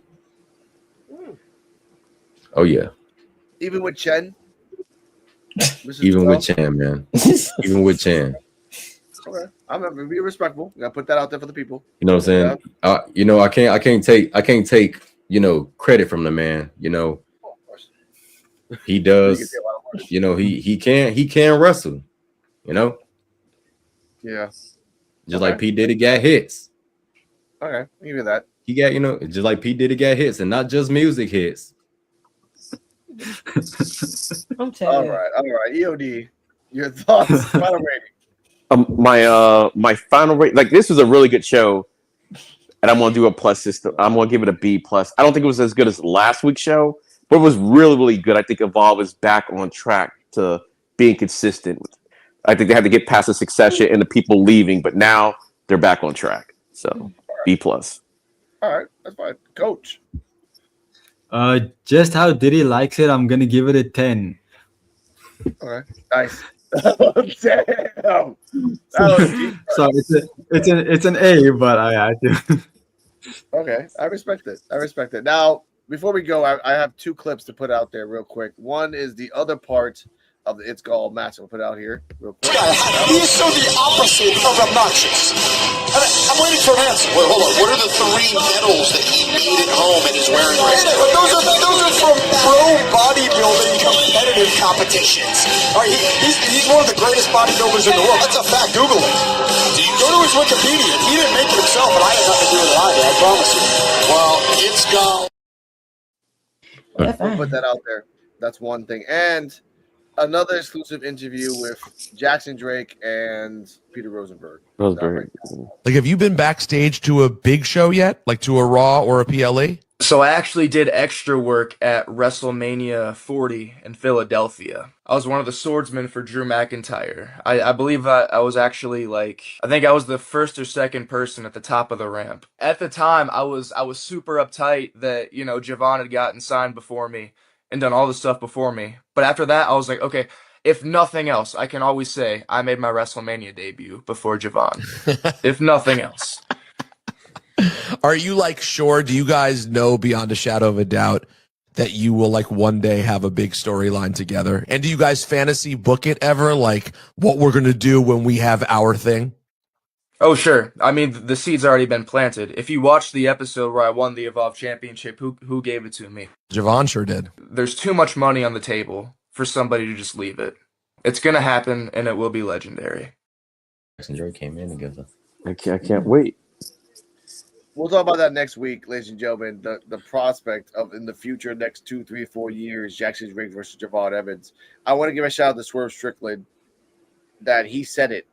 Oh yeah. Even with Chen. Even with Chen, man. Even with Chen. Okay, I'm gonna be respectful. You gotta put that out there for the people. You know what I'm saying? I can't take credit from the man. He does. He can wrestle. Yeah. Just like P Diddy got hits. Okay, I'll give you that. He got just like P Diddy got hits, and not just music hits. I'm telling you. All right. EOD, your thoughts? Final rating. My final rate, like, this was a really good show, and I'm gonna do a plus system. I'm gonna give it a B+. I don't think it was as good as last week's show, but it was really, really good. I think Evolve is back on track to being consistent. I think they had to get past the succession and the people leaving, but now they're back on track. So B+. All right, that's fine. Coach. Just how Diddy likes it, I'm gonna give it a 10. All right, nice. Oh, damn. So it's an A, but I had to. Okay, I respect it. Now, before we go, I have 2 clips to put out there real quick. One is the other part of the It's Gall match. I'll put out here real quick. He is so the opposite of obnoxious. I'm waiting for an answer. Wait, hold on. What are the 3 medals that he made at home and is wearing right now? Those are from pro bodybuilding competitive competitions. All right, he's one of the greatest bodybuilders in the world. That's a fact. Google it. Go to his Wikipedia. He didn't make it himself, and I had nothing to do with it either. I promise you. Well, it's gone. We'll put that out there. That's one thing. And another exclusive interview with Jackson Drake and Peter Rosenberg. Like, have you been backstage to a big show yet? Like to a Raw or a PLE? So I actually did extra work at WrestleMania 40 in Philadelphia. I was one of the swordsmen for Drew McIntyre. I believe I was actually I think I was the first or second person at the top of the ramp. At the time, I was super uptight that, Javon had gotten signed before me and done all the stuff before me. But after that, I was like, okay, if nothing else, I can always say I made my WrestleMania debut before Javon. If nothing else. Are you sure? Do you guys know beyond a shadow of a doubt that you will one day have a big storyline together? And do you guys fantasy book it ever? Like what we're going to do when we have our thing? Oh, sure. I mean, the seed's already been planted. If you watched the episode where I won the Evolve Championship, who gave it to me? Javon sure did. There's too much money on the table for somebody to just leave it. It's gonna happen, and it will be legendary. Drake came in together. I can't wait. We'll talk about that next week, ladies and gentlemen. The prospect of in the future, next 2, 3, 4 years, Jackson Drake versus Javon Evans. I want to give a shout out to Swerve Strickland that he said it.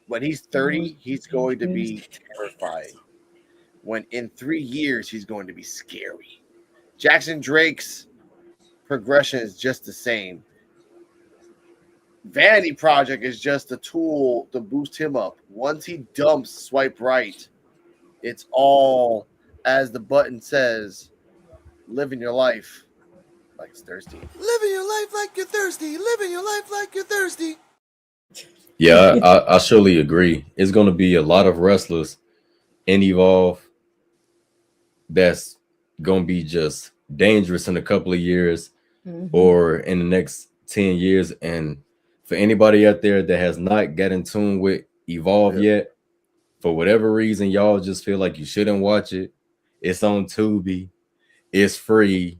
When he's 30, he's going to be terrifying. When in 3 years, he's going to be scary. Jackson Drake's progression is just the same. Vanity Project is just a tool to boost him up. Once he dumps Swipe Right, it's all, as the button says, living your life like it's thirsty. Living your life like you're thirsty. Living your life like you're thirsty. Yeah, I surely agree. It's going to be a lot of wrestlers in Evolve that's going to be just dangerous in a couple of years or in the next 10 years. And for anybody out there that has not got in tune with Evolve yet, for whatever reason, y'all just feel like you shouldn't watch it. It's on Tubi. It's free.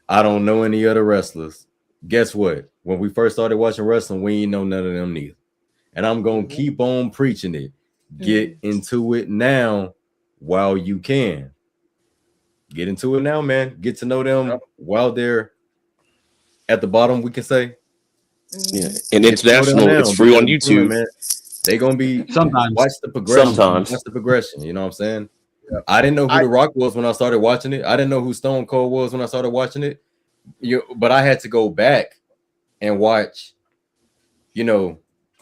I don't know any other wrestlers. Guess what? When we first started watching wrestling, we ain't know none of them neither. And I'm going to keep on preaching it. Get into it now while you can. Get into it now, man. Get to know them while they're at the bottom, we can say. Yeah. And international, it's free on YouTube. Man. They gonna be sometimes. Watch the progression. Sometimes. Watch the progression. You know what I'm saying? Yeah. I didn't know who The Rock was when I started watching it. I didn't know who Stone Cold was when I started watching it. But I had to go back and watch, $1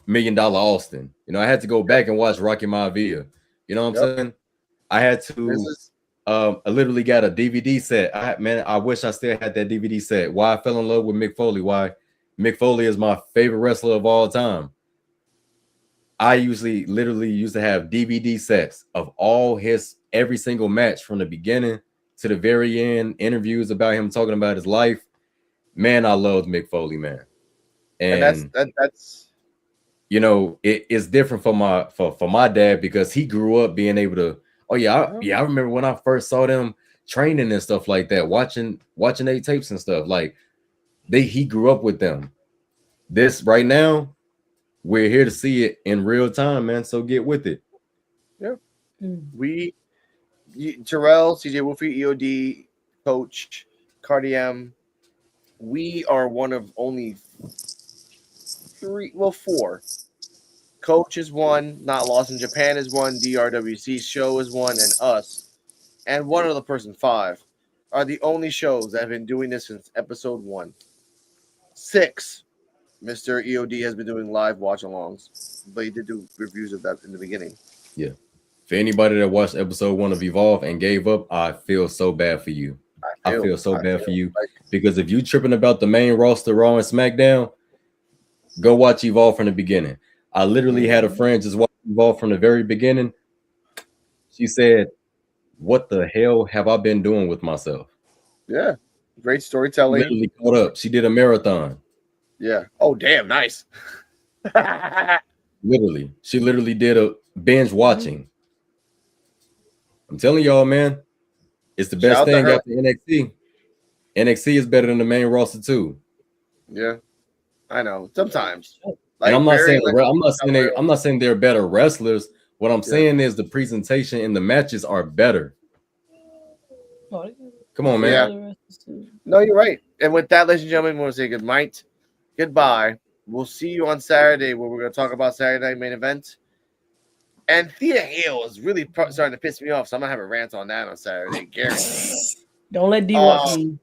Million Austin. I had to go back and watch Rocky Maivia. You know what I'm saying? I had to. I literally got a DVD set. I wish I still had that DVD set. Why I fell in love with Mick Foley. Why Mick Foley is my favorite wrestler of all time. I literally used to have DVD sets of every single match from the beginning to the very end, interviews about him talking about his life. Man, I loved Mick Foley, man. And that's it is different for my dad because he grew up being able to. I remember when I first saw them training and stuff like that, watching their tapes and stuff. Like he grew up with them. This right now, we're here to see it in real time, man. So get with it. Yeah. Terrell, CJ Wolfie, EOD, Coach, Cardiam, we are one of only 4. Coach is 1, Not Lost in Japan is 1, DRWC show is 1, and us, and one other person, 5, are the only shows that have been doing this since episode 1. 6. Mr. EOD has been doing live watch-alongs, but he did do reviews of that in the beginning. Yeah. For anybody that watched episode 1 of Evolve and gave up, I feel so bad for you. I feel so bad for you because if you tripping about the main roster, Raw and SmackDown, go watch Evolve from the beginning. I literally had a friend just watch Evolve from the very beginning. She said, "What the hell have I been doing with myself?" Yeah. Great storytelling. Literally caught up. She did a marathon. Yeah. Oh, damn. Nice. She literally did a binge watching. I'm telling y'all, man, it's the best thing after NXT. NXT is better than the main roster too. Yeah, I know. Sometimes. And I'm not saying they're better wrestlers. What I'm saying is the presentation in the matches are better. Come on, man. Yeah. No, you're right. And with that, ladies and gentlemen, we'll say good night. Goodbye. We'll see you on Saturday where we're going to talk about Saturday Night Main Event. And Thea Hale is really starting to piss me off, so I'm going to have a rant on that on Saturday. Guaranteed. Don't let D-Walk be.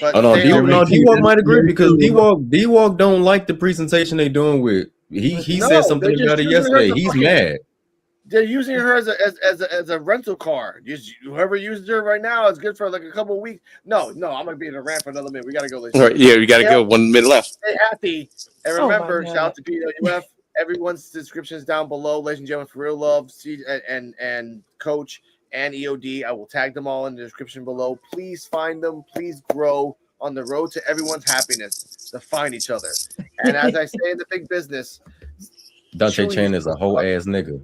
D-Walk might agree because D-Walk don't like the presentation they're doing with. He said something about it yesterday. He's mad. They're using her as a rental car. Whoever uses her right now is good for like a couple of weeks. No, I'm gonna be in a rant for another minute. We gotta go. All right, we gotta go. 1 minute left. Stay happy and remember, shout out to PWF. Everyone's descriptions down below, ladies and gentlemen. For real love, and Coach and EOD. I will tag them all in the description below. Please find them. Please grow on the road to everyone's happiness. To find each other. And as I say in the big business, Dante Chan is a whole ass nigga.